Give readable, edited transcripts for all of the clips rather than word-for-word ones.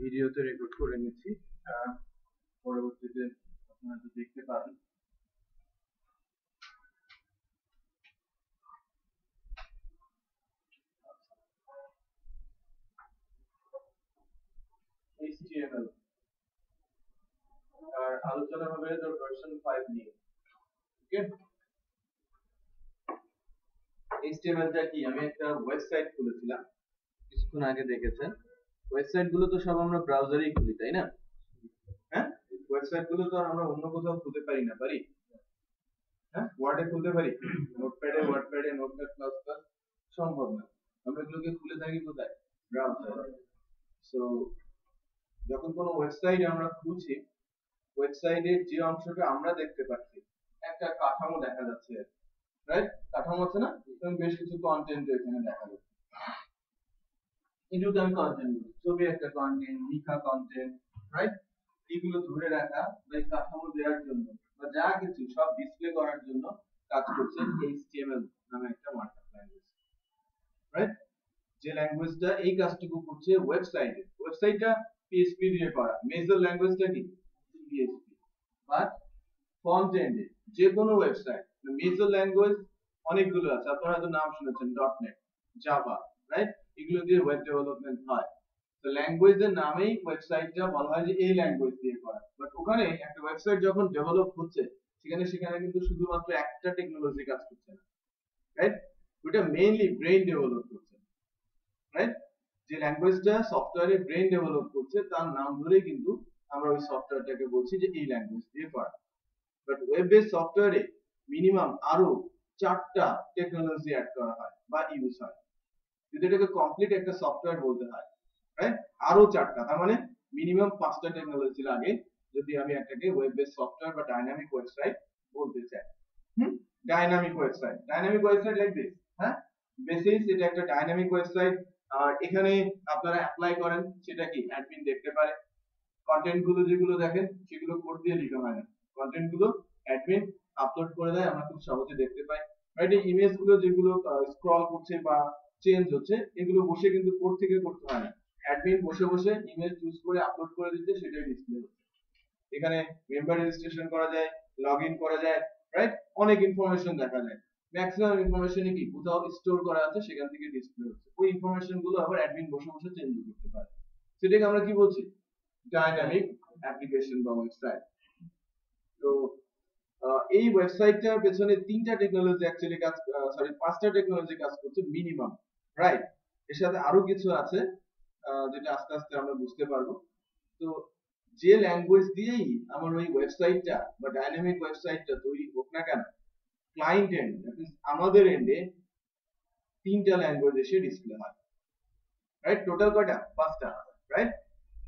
ভিডিওতে রেকর্ড করে নিচ্ছি, পরবর্তীতে আপনারা তো দেখতে পাবেন। HTML আর আলোচনা হবে ভার্সন 5 নিয়ে। ওকে, HTML টা কি? আমি একটা ওয়েবসাইট খুলেছিলাম কিছুক্ষণ আগে, দেখেছেন। ওয়েবসাইট গুলো তো সব আমরা ব্রাউজারেই খুলি, তাই না? হ্যাঁ, ওয়েবসাইট গুলো তো আমরা অন্য কোথাও খুলতে পারি না, পারি? হ্যাঁ, ওয়ার্ডে খুলতে পারি, ওয়ার্ডপ্যাডে নোটপ্যাড প্লাস প্লাস সম্ভব না। আমরা এগুলোকে খুলে থাকি কোথায়? ব্রাউজারে। সো যখন কোনো ওয়েবসাইট আমরা খুলছি, ওয়েবসাইটের যে অংশটা আমরা দেখতে পাচ্ছি, একটা কাঠামো দেখা যাচ্ছে, রাইট? কাঠামো আছে না, এবং বেশ কিছু কন্টেন্ট এখানে দেখা যাচ্ছে। ইনক্লুড কন্টেন্ট, ছবি একটা কন্টেন্ট, লেখা কন্টেন্ট, রাইট? এগুলো ধরে রাখা বা কাঠামো দেওয়ার জন্য বা যা কিছু সব ডিসপ্লে করার জন্য কাজ করছে HTML নামে একটা মার্কআপ ল্যাঙ্গুয়েজ, রাইট? যে ল্যাঙ্গুয়েজটা এই কাজটুকু করছে ওয়েবসাইটে। ওয়েবসাইটটা PHP দিয়ে করা, মেজর ল্যাঙ্গুয়েজটা কি? PHP। বাট ফ্রন্ট এন্ডে যে কোনো ওয়েবসাইট, মেজর ল্যাঙ্গুয়েজ অনেকগুলো আছে, আপনারা হয়তো নাম শুনেছেন, .NET, জাভা, রাইট? এগুলো দিয়ে ওয়েব ডেভেলপমেন্ট হয়। তো ল্যাঙ্গুয়েজের নামেই ওয়েবসাইটটা বলা হয় যে এই ল্যাঙ্গুয়েজ দিয়ে করা। বাট ওখানে একটা ওয়েবসাইট যখন ডেভেলপ হচ্ছে, সেখানে কিন্তু শুধুমাত্র একটা টেকনোলজি কাজ করছে না, রাইট? ওটা মেইনলি ব্রেইন ডেভেলপ করছে, রাইট? যে ল্যাঙ্গুয়েজটা সফটওয়্যারে ব্রেইন ডেভেলপ করছে, তার নাম ধরেই কিন্তু আমরা ওই সফটওয়্যারটাকে বলছি যে এই ল্যাঙ্গুয়েজ দিয়ে করা। বাট ওয়েব বেস সফটওয়্যারে মিনিমাম আরো 4টা টেকনোলজি অ্যাড করা হয় বা ইউজ হয়, যদি এটাকে কমপ্লিট একটা সফটওয়্যার বলতে হয়, রাইট? আরো 4টা, তার মানে মিনিমাম 5টা টেকনোলজি লাগে যদি আমি একটাকে ওয়েব বেস সফটওয়্যার বা ডাইনামিক ওয়েবসাইট বলতে চাই। ডাইনামিক ওয়েবসাইট লাইক দিস, হ্যাঁ? বেসিস এটা একটা ডাইনামিক ওয়েবসাইট। আর এখানে আপনারা অ্যাপ্লাই করেন সেটা কি অ্যাডমিন দেখতে পারে। কন্টেন্ট গুলো যেগুলো দেখেন সেগুলো কোড দিয়ে লেখা হয় না, কন্টেন্ট গুলো অ্যাডমিন আপলোড করে দেয়, আমরা খুব সহজে দেখতে পাই, রাইট? এই ইমেজ গুলো যেগুলো স্ক্রল করছে বা চেঞ্জ হচ্ছে, এগুলো বসে কিন্তু কোড থেকে করতে হয় না, অ্যাডমিন বসে বসে ইমেজ চুজ করে আপলোড করে দিতে সেটাই ডিসপ্লে হচ্ছে। এখানে মেম্বার রেজিস্ট্রেশন করা যায়, লগইন করা যায়, রাইট? অনেক ইনফরমেশন দেখা যায়। ম্যাক্সিমাম ইনফরমেশনই কি কোথাও স্টোর করা আছে, সেখান থেকে ডিসপ্লে হচ্ছে। ওই ইনফরমেশন গুলো আবার অ্যাডমিন বসে বসে চেঞ্জ করতে পারে। সেটাকে আমরা কি বলছি? ডাইনামিক অ্যাপ্লিকেশন বা ওয়েবসাইট। তো এই ওয়েবসাইটটার পেছনে 3টা টেকনোলজি অ্যাকচুয়ালি কাজ, 5টা টেকনোলজি কাজ করছে মিনিমাম, রাইট? এর সাথে আরো কিছু আছে যেটা আস্তে আস্তে আমরা বুঝতে পারবো। তো যে ল্যাঙ্গুয়েজ দিয়েই আমার ওই ওয়েবসাইটটা বা ডাইনামিক ওয়েবসাইটটা তৈরি হোক না কেন, ক্লায়েন্ট এন্ড আমাদের এন্ডে 3টা ল্যাঙ্গুয়েজ এসে ডিসপ্লে হয়, রাইট? টোটাল কয়টা? 5টা, রাইট?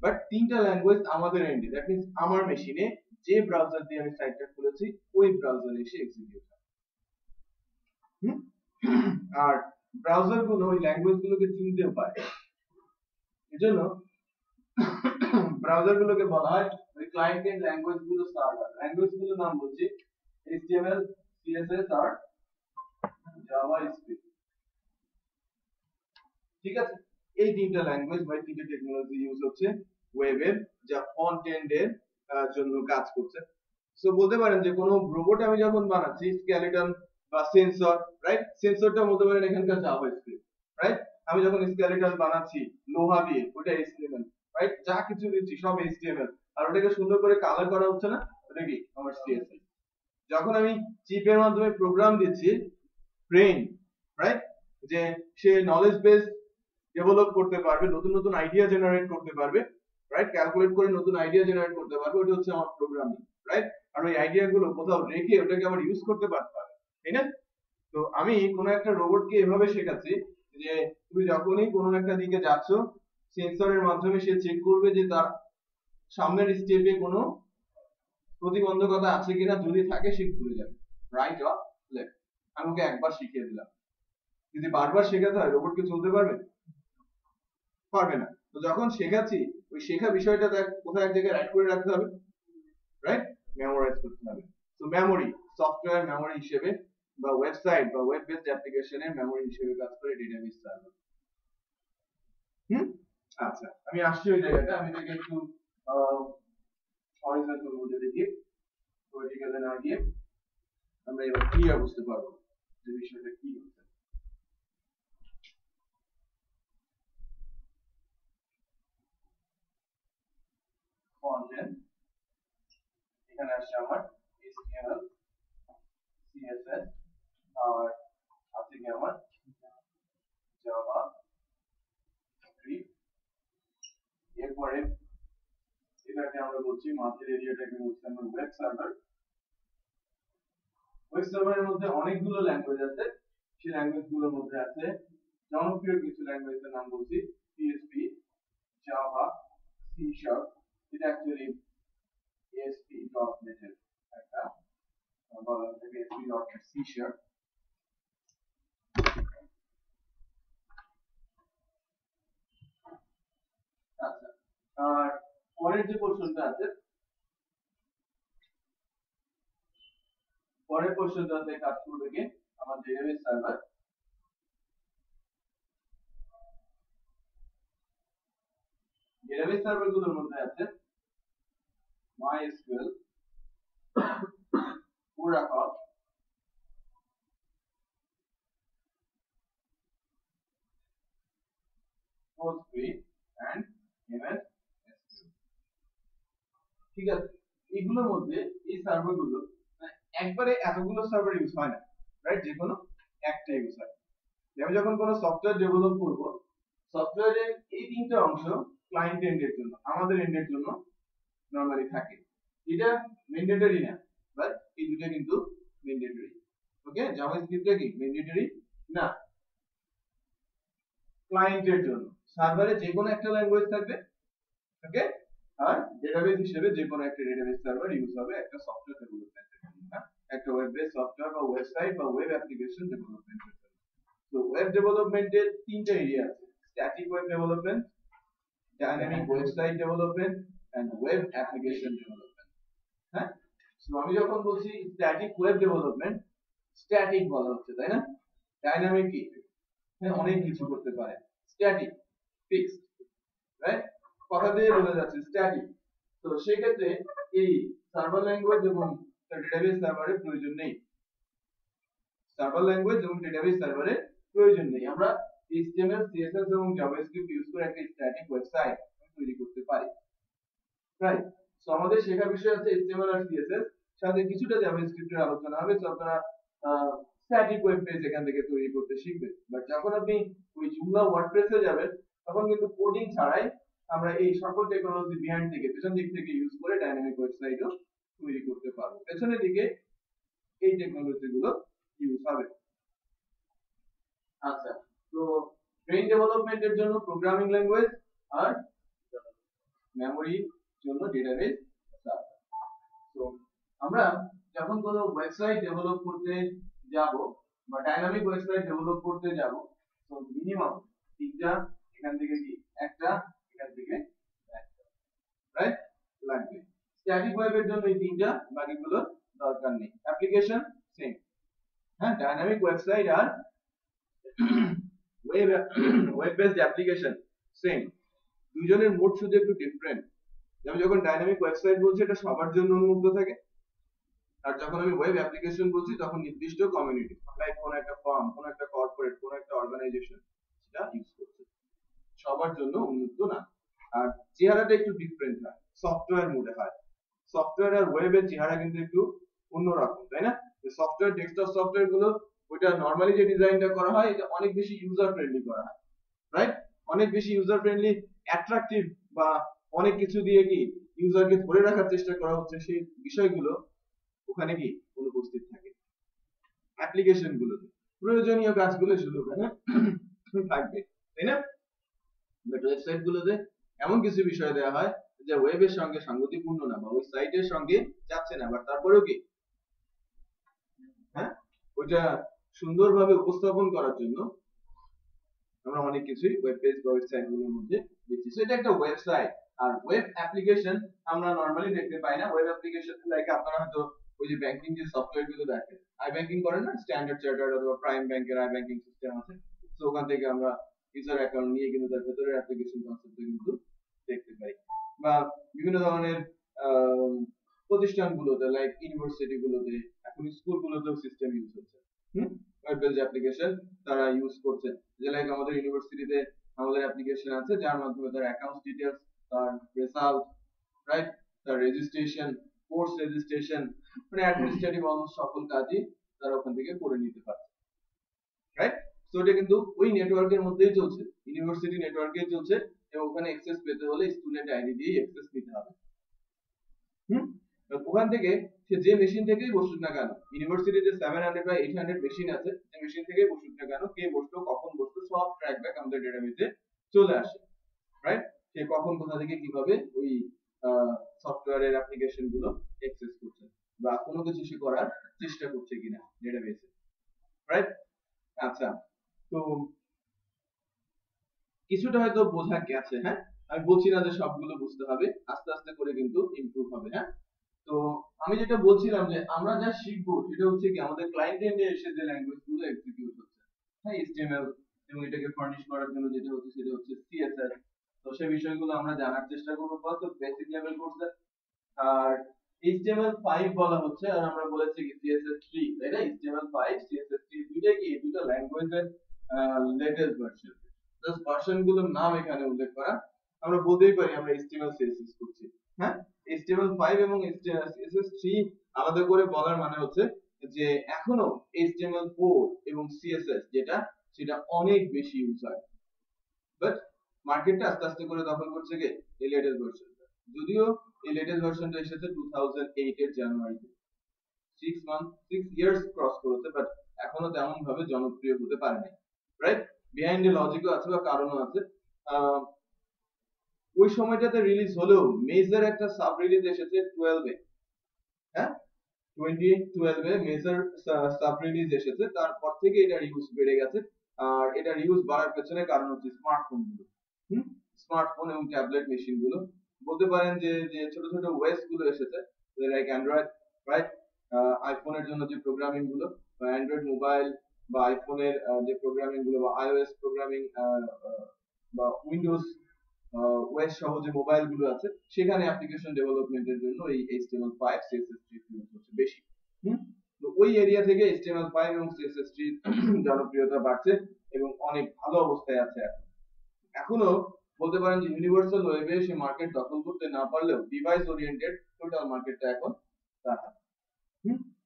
বাট 3টা ল্যাঙ্গুয়েজ আমাদের এন্ডে, দ্যাট মিন্স আমার মেশিনে যে ব্রাউজার দিয়ে আমি সাইটটা খুলেছি ওই ব্রাউজারে এসে এক্সিকিউট হয়। আর ব্রাউজার গুলো ওই ল্যাঙ্গুয়েজ গুলোকে চিনতেও পারে, এজন্য ব্রাউজার গুলোকে বলা হয় ওই ক্লায়েন্ট এন্ড ল্যাঙ্গুয়েজ গুলো সার্ভার। ল্যাঙ্গুয়েজ গুলোর নাম বলছি HTML, CSS আর জাভাস্ক্রিপ্ট, ঠিক আছে? এই 3টা ল্যাঙ্গুয়েজ বা 3টা টেকনোলজি ইউজ হচ্ছে ওয়েবের, যা ফ্রন্ট এন্ড এর জন্য কাজ করছে। সো বলতে পারেন যে কোনো রোবট আমি যখন বানাচ্ছি, স্কেলেটন বা সেন্সর, রাইট? সেন্সরটা বলতে পারেন এখানকার জাভাস্ক্রিপ্ট, রাইট? আমি যখন স্কেলেটন বানাচ্ছি লোহা দিয়ে, ওটা HTML, রাইট? যা কিছু দিচ্ছি সব HTML, আর ওটাকে সুন্দর করে কালার করা হচ্ছে না, ওটা কি আমার CSS। যখন আমি চিপের মাধ্যমে প্রোগ্রাম দিচ্ছি, ব্রেইন, রাইট, যে সে নলেজ বেস ডেভেলপ করতে পারবে, নতুন নতুন আইডিয়া জেনারেট করতে পারবে, রাইট? ক্যালকুলেট করে নতুন আইডিয়া জেনারেট করতে পারবে, ওটা হচ্ছে আমার প্রোগ্রামিং, রাইট? আর ওই আইডিয়া গুলো কোথাও রেখে ওটাকে আবার ইউজ করতে পারতে হবে, তাই না? তো আমি কোনো একটা রোবটকে এভাবে শেখাচ্ছি যে তুমি যখনই কোনো একটা দিকে যাচ্ছ, সেন্সরের মাধ্যমে সে চেক করবে যে তার সামনের স্টেপে কোনো প্রতিবন্ধকতা আছে কিনা, যদি থাকে সে ঘুরে যাবে, রাইট অর লেফট। আমি ওকে একবার শিখিয়ে দিলাম, যদি বারবার শেখাতে হয় রোবটকে চলতে পারবে? পারবে না। তো যখন শেখাচ্ছি, ওই শেখা বিষয়টা কোথাও এক জায়গায় রাইট করে রাখতে হবে, রাইট? মেমোরাইজ করতে হবে। তো মেমোরি, সফটওয়্যার মেমোরি হিসেবে বা ওয়েবসাইট বা ওয়েব বেসড অ্যাপ্লিকেশনের মেমোরি হিসেবে কাজ করে ডেটাবেস সার্ভার। আচ্ছা আমি আসছি ওই জায়গাটা, আমি দেখে একটু হরিজন্টাল মধ্যে দেখি ভার্টিক্যালে না গিয়ে আমরা এবার ক্লিয়ার বুঝতে পারবো যে বিষয়টা কি হচ্ছে। কন্টেন্ট এখানে আসছে আমার HTML CSS আর আছে কি আমার জাভা স্ক্রিপ্ট। এরপরে এটাকে আমরা বলছি মাঝের এরিয়াটাকে বলছি আমরা ওয়েব সার্ভার। ওয়েব সার্ভারের মধ্যে অনেকগুলো ল্যাঙ্গুয়েজ আছে, সেই ল্যাঙ্গুয়েজ গুলোর মধ্যে আছে জনপ্রিয় কিছু ল্যাঙ্গুয়েজের নাম বলছি PHP, জাভা, C#, এটা অ্যাকচুয়ালি ASP.NET এর একটা বলা হয়ে থাকে ASP.NET C#। আচ্ছা আর পরের যে পোরশনটা আছে, পরের পোরশনটাতে কাজ করবে কি আমার ডেটাবেস সার্ভার। ডেটাবেস সার্ভার গুলোর মধ্যে আছে MySQL, Oracle, Postgres and MS SQL। ঠিক আছে, এগুলোর মধ্যে এই সার্ভার গুলো একবারে এতগুলো সার্ভার ইউজ হয় না, রাইট? যে কোনো একটা ইউজ হয়। আমি যখন কোনো সফটওয়্যার ডেভেলপ করব, সফটওয়্যারের এই তিনটা অংশ ক্লায়েন্ট এন্ডের জন্য, আমাদের এন্ডের জন্য নরমালি থাকে। এটা ম্যান্ডেটরি না, বাট এই দুটো কিন্তু ম্যান্ডেটরি। ওকে, জাভাস্ক্রিপ্টটা কি ম্যান্ডেটরি না ক্লায়েন্টের জন্য। সার্ভারে যে কোনো একটা ল্যাঙ্গুয়েজ থাকবে, ওকে, আর ডেটাবেস হিসেবে যে কোনো একটা ডেটাবেস সার্ভার ইউজ হবে একটা সফটওয়্যার ডেভেলপমেন্টের জন্য, না একটা ওয়েব বেস সফটওয়্যার বা ওয়েবসাইট বা ওয়েব অ্যাপ্লিকেশন ডেভেলপমেন্টের জন্য। তো ওয়েব ডেভেলপমেন্টের তিনটা এরিয়া আছে, static web development, dynamic website development and web application development. হ্যাঁ, সো আমি যখন বলছি স্ট্যাটিক ওয়েব ডেভেলপমেন্ট, স্ট্যাটিক বলা হচ্ছে, তাই না? ডাইনামিক কি? হ্যাঁ, অনেক কিছু করতে পারে। Static fixed, right? কথা দিয়ে বোঝা যাচ্ছে স্ট্যাটিক। তো সেই ক্ষেত্রে এই সার্ভার ল্যাঙ্গুয়েজ এবং ডেটাবেস সার্ভারের প্রয়োজন নেই। সার্ভার ল্যাঙ্গুয়েজ এবং ডেটাবেস সার্ভারের প্রয়োজন নেই। আমরা HTML, CSS এবং জাভাস্ক্রিপ্ট ইউজ করে একটা স্ট্যাটিক ওয়েবসাইট তৈরি করতে পারি, রাইট? সো আমাদের শেখার বিষয় আছে HTML আর CSS, সাথে কিছুটা জাভাস্ক্রিপ্টের আলোচনা হবে। তো আপনারা স্ট্যাটিক ওয়েব পেজ এখান থেকে তৈরি করতে শিখবেন। বাট যখন আপনি ওই জুমলা ওয়ার্ডপ্রেসে যাবেন, তখন কিন্তু কোডিং ছাড়াই আমরা এই সকল টেকনোলজি বিহাইন্ড থেকে, পেছন দিক থেকে ইউজ করে ডাইনামিক ওয়েবসাইটও তৈরি করতে পারবো। পেছনের দিকে এই টেকনোলজি গুলো ইউজ হবে। আচ্ছা, তো ব্রেইন ডেভেলপমেন্টের জন্য প্রোগ্রামিং ল্যাঙ্গুয়েজ আর মেমোরির জন্য ডেটাবেস সার্ভার। তো আমরা যখন কোনো ওয়েবসাইট ডেভেলপ করতে যাব বা ডাইনামিক ওয়েবসাইট ডেভেলপ করতে যাব, তো মিনিমাম তিনটা, এখান থেকে কি একটা, এখান থেকে একটা, রাইট, লাগবে। স্ট্যাটিক ওয়েবের জন্য এই তিনটা, বাকিগুলোর দরকার নেই। অ্যাপ্লিকেশন সেম, হ্যাঁ, ডাইনামিক ওয়েবসাইট আর ওয়েব বেসড অ্যাপ্লিকেশন সেম, দুইজনের মোড শুধু একটু ডিফারেন্ট। আমি যখন ডাইনামিক ওয়েবসাইট বলছি এটা সবার জন্য উন্মুক্ত থাকে, আর যখন আমি ওয়েব অ্যাপ্লিকেশন বলছি তখন নির্দিষ্ট কমিউনিটি, লাইক কোন একটা ফার্ম, কোন একটা কর্পোরেট, কোন একটা অর্গানাইজেশন সেটা ইউজ করছে, সবার জন্য উন্মুক্ত না। আর চেহারাটা একটু ডিফারেন্ট হয়, সফটওয়্যার মোডে হয়। সফটওয়্যার আর ওয়েবের চেহারা কিন্তু একটু অন্যরকম, তাই না? সফটওয়্যার, ডেস্কটপ সফটওয়্যার গুলো ওইটা নরমালি যে ডিজাইনটা করা হয় এটা অনেক বেশি ইউজার ফ্রেন্ডলি করা হয়, রাইট? অনেক বেশি ইউজার ফ্রেন্ডলি, অ্যাট্রাকটিভ, বা অনেক কিছু দিয়ে কি ইউজারকে ধরে রাখার চেষ্টা করা হচ্ছে, সেই বিষয়গুলো ওখানে কি অনুপস্থিত থাকে। অ্যাপ্লিকেশন গুলোতে প্রয়োজনীয় কাজগুলো শুধু ওখানে থাকবে, তাই না? বাট ওয়েবসাইট গুলোতে এমন কিছু বিষয় দেওয়া হয় যে ওয়েবের সঙ্গে সঙ্গতিপূর্ণ না, বা ওই সাইটের সঙ্গে যাচ্ছে না, বাট তারপরেও কি, হ্যাঁ, ওইটা সুন্দরভাবে উপস্থাপন করার জন্য আমরা অনেক কিছুই ওয়েব পেজ বা ওয়েবসাইট গুলোর মধ্যে দিচ্ছি। সো এটা একটা ওয়েবসাইট। আর ওয়েব অ্যাপ্লিকেশন আমরা নরমালি দেখতে পাই না। ওয়েব অ্যাপ্লিকেশন লাইক আপনারা হয়তো ওই যে ব্যাংকিং যে সফটওয়্যার গুলো দেখেন, আই ব্যাংকিং করেন না, স্ট্যান্ডার্ড চার্টার্ড অথবা প্রাইম ব্যাংকের আই ব্যাংকিং সিস্টেম আছে, তো ওখান থেকে আমরা ইউজার অ্যাকাউন্ট নিয়ে কিন্তু তার ভেতরের অ্যাপ্লিকেশন কনসেপ্ট কিন্তু দেখতে পারি। বা বিভিন্ন ধরনের প্রতিষ্ঠানগুলোতে লাইক ইউনিভার্সিটি গুলোতে, এখন স্কুলগুলোতেও সিস্টেম ইউজ হচ্ছে, ওয়েব বেসড অ্যাপ্লিকেশন তারা ইউজ করছে। যে লাইক আমাদের ইউনিভার্সিটিতে আমাদের অ্যাপ্লিকেশন আছে যার মাধ্যমে তার অ্যাকাউন্ট ডিটেইলস, তার রেজাল্ট, রাইট, তার রেজিস্ট্রেশন, কোর্স রেজিস্ট্রেশন, মানে অ্যাডমিনিস্ট্রেটিভ অলমোস্ট সকল কাজই তারা ওখান থেকে করে নিতে পারে, রাইট। সো এটা কিন্তু ওই নেটওয়ার্কের মধ্যেই চলছে, ইউনিভার্সিটি নেটওয়ার্কেই চলছে, এবং ওখানে অ্যাক্সেস পেতে হলে স্টুডেন্ট আইডি দিয়ে অ্যাক্সেস নিতে হবে। ওখান থেকে সে যে মেশিন থেকেই বসুক না কেন, ইউনিভার্সিটি যে 700 বা 800 মেশিন আছে, যে মেশিন থেকেই বসুক না কেন, কে বসলো, কখন বসলো, সব ট্র্যাক ব্যাক আমাদের ডেটাবেসে চলে আসে, রাইট। সে কখন কোথা থেকে কিভাবে ওই সফটওয়্যারের অ্যাপ্লিকেশন গুলো অ্যাক্সেস করছে বা কোনো কিছু সে করার চেষ্টা করছে কিনা ডেটাবেসে, রাইট। আচ্ছা, তো কিছুটা হয়তো বোঝা গেছে, হ্যাঁ। আমি বলছি না যে সবগুলো বুঝতে হবে, আস্তে আস্তে করে কিন্তু ইমপ্রুভ হবে, হ্যাঁ। তো আমি যেটা বলছিলাম যে আমরা যা শিখবো সেটা হচ্ছে কি আমাদের ক্লায়েন্ট এন্ডে এসে যে ল্যাঙ্গুয়েজ গুলো এক্সিকিউট হচ্ছে, হ্যাঁ, HTML, এবং এটাকে ফার্নিশ করার জন্য যেটা হচ্ছে সেটা হচ্ছে CSS। তো সেই বিষয়গুলো আমরা জানার চেষ্টা করবো কত বেসিক লেভেল কোর্সে। আর HTML5 বলা হচ্ছে, আর আমরা বলেছি কি CSS3, তাই না? HTML5 CSS3 দুইটা কি, দুটো ল্যাঙ্গুয়েজের লেটেস্ট ভার্সন, জাস্ট ভার্সন গুলোর নাম এখানে উল্লেখ করা, আমরা বলতেই পারি আমরা HTML CSS করছি, হ্যাঁ। HTML5 এবং CSS3 আলাদা করে বলার মানে হচ্ছে যে এখনো HTML4 এবং CSS যেটা, সেটা অনেক বেশি ইউজ হয়, বাট মার্কেটটা আস্তে আস্তে করে দখল করছে কে, এই লেটেস্ট ভার্সনটা। যদিও এই লেটেস্ট ভার্সনটা এসেছে 2008 এর জানুয়ারিতে, 6 ইয়ার্স ক্রস করেছে, বাট এখনো তেমন ভাবে জনপ্রিয় হতে পারেনি, রাইট। বিহাইন্ড এ লজিকও আছে বা কারণও আছে। ওই সময়টাতে রিলিজ হলেও মেজর একটা সাব রিলিজ এসেছে 12 এ, হ্যাঁ, 2012 এ মেজর সাব রিলিজ এসেছে, তারপর থেকে এটা ইউজ বেড়ে গেছে। আর এটা ইউজ বাড়ার পেছনে কারণ হচ্ছে স্মার্টফোন গুলো, স্মার্টফোন এবং ট্যাবলেট মেশিন গুলো, বলতে পারেন যে যে ছোট ছোট ওএস গুলো এসেছে লাইক অ্যান্ড্রয়েড, রাইট। আইফোনের জন্য যে প্রোগ্রামিং গুলো, বা অ্যান্ড্রয়েড মোবাইল বা আইফোনের যে প্রোগ্রামিং গুলো, বা আইওএস প্রোগ্রামিং বা উইন্ডোজ ওএস সহ যে মোবাইল গুলো আছে, সেখানে অ্যাপ্লিকেশন ডেভেলপমেন্টের জন্য এই HTML5 CSS3 ইউজ হচ্ছে বেশি। তো ওই এরিয়া থেকে HTML5 এবং CSS3 জনপ্রিয়তা বাড়ছে এবং অনেক ভালো অবস্থায় আছে এখন। এখনো বলতে পারেন যে ইউনিভার্সাল ওয়েবে সে মার্কেট দখল করতে না পারলেও ডিভাইস ওরিয়েন্টেড টোটাল মার্কেটটা এখন তার হাতে।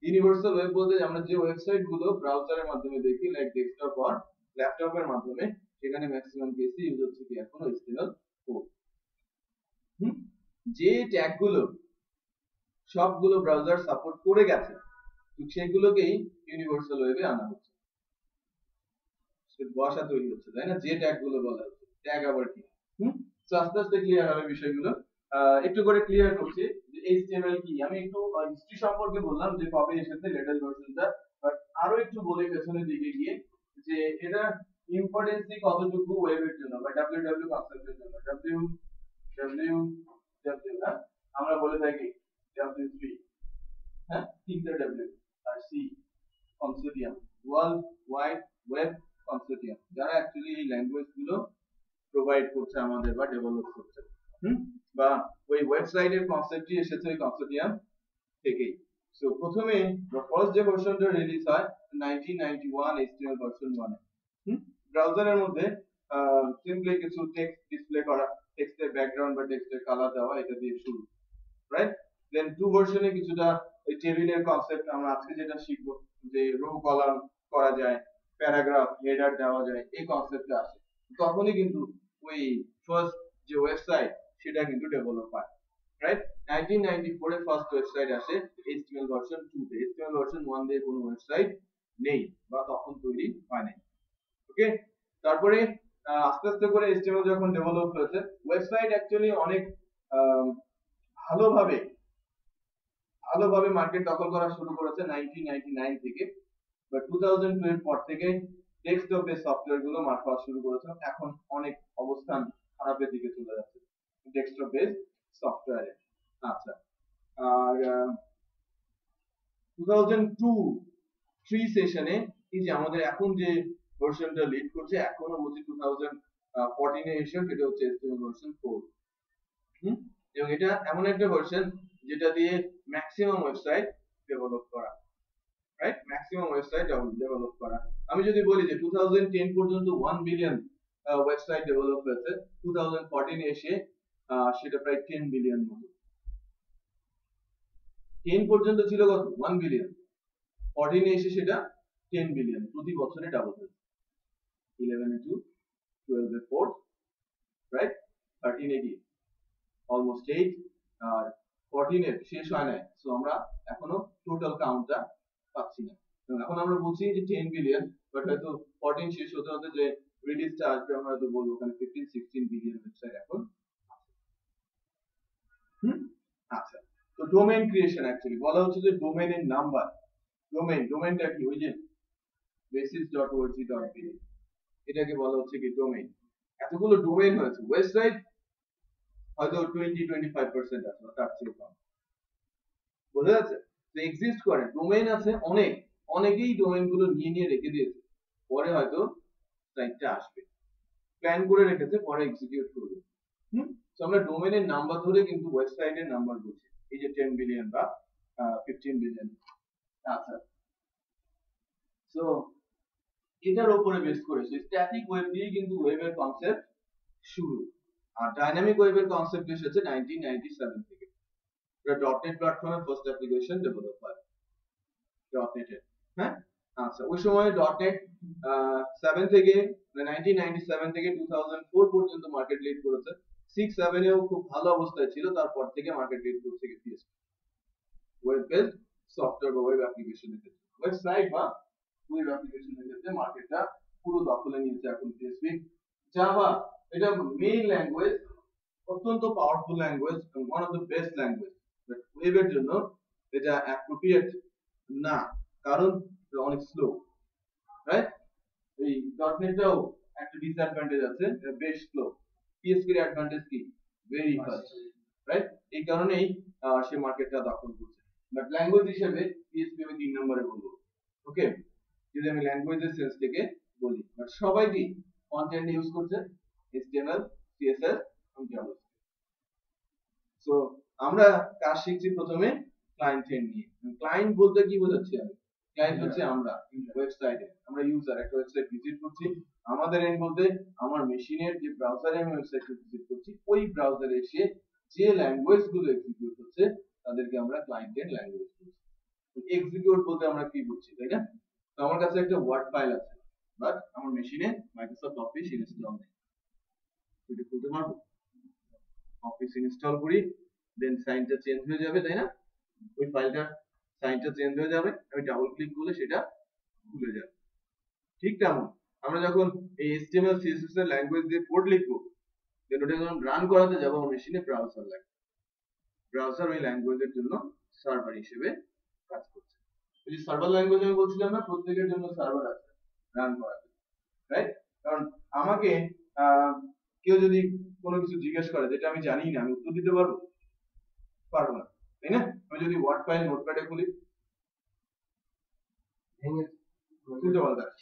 ইউনিভার্সাল ওয়েব বলতে আমরা যে ওয়েবসাইট গুলো ব্রাউজারের মাধ্যমে দেখি লাইক ডেস্কটপ অর ল্যাপটপের মাধ্যমে, সেখানে ম্যাক্সিমাম কেসে ইউজ হচ্ছে কি এখনো HTML4। যে ট্যাগ গুলো সবগুলো ব্রাউজার সাপোর্ট করে গেছে, তো সেগুলোকেই ইউনিভার্সাল ওয়েবে আনা হচ্ছে, ভাষা তৈরি হচ্ছে, তাই না? যে ট্যাগ গুলো বলা হচ্ছে, ট্যাগ আবার কি, তো আস্তে আস্তে ক্লিয়ার হবে বিষয়গুলো। একটু করে ক্লিয়ার করছি যে HTML কি। আমি একটু হিস্ট্রি সম্পর্কে বললাম যে কবে এসেছে লেটেস্ট ভার্সনটা, বাট আরো একটু বলি পেছনের দিকে গিয়ে যে এটা ইম্পর্টেন্সি কতটুকু ওয়েবের জন্য বা www কনসেপ্টের জন্য। www না, আমরা বলে থাকি W3, হ্যাঁ, তিনটা W, আর C consortium, world wide web consortium, যারা অ্যাকচুয়ালি এই ল্যাঙ্গুয়েজ গুলো প্রোভাইড করছে আমাদের বা ডেভেলপ করছে, বা ওই ওয়েবসাইটের কনসেপ্টই এসেছে ওই কনসোর্টিয়াম থেকেই। সো প্রথমে ফার্স্ট যে ভার্সনটা রিলিজ হয় 1991 HTML ভার্সন 1 এ, ব্রাউজারের মধ্যে সিম্পলি কিছু টেক্সট ডিসপ্লে করা, টেক্সটের ব্যাকগ্রাউন্ড বা টেক্সটের কালার দেওয়া, এটা দিয়ে শুরু, রাইট। দেন টু ভার্সনে কিছুটা ওই টেবিলের কনসেপ্ট আমরা আজকে যেটা শিখবো, যে রো কলাম করা যায়, প্যারাগ্রাফ হেডার দেওয়া যায়, এই কনসেপ্টটা আসে। তখনই কিন্তু ওই ফার্স্ট যে ওয়েবসাইট সেটা কিন্তু ডেভেলপ হয়, রাইট। 1994 এ ফার্স্ট ওয়েবসাইট আসে HTML ভার্সন 2 তে। HTML ভার্সন 1 দিয়ে কোনো ওয়েবসাইট নেই বা তখন তৈরি হয় নাই, ওকে। তারপরে আস্তে আস্তে করে HTML যখন ডেভেলপ হয়েছে, ওয়েবসাইট অ্যাকচুয়ালি অনেক ভালোভাবে মার্কেট দখল করা শুরু করেছে 1999 থেকে, বা 2002 এর পর থেকে ডেস্কটপ বেস সফটওয়্যার গুলো মার্কেট হওয়া শুরু করেছে। এখন অনেক অবস্থান খারাপের দিকে চলে যাচ্ছে ডেস্কটপ বেস সফটওয়্যারে। আচ্ছা, আর 2002-3 সেশনে এই যে আমাদের এখন যে ভার্সনটা লিড করছে এখনো বলছি 2014 এ এসে, সেটা হচ্ছে HTML ভার্সন 4। এবং এটা এমন একটা ভার্সন যেটা দিয়ে ম্যাক্সিমাম ওয়েবসাইট ডেভেলপ করা, রাইট, ম্যাক্সিমাম ওয়েবসাইট ডেভেলপ করা। আমি যদি বলি যে 2010 পর্যন্ত 1 বিলিয়ন ওয়েবসাইট ডেভেলপ হয়েছে, 2014 এ এসে সেটা প্রায় 10 বিলিয়ন মতো। 10 পর্যন্ত ছিল কত? 1 বিলিয়ন। 14 এ এসে সেটা 10 বিলিয়ন, প্রতি বছরে ডাবল হয়েছে। 11 এ 2, 12 এ 4, রাইট, 13 এ কি অলমোস্ট 8, আর 14 এর শেষ হয় নাই। সো আমরা এখনো টোটাল কাউন্টটা পাচ্ছি না। এখন আমরা বলছি যে 10 বিলিয়ন, বাট হয়তো 14 শেষ হতে হতে যে রিলিজটা আসবে আমরা হয়তো বলবো ওখানে 15-16 বিলিয়ন ওয়েবসাইট এখন। আচ্ছা, তো ডোমেইন ক্রিয়েশন অ্যাকচুয়ালি বলা হচ্ছে যে ডোমেইনের নাম্বার। ডোমেইনটা কি? ওই যে basis.org.ba, এটাকে বলা হচ্ছে কি ডোমেইন। এতগুলো ডোমেইন হয়েছে, ওয়েবসাইট হয়তো 20-25% আছে, তার চেয়ে কম। বোঝা যাচ্ছে? তো এক্সিস্ট করে, ডোমেইন আছে অনেক, অনেকেই ডোমেইন গুলো নিয়ে রেখে দিয়েছে, পরে হয়তো সাইটটা আসবে, প্ল্যান করে রেখেছে, পরে এক্সিকিউট করবে। তো আমরা ডোমেইনের নাম্বার ধরে কিন্তু ওয়েবসাইটের নাম্বার বলছি, এই যে 10 বিলিয়ন বা 15 বিলিয়ন। আচ্ছা, সো এটার উপরে বেস করে স্ট্যাটিক ওয়েব দিয়ে কিন্তু ওয়েবের কনসেপ্ট শুরু, আর ডাইনামিক ওয়েবের কনসেপ্ট এসেছে 1997 থেকে। এটা .NET প্ল্যাটফর্মে ফার্স্ট অ্যাপ্লিকেশন ডেভেলপ হয় .NET এর। হ্যাঁ, আচ্ছা, ওই সময় .NET 7 থেকে 1997 থেকে 2004 পর্যন্ত মার্কেট লিড করেছে। 6-7 এও খুব ভালো অবস্থায় ছিল, তারপর থেকে মার্কেট লিড করছে PHP, ওয়েব বেসড সফটওয়্যার বা ওয়েব অ্যাপ্লিকেশনের ক্ষেত্রে, ওয়েবসাইট বা ওয়েব অ্যাপ্লিকেশনের ক্ষেত্রে মার্কেটটা পুরো দখলে নিয়েছে এখন PHP। জাভা, এটা মেইন ল্যাঙ্গুয়েজ, অত্যন্ত powerful language, one of the best language, but ওয়েবের জন্য এটা অ্যাপ্রোপ্রিয়েট না, কারণ অনেক স্লো, রাইট। এই .NET-টাও একটা ডিসঅ্যাডভান্টেজ আছে, এটা বেশ স্লো। PHP এর অ্যাডভান্টেজ কি? Very fast, right. এই কারণেই সে মার্কেটটা দখল করছে। বাট ল্যাঙ্গুয়েজ হিসেবে PHP আমি 3 নম্বরে বলবো, ওকে, যদি আমি ল্যাঙ্গুয়েজের সেন্স থেকে বলি। বাট সবাই কি কন্টেন্ট ইউজ করছে HTML, CSS এবং JavaScript। সো আমরা কাজ শিখছি প্রথমে ক্লায়েন্ট এন্ড নিয়ে। ক্লায়েন্ট বলতে কি বোঝাচ্ছি আমি? ক্লায়েন্ট হচ্ছে আমরা, ওয়েবসাইটে আমরা ইউজার, একটা ওয়েবসাইট ভিজিট করছি, আমাদের এন্ড বলতে আমার মেশিনের যে ব্রাউজারে আমি ওয়েবসাইটে ভিজিট করছি, ওই ব্রাউজারে এসে যে ল্যাঙ্গুয়েজ গুলো এক্সিকিউট হচ্ছে তাদেরকে আমরা ক্লায়েন্ট এন্ড ল্যাঙ্গুয়েজ বলছি। এক্সিকিউট বলতে আমরা কি বুঝছি, তাই না? তো আমার কাছে একটা ওয়ার্ড ফাইল আছে, বাট আমার মেশিনে মাইক্রোসফট অফিস ইনস্টল নেই, এটা খুলতে পারবো? অফিস ইনস্টল করি, দেন সাইনটা চেঞ্জ হয়ে যাবে, তাই না? ওই ফাইলটা সাইনটা চেঞ্জ হয়ে যাবে, আমি ডাবল ক্লিক করলে সেটা খুলে যাবে। ঠিক তেমন আমরা যখন এই HTML CSS এর ল্যাঙ্গুয়েজ দিয়ে কোড লিখবো, দেন ওটা যখন রান করাতে যাবো, আমার মেশিনে ব্রাউজার লাগে, ব্রাউজার ওই ল্যাঙ্গুয়েজের জন্য সার্ভার হিসেবে কাজ করছে। এই যে সার্ভার ল্যাঙ্গুয়েজ আমি বলছিলাম না, প্রত্যেকের জন্য সার্ভার আছে রান করাতে, রাইট। কারণ আমাকে কেউ যদি কোনো কিছু জিজ্ঞেস করে যেটা আমি জানি না, আমি উত্তর দিতে পারবো? পারবো না, তাই না? আমি যদি ওয়ার্ড ফাইল নোটপ্যাডে খুলি,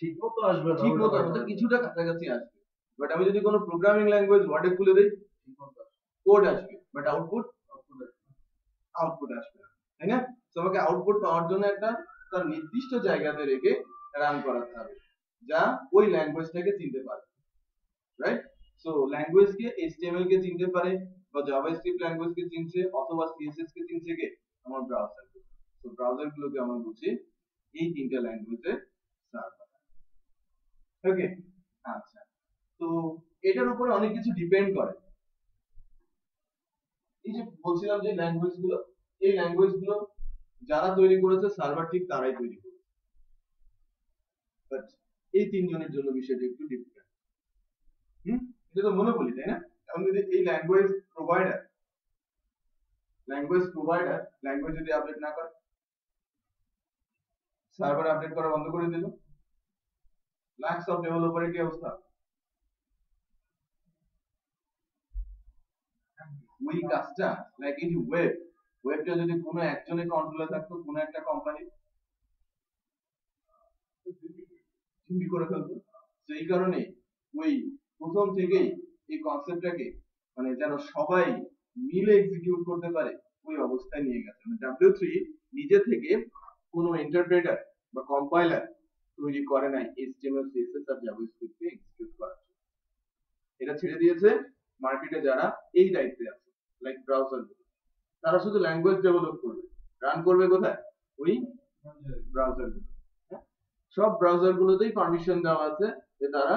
ঠিক মতো আসবে, কিছুটা কাছাকাছি আসবে, বাট আমি যদি কোনো প্রোগ্রামিং ল্যাঙ্গুয়েজ ওয়ার্ডে খুলে দেই, কোড আসবে, বাট আউটপুট আসবে না, তাই না? তো আমাকে আউটপুট পাওয়ার জন্য একটা তার নির্দিষ্ট জায়গাতে রেখে রান করাতে হবে, যা ওই ল্যাঙ্গুয়েজটাকে চিনতে পারে, রাইট। সো ল্যাঙ্গুয়েজ কে HTML কে চিনতে পারে, বা জাভাস্ক্রিপ্ট ল্যাঙ্গুয়েজ কে চিনছে, অথবা CSS কে চিনছে কে? আমার ব্রাউজার। তো ব্রাউজার গুলোকে আমরা বলছি এই তিনটা ল্যাঙ্গুয়েজের সার্ভার, ওকে। আচ্ছা, তো এটার উপরে অনেক কিছু ডিপেন্ড করে। এই যে বলছিলাম যে ল্যাঙ্গুয়েজ গুলো, এই ল্যাঙ্গুয়েজ গুলো যারা তৈরি করেছে সার্ভার ঠিক তারাই তৈরি করেছে, বাট এই তিনজনের জন্য বিষয়টা একটু ডিফারেন্ট। এটা তো মনে বলি, তাই না? এখন যদি এই ল্যাঙ্গুয়েজ প্রোভাইডার ল্যাঙ্গুয়েজ যদি আপডেট না করে, সার্ভার আপডেট করা বন্ধ করে দিল, লাক্স অফ ডেভেলপারের কি অবস্থা? ওই কাজটা লাইক এই যে ওয়েবটা যদি কোনো একজনের কন্ট্রোলে থাকতো, কোনো একটা কোম্পানি চুরি করে ফেলতো, তো এই কারণে ওই প্রথম থেকেই এই কনসেপ্টটাকে মানে যেন সবাই মিলে এক্সিকিউট করতে পারে ওই অবস্থায় নিয়ে গেছে। W3 নিজে থেকে কোনো ইন্টারপ্রেটার বা কম্পাইলার তৈরি করে নাই HTML CSS আর JavaScript কে এক্সিকিউট করার জন্য। এটা ছেড়ে দিয়েছে মার্কেটে যারা এই দায়িত্বে আছে, লাইক ব্রাউজার, তারা শুধু ল্যাঙ্গুয়েজ ডেভেলপ করবে, রান করবে কোথায়? ওই ব্রাউজার গুলো। সব ব্রাউজার গুলোতেই পারমিশন দেওয়া আছে যে তারা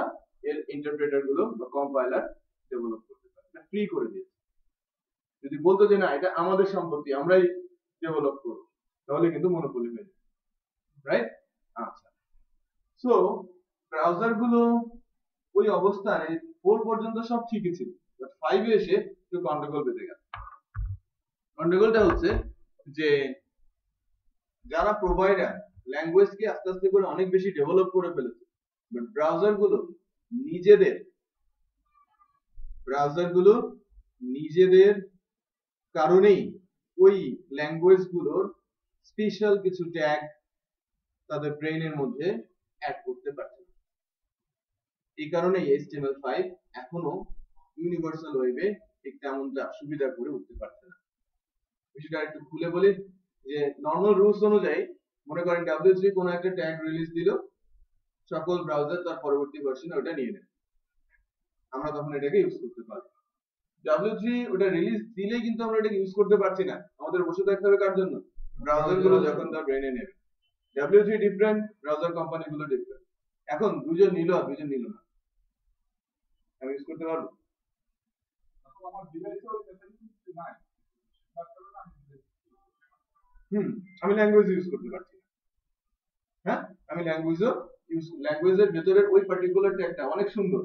এর ইন্টারপ্রেটার গুলো বা কম্পাইলার ডেভেলপ করতে পারে, এটা ফ্রি করে দিয়েছে। যদি বলতো যে না এটা আমাদের সম্পত্তি, আমরাই ডেভেলপ করব, তাহলে কিন্তু মনোপলি হয়ে যাবে, রাইট? আচ্ছা, সো ব্রাউজার গুলো ওই অবস্থায় 4 পর্যন্ত সব ঠিকই ছিল, বাট 5 এ এসে একটু গন্ডগোল বেঁধে গেছে। গন্ডগোলটা হচ্ছে যে যারা প্রোভাইডার ল্যাঙ্গুয়েজকে আস্তে আস্তে করে অনেক বেশি ডেভেলপ করে ফেলেছে, বাট ব্রাউজার গুলো নিজেদের কারণেই ওই ল্যাঙ্গুয়েজ গুলোর স্পেশাল কিছু ট্যাগ তাদের ব্রেইনের মধ্যে অ্যাড করতে পারছে না। এই কারণে HTML5 এখনো ইউনিভার্সাল ওয়েবে ঠিক তেমনটা সুবিধা করে উঠতে পারছে না। বিষয়টা একটু খুলে বলি যে নরমাল রুলস অনুযায়ী মনে করেন W3 কোনো একটা ট্যাগ রিলিজ দিল, সকল ব্রাউজার তার পরবর্তী ভার্সনে ওটা নিয়ে নেবে, আমরা তখন এটাকে ইউজ করতে পারবো। W3 ওটা রিলিজ দিলেই কিন্তু আমরা এটাকে ইউজ করতে পারছি না, আমাদের বসে থাকতে হবে কার জন্য? ব্রাউজার গুলো যখন তার ব্রেইনে নেবে। W3 ডিফারেন্ট, ব্রাউজার কোম্পানি গুলো ডিফারেন্ট। এখন দুজন নিল আর দুজন নিল না, আমি ইউজ করতে পারবো? আমার ডিভাইসেও ফ্যাসিলিটি নাই, আমি ল্যাঙ্গুয়েজ ইউজ করতে পারছি না। হ্যাঁ, আমি ল্যাঙ্গুয়েজের ভেতরের ওই পার্টিকুলার ট্যাগটা অনেক সুন্দর,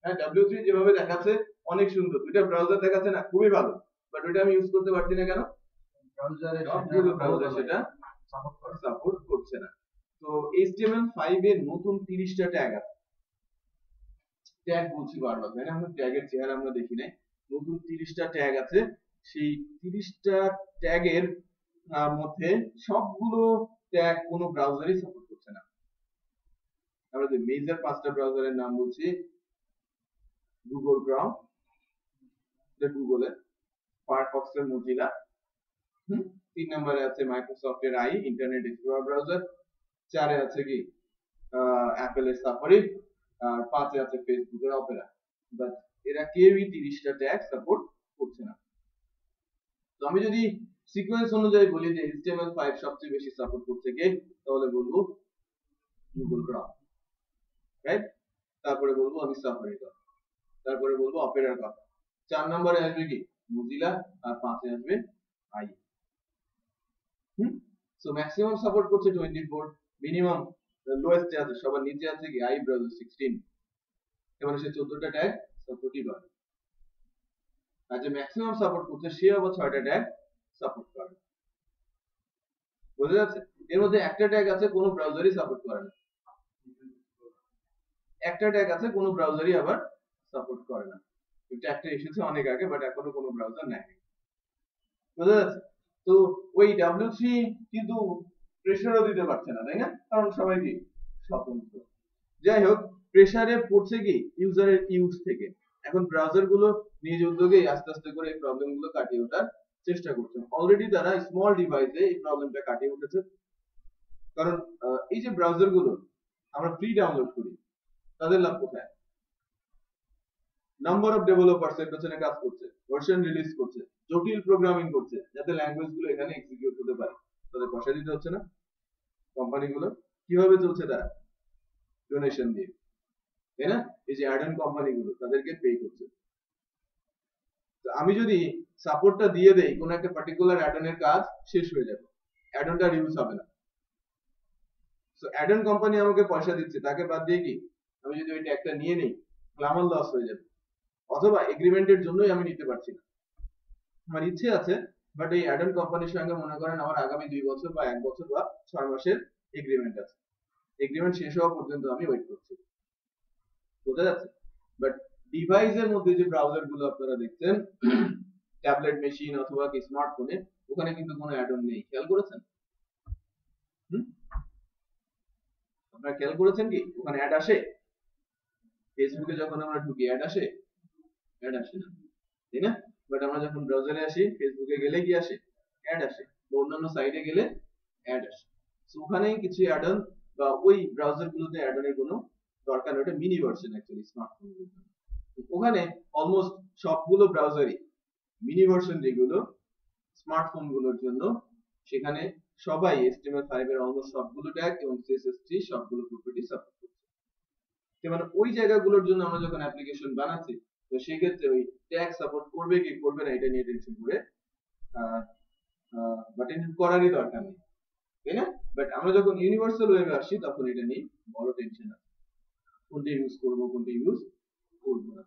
হ্যাঁ W3 যেভাবে দেখাচ্ছে অনেক সুন্দর, দুইটা ব্রাউজার দেখাচ্ছে না, খুবই ভালো, বাট ওটা আমি ইউজ করতে পারছি না কেন? ব্রাউজার সেটা সাপোর্ট করছে না। তো HTML5 এর নতুন 30টা ট্যাগ আছে, ট্যাগ বলছি বারবার, তাই না? আমরা ট্যাগের চেহারা আমরা দেখি নাই, নতুন 30টা ট্যাগ আছে। সেই 30টা ট্যাগের মধ্যে সবগুলো ট্যাগ কোনো ব্রাউজারই সাপোর্ট করছে না। আমরা যে মেজর 5টা ব্রাউজারের নাম বলছি, গুগল ক্রোম, এটা গুগলের, ফায়ারফক্স এর মোজিলা, 3 নম্বরে আছে মাইক্রোসফটের আই ইন্টারনেট এক্সপ্লোরার ব্রাউজার, 4 এ আছে কি অ্যাপলের সাফারি, আর 5 এ আছে ফেসবুকের অপেরা। বাট এরা কেউই 30টা ট্যাগ সাপোর্ট করছে না। তো আমি যদি সিকোয়েন্স অনুযায়ী বলি যে HTML5 সবচেয়ে বেশি সাপোর্ট করছে কে, তাহলে বলবো গুগল ক্রোম, রাইট? তারপরে বলবো আমি সাফারি কথা, তারপরে বলবো অপেরার কথা, 4 নম্বরে আসবে কি মোজিলা, আর 5 এ আসবে আই। সো ম্যাক্সিমাম সাপোর্ট করছে 24, মিনিমাম লোয়েস্ট আছে সবার নিচে আছে কি আই ব্রাউজার 16, এবারে সে 14টা ট্যাগ সাপোর্টই করে, আর যে ম্যাক্সিমাম সাপোর্ট করছে সে আবার 6টা ট্যাগ সাপোর্ট করে। বুঝা যাচ্ছে? এর মধ্যে একটা ট্যাগ আছে কোনো ব্রাউজারই সাপোর্ট করে না, একটা ট্যাগ আছে কোনো ব্রাউজারই আবার সাপোর্ট করে না। এটা একটা এসেছে অনেক আগে, বাট এখনো কোনো ব্রাউজার নেয়। বুঝা যাচ্ছে? তো ওই W3 কিন্তু প্রেসারও দিতে পারছে না, তাই না? কারণ সবাই কি স্বতন্ত্র। যাই হোক, প্রেসারে পড়ছে কি ইউজারের ইউজ থেকে। এখন ব্রাউজার গুলো নিজ উদ্যোগে আস্তে আস্তে করে এই প্রবলেম গুলো কাটিয়ে ওঠার চেষ্টা করছে। অলরেডি তারা স্মল ডিভাইসে এই প্রবলেমটা কাটিয়ে উঠেছে। কারণ এই যে ব্রাউজার গুলো আমরা ফ্রি ডাউনলোড করি, তাদের লাভ কোথায়? নাম্বার অফ ডেভেলপারস এর পেছনে কাজ করছে, ভার্সন রিলিজ করছে, জটিল প্রোগ্রামিং করছে, যাতে ল্যাঙ্গুয়েজ গুলো এখানে এক্সিকিউট হতে পারে। তাদের পয়সা দিতে হচ্ছে না? কোম্পানিগুলো কিভাবে চলছে? তারা ডোনেশন দিয়ে, তাই না? এই যে অ্যাড-অন কোম্পানিগুলো তাদেরকে পে করছে। তো আমি যদি সাপোর্টটা দিয়ে দেই, কোন একটা পার্টিকুলার অ্যাড-অনের কাজ শেষ হয়ে যাবে, অ্যাড-অনটা ইউজ হবে না। সো অ্যাড-অন কোম্পানি আমাকে পয়সা দিচ্ছে, তাকে বাদ দিয়ে কি আমি যদি ওই ট্যাগটা নিয়ে নেই, তাহলে আমার লস হয়ে যাবে। অথবা এগ্রিমেন্টের জন্যই আমি নিতে পারছি না, আমার ইচ্ছে আছে, বাট এই অ্যাড-অন কোম্পানির সঙ্গে মনে করেন আমার আগামী 2 বছর বা 1 বছর বা 6 মাসের এগ্রিমেন্ট আছে, এগ্রিমেন্ট শেষ হওয়া পর্যন্ত আমি ওয়েট করছি। বোঝা যাচ্ছে? বাট ডিভাইসের মধ্যে যে ব্রাউজার গুলো আপনারা দেখছেন, ট্যাবলেট মেশিন অথবা কি স্মার্টফোনে, ওখানে কিন্তু কোনো অ্যাড-অন নেই। খেয়াল করেছেন? আপনারা খেয়াল করেছেন কি ওখানে অ্যাড আসে? ফেসবুকে যখন আমরা ঢুকি অ্যাড আসে? অ্যাড আসে না, তাই না? বাট আমরা যখন ব্রাউজারে আসি, ফেসবুকে গেলে কি আসে? অ্যাড আসে। বা অন্যান্য সাইটে গেলে অ্যাড আসে। সো ওখানে কিছু অ্যাড অন বা ওই ব্রাউজার গুলোতে অ্যাড অনের কোনো দরকার নেই, ওটা মিনি ভার্সন অ্যাকচুয়ালি স্মার্টফোন। ওখানে অলমোস্ট সবগুলো ব্রাউজারই মিনি ভার্সন যেগুলো স্মার্টফোন গুলোর জন্য, সেখানে সবাই HTML5 এর অলমোস্ট সবগুলো ট্যাগ এবং CSS3 সবগুলো প্রপার্টি সাপোর্ট করছে। মানে ওই জায়গাগুলোর জন্য আমরা যখন অ্যাপ্লিকেশন বানাচ্ছি, তো সেই ক্ষেত্রে ওই ট্যাগ সাপোর্ট করবে কি করবে না এটা নিয়ে টেনশন করে বা টেনশন করারই দরকার নেই, তাই না? বাট আমরা যখন ইউনিভার্সাল ওয়েবে আসি তখন এটা নিয়ে বড় টেনশন আছে, কোনটা ইউজ করব কোনটা ইউজ করব না।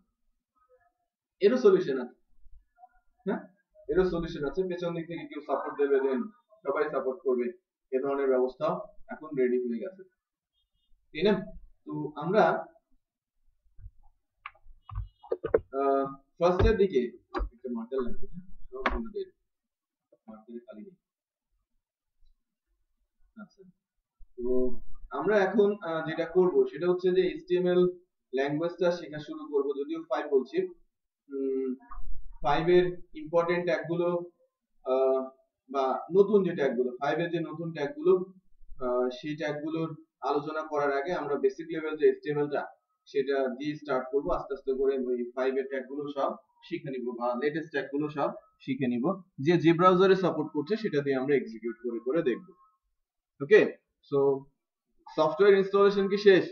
এরও সলিউশন আছে, হ্যাঁ, এরও সলিউশন আছে। পেছন দিক থেকে কেউ সাপোর্ট দেবে, দেন সবাই সাপোর্ট করবে, এ ধরনের ব্যবস্থা এখন রেডি হয়ে গেছে, তাই না? তো আমরা ফার্স্টের দিকে একটা মার্কেল লাগবে, মার্কেলে খালি নেই। আচ্ছা, তো আমরা এখন যেটা করব সেটা হচ্ছে যে HTML ল্যাঙ্গুয়েজটা শেখা শুরু করব। যদিও 5 বলছি, 5 এর ইম্পর্টেন্ট ট্যাগগুলো বা নতুন যে ট্যাগগুলো, 5 এর যে নতুন ট্যাগগুলো, সেই ট্যাগগুলোর আলোচনা করার আগে আমরা বেসিক লেভেল যে HTML-টা সেটা দিয়ে স্টার্ট করব। আস্তে আস্তে করে ওই 5 এর ট্যাগগুলো সব শিখে নিব বা লেটেস্ট ট্যাগগুলো সব শিখে নিব, যে ব্রাউজারে সাপোর্ট করছে সেটা দিয়ে আমরা এক্সিকিউট করে করে দেখব। ওকে, সো সফটওয়্যার ইনস্টলেশন কি শেষ?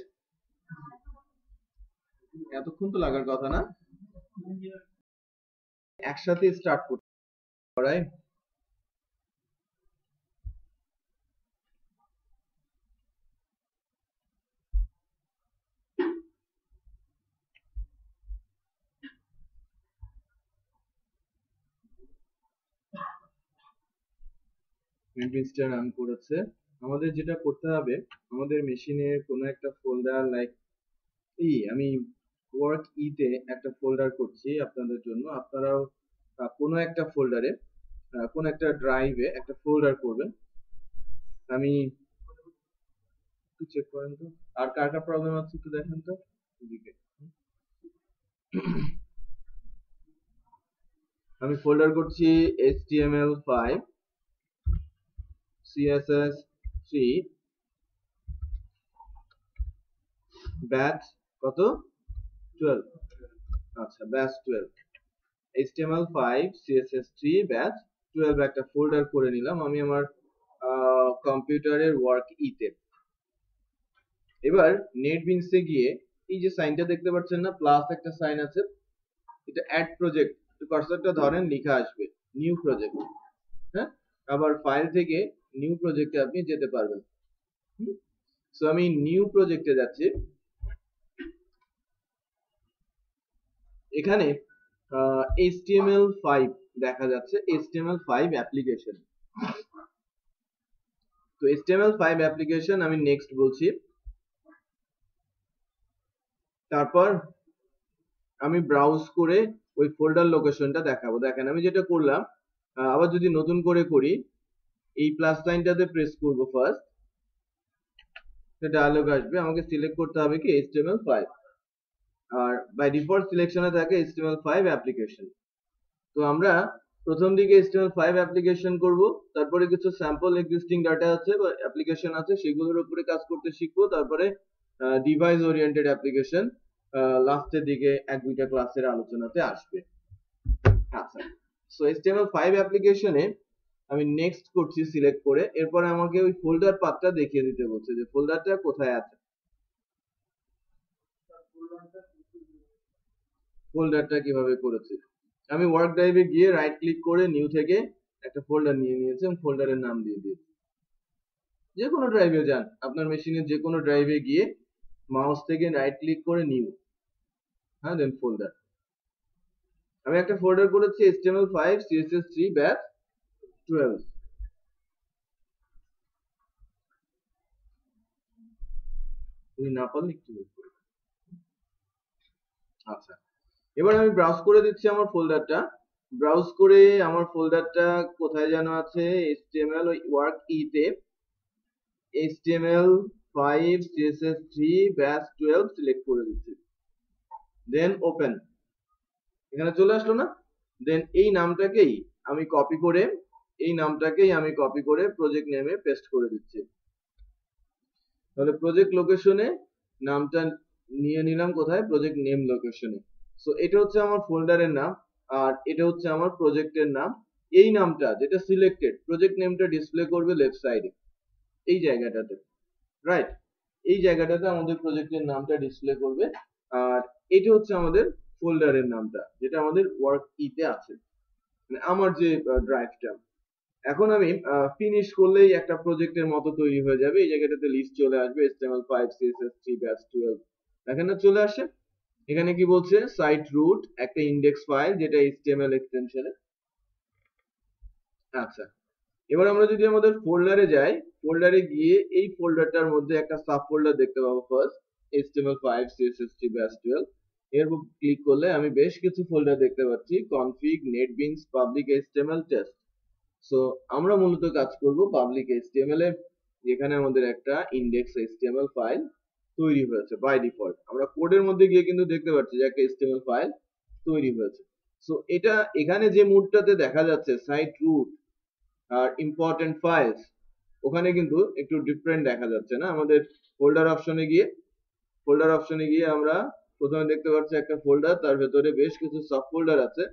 এতক্ষণ তো লাগার কথা না, একসাথে স্টার্ট করাই। ইনস্টার রান করেছে। আমাদের যেটা করতে হবে, আমাদের মেশিনে কোনো একটা ফোল্ডার লাইক আমি ওয়ার্ক তে একটা ফোল্ডার করছি আপনাদের জন্য, আপনারাও কোনো একটা ফোল্ডারে কোন একটা ড্রাইভে একটা ফোল্ডার করবেন। আমি একটু চেক করেন তো আর কার কার প্রবলেম আছে একটু দেখেন তো এদিকে। আমি ফোল্ডার করছি HTML5 CSS3 ব্যাচ কত 12। আচ্ছা, ব্যাচ 12 HTML5 CSS3 ব্যাচ 12 একটা ফোল্ডার করে নিলাম আমি আমার কম্পিউটারের ওয়ার্ক তে। এবার নেটবিনসে গিয়ে এই যে সাইনটা দেখতে পাচ্ছেন না, প্লাস একটা সাইন আছে, এটা অ্যাড প্রজেক্ট, কার্সরটা ধরেন লেখা আসবে নিউ প্রজেক্ট। হ্যাঁ, আবার ফাইল থেকে নিউ প্রজেক্টে আপনি যেতে পারবেন। সো আমি নিউ প্রজেক্টে যাচ্ছি। এখানে HTML5 দেখা যাচ্ছে, HTML5 অ্যাপ্লিকেশন। তো HTML5 অ্যাপ্লিকেশন আমি নেক্সট বলছি। তারপর আমি ব্রাউজ করে ওই ফোল্ডার লোকেশনটা দেখাবো। দেখেন আমি যেটা করলাম, আবার যদি নতুন করে করি, এই প্লাস সাইনটাতে প্রেস করব ফার্স্ট, একটা ডায়লগ আসবে, আমাকে সিলেক্ট করতে হবে কি HTML5, আর বাই ডিফল্ট সিলেকশনে থাকে HTML5 অ্যাপ্লিকেশন। তো আমরা প্রথম দিকে HTML5 অ্যাপ্লিকেশন করব, তারপরে কিছু স্যাম্পল এক্সিস্টিং ডাটা আছে বা অ্যাপ্লিকেশন আছে সেগুলোর উপরে কাজ করতে শিখবো, তারপরে ডিভাইস ওরিয়েন্টেড অ্যাপ্লিকেশন লাস্টের দিকে এক দুইটা ক্লাসের আলোচনাতে আসবে। আচ্ছা, সো HTML5 অ্যাপ্লিকেশনে আমি নেক্সট করছি সিলেক্ট করে, এরপরে আমাকে ওই ফোল্ডার পাথটা দেখিয়ে দিতে বলছে যে ফোল্ডারটা কোথায় আছে। ফোল্ডারটা কিভাবে করেছি, আমি ওয়ার্ক ড্রাইভে গিয়ে রাইট ক্লিক করে নিউ থেকে একটা ফোল্ডার নিয়ে নিয়েছি এবং ফোল্ডারের নাম দিয়ে দিয়েছি। যে কোনো ড্রাইভে যান, আপনার মেশিনের যে কোনো ড্রাইভে গিয়ে মাউস থেকে রাইট ক্লিক করে নিউ, হ্যাঁ, দেন ফোল্ডার। আমি একটা ফোল্ডার করেছি HTML5 CSS3 ব্যাচ 12। তুমি না পারলে একটু ওয়েট করো। আচ্ছা, এবার আমি ব্রাউজ করে দিচ্ছি আমার ফোল্ডারটা। ব্রাউজ করে আমার ফোল্ডারটা কোথায় যেন আছে, HTML ওই ওয়ার্ক তে HTML5 CSS3 ব্যাচ 12 সিলেক্ট করে দিচ্ছি। দেন ওপেন, এখানে চলে আসলো না। দেন এই নামটাকেই আমি কপি করে প্রজেক্ট নেমে পেস্ট করে দিচ্ছি। তাহলে প্রজেক্ট লোকেশনে নামটা নিয়ে নিলাম কোথায়, প্রজেক্ট নেম লোকেশনে। সো এটা হচ্ছে আমার ফোল্ডারের নাম, আর এটা হচ্ছে আমার প্রজেক্টের নাম। এই নামটা যেটা সিলেক্টেড, প্রজেক্ট নেমটা ডিসপ্লে করবে লেফট সাইডে এই জায়গাটাতে, রাইট? এই জায়গাটাতে আমাদের প্রজেক্টের নামটা ডিসপ্লে করবে। আর এটা হচ্ছে আমাদের ফোল্ডারের নামটা, যেটা আমাদের ওয়ার্ক ইতে আছে, মানে আমার যে ড্রাইভটা। এখন আমি ফিনিশ করলেই একটা প্রজেক্টের মতো তৈরি হয়ে যাবে। এই জায়গাটাতে লিস্ট চলে আসবে, HTML5 CSS3 ব্যাস 12 এখানে চলে আসে। এখানে কি বলছে, সাইট রুট একটা ইন্ডেক্স ফাইল যেটা HTML এক্সটেনশনে। আচ্ছা, এবার আমরা যদি আমাদের ফোল্ডারে যাই, ফোল্ডারে গিয়ে এই ফোল্ডারটার মধ্যে একটা সাব ফোল্ডার দেখতে পাবো ফার্স্ট, HTML5 CSS3 ব্যাস 12। এর উপর ক্লিক করলে আমি বেশ কিছু ফোল্ডার দেখতে পাচ্ছি, config, NetBeans, public HTML, test. So আমরা মূলত কাজ করব পাবলিক HTML এ, যেখানে আমাদের একটা ইন্ডেক্স HTML ফাইল তৈরি হয়েছে বাই ডিফল্ট। আমরা কোডের মধ্যে গিয়ে কিন্তু দেখতে পাচ্ছি যে একটা HTML ফাইল তৈরি হয়েছে। সো এটা এখানে যে মুডটাতে দেখা যাচ্ছে সাইট রুট আর ইম্পর্টেন্ট ফাইলস, ওখানে কিন্তু একটু ডিফারেন্ট দেখা যাচ্ছে না। আমাদের ফোল্ডার অপশনে গিয়ে আমরা প্রথমে দেখতে পাচ্ছি একটা ফোল্ডার, তার ভেতরে বেশ কিছু সাব ফোল্ডার আছে।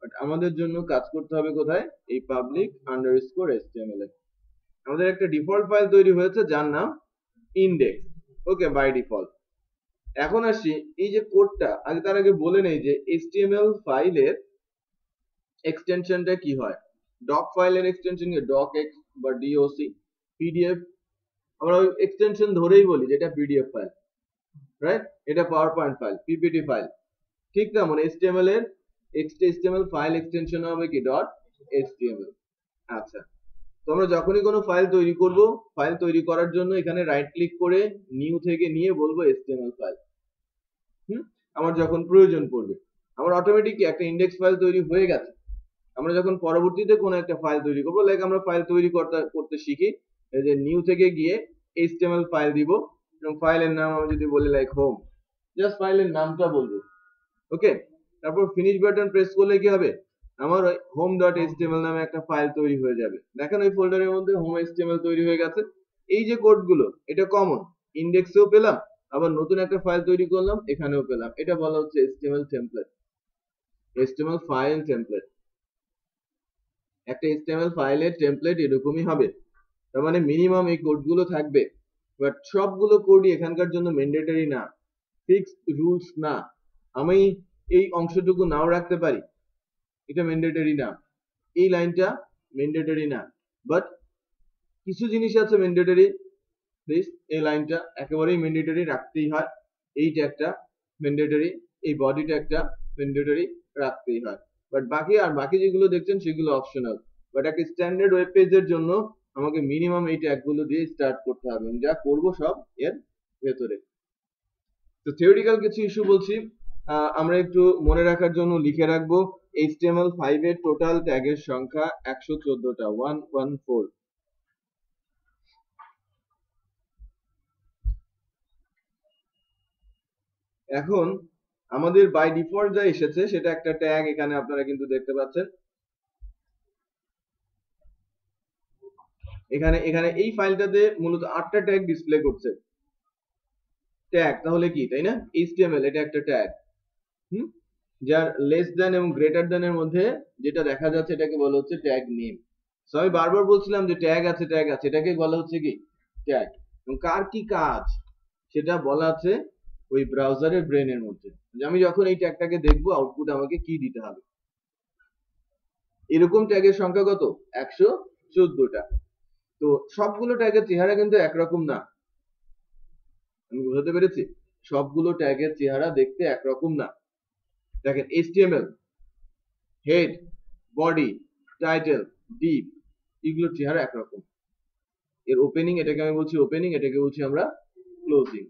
বাট আমাদের জন্য কাজ করতে হবে কোথায়, এই পাবলিক আন্ডারস্কোর HTML এ। আমাদের একটা ডিফল্ট ফাইল তৈরি হয়েছে যার নাম ইন্ডেক্স, ওকে, বাই ডিফল্ট। এখন আসি এই যে কোডটা, তার আগে বলে নেই যে HTML ফাইলের এক্সটেনশনটা কি হয়। ডক ফাইলের এক্সটেনশন কি docx বা doc, পিডিএফ আমরা ওই এক্সটেনশন ধরেই বলি যেটা পিডিএফ ফাইল, রাইট? এটা PowerPoint file, PPT file. ঠিক তেমন HTML এর HTML ফাইল এক্সটেনশন হবে কি .html। আচ্ছা, তো আমরা যখনই কোনো ফাইল তৈরি করব, ফাইল তৈরি করার জন্য এখানে রাইট ক্লিক করে নিউ থেকে নিয়ে বলবো HTML ফাইল। আমার যখন প্রয়োজন পড়বে, আমার অটোমেটিক একটা ইন্ডেক্স ফাইল তৈরি হয়ে গেছে। আমরা যখন পরবর্তীতে কোনো একটা ফাইল তৈরি করবো, লাইক আমরা ফাইল তৈরি করতে শিখি, এই যে নিউ থেকে গিয়ে HTML ফাইল দিব, এবং ফাইলের নাম আমি যদি বলি লাইক হোম, জাস্ট ফাইলের নামটা বলবো, ওকে। তারপর ফিনিশ বাটন প্রেস করলে কি হবে, আমার ওই home.html নামে একটা ফাইল তৈরি হয়ে যাবে। দেখেন ওই ফোল্ডারের মধ্যে home.html তৈরি হয়ে গেছে। এই যে কোডগুলো, এটা কমন, ইন্ডেক্সেও পেলাম, আবার নতুন একটা ফাইল তৈরি করলাম এখানেও পেলাম। এটা বলা হচ্ছে HTML template, HTML file template. একটা HTML ফাইলের টেমপ্লেট এরকমই হবে। তার মানে মিনিমাম এই কোডগুলো থাকবে, বাট সবগুলো কোডই এখানকার জন্য ম্যান্ডেটরি না, ফিক্সড রুলস না। আমি এই অংশটুকু নাও রাখতে পারি, এটা ম্যান্ডেটরি না। এই লাইনটা ম্যান্ডেটরি না, বাট কিছু জিনিস আছে ম্যান্ডেটরি। প্লিজ এই লাইনটা একেবারেই ম্যান্ডেটরি রাখতেই হয়, এই ট্যাগটা ম্যান্ডেটরি, এই বডি ট্যাগটা ম্যান্ডেটরি রাখতেই হয়। বাট বাকি যেগুলো দেখছেন সেগুলো অপশনাল। বাট একটা স্ট্যান্ডার্ড ওয়েব পেজের জন্য আমাকে মিনিমাম এই ট্যাগগুলো দিয়ে স্টার্ট করতে হবে, যা করব সব এর ভেতরে। তো থিওরিটিক্যাল কিছু ইস্যু বলছি, আমরা একটু মনে রাখার জন্য লিখে রাখবো। HTML5 এর টোটাল ট্যাগের সংখ্যা 114টা, 114। এখন আমাদের বাই ডিফল্ট যা এসেছে সেটা একটা ট্যাগ, এখানে আপনারা কিন্তু দেখতে পাচ্ছেন। এখানে এই ফাইলটাতে মূলত 8টা ট্যাগ ডিসপ্লে করছে। ট্যাগ তাহলে কি, তাই না? HTML এটা একটা ট্যাগ, যার লেস দ্যান এবং গ্রেটার দ্যান এর মধ্যে যেটা দেখা যাচ্ছে এটাকে বলা হচ্ছে ট্যাগ নেম। সো আমি বারবার বলছিলাম যে ট্যাগ আছে, এটাকে বলা হচ্ছে কি ট্যাগ। এবং কার কি কাজ সেটা বলা আছে ওই ব্রাউজারের ব্রেনের মধ্যে, যে আমি যখন এই ট্যাগটাকে দেখবো আউটপুট আমাকে কি দিতে হবে। এরকম ট্যাগের সংখ্যা কত, 114টা। তো সবগুলো ট্যাগের চেহারা কিন্তু একরকম না, আমি বুঝাতে পেরেছি? সবগুলো ট্যাগের চেহারা দেখতে একরকম না। দেখেন HTML head, body, title, deep, এগুলোর চেহারা একরকম। এর ওপেনিং, এটাকে আমি বলছি ওপেনিং, এটাকে বলছি আমরা ক্লোজিং।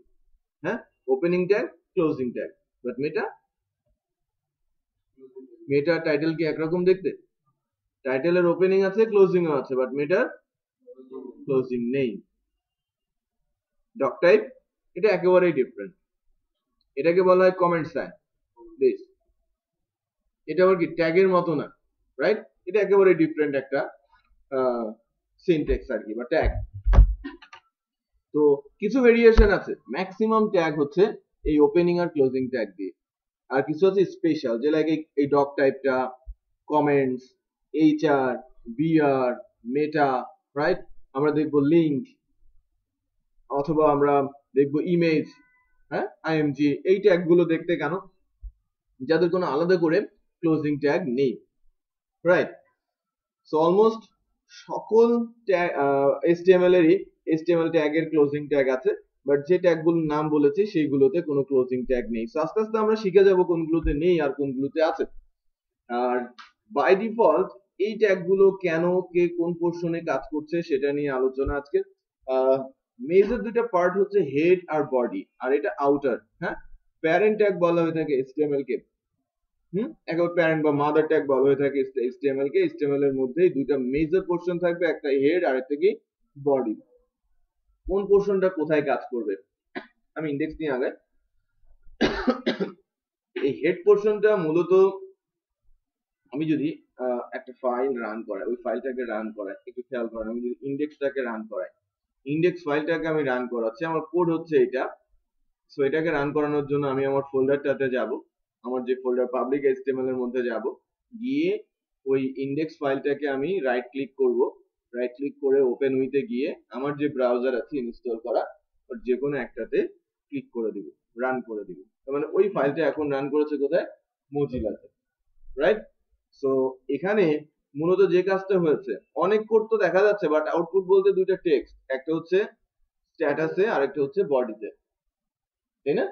হ্যাঁ, opening tag, closing tag. But meta title কি একরকম দেখতে? টাইটেলের ওপেনিং আছে, ক্লোজিং ও আছে, বাট মেটার ক্লোজিং নেই। ডক টাইপ এটা একেবারেই ডিফারেন্ট, এটাকে বলা হয় কমেন্ট সাইন। প্লেস। এটা আবার কি ট্যাগের মতো না, রাইট? এটা একেবারে ডিফারেন্ট একটা সিনট্যাক্স আর কি, বা ট্যাগ। তো কিছু ভেরিয়েশন আছে, ম্যাক্সিমাম ট্যাগ হচ্ছে এই ওপেনিং আর ক্লোজিং ট্যাগ দিয়ে। আর কিছু আছে স্পেশাল, যে লাগে এই ডক টাইপটা, কমেন্টস, এইচআর, বিআর, মেটা, রাইট? আমরা দেখবো লিঙ্ক, অথবা আমরা দেখবো ইমেজ, হ্যাঁ, আইএমজি। এই ট্যাগ গুলো দেখতে কেন? যাদের কোনো আলাদা করে ক্লোজিং ট্যাগ নেই, রাইট? সো অলমোস্ট সকল HTML এরই HTML ট্যাগের ক্লোজিং ট্যাগ আছে, বাট যে ট্যাগগুলোর নাম বলেছি সেইগুলোতে কোনো ক্লোজিং ট্যাগ নেই। সো আস্তে আস্তে আমরা শিখে যাব কোনগুলোতে নেই আর কোনগুলোতে আছে। আর বাই ডিফল্ট এই ট্যাগগুলো কেন, কে কোন পোরশনে কাজ করছে সেটা নিয়ে আলোচনা আজকে। মেজর দুটো পার্ট হচ্ছে হেড আর বডি, আর এটা আউটার। হ্যাঁ, প্যারেন্ট ট্যাগ বলা হয়ে থাকে HTML কে, একেবারে প্যারেন্ট বা মাদার ট্যাগ বলা হয়ে থাকে HTML কে। HTML এর মধ্যেই দুইটা মেজর পোরশন থাকবে, একটা হেড আর একটা কি বডি। কোন পোরশনটা কোথায় কাজ করবে, আমি ইন্ডেক্স নিয়ে আগে। এই হেড পোরশনটা মূলত আমি যদি একটা ফাইল রান করাই, ওই ফাইলটাকে রান করাই, একটু খেয়াল করেন, আমি যদি ইন্ডেক্সটাকে রান করাই, ইন্ডেক্স ফাইলটাকে আমি রান করাচ্ছি, আমার কোড হচ্ছে এটা। সো এটাকে রান করানোর জন্য আমি আমার ফোল্ডারটাতে যাব, আমার যে ফোল্ডার পাবলিক HTML এর মধ্যে যাব, গিয়ে ওই ইন্ডেক্স ফাইলটাকে আমি রাইট ক্লিক করব, রাইট ক্লিক করে ওপেন উইথে গিয়ে আমার যে ব্রাউজার আছে ইনস্টল করা, ওর যে কোনো একটাতে ক্লিক করে দিব, রান করে দিব। তার মানে ওই ফাইলটা এখন রান করেছে কোথায়? মোজিলাতে, রাইট? সো এখানে মূলত যে কাজটা হয়েছে, অনেক কোড তো দেখা যাচ্ছে, বাট আউটপুট বলতে দুইটা টেক্সট, একটা হচ্ছে স্ট্যাটাসে আর একটা হচ্ছে বডিতে, তাই না?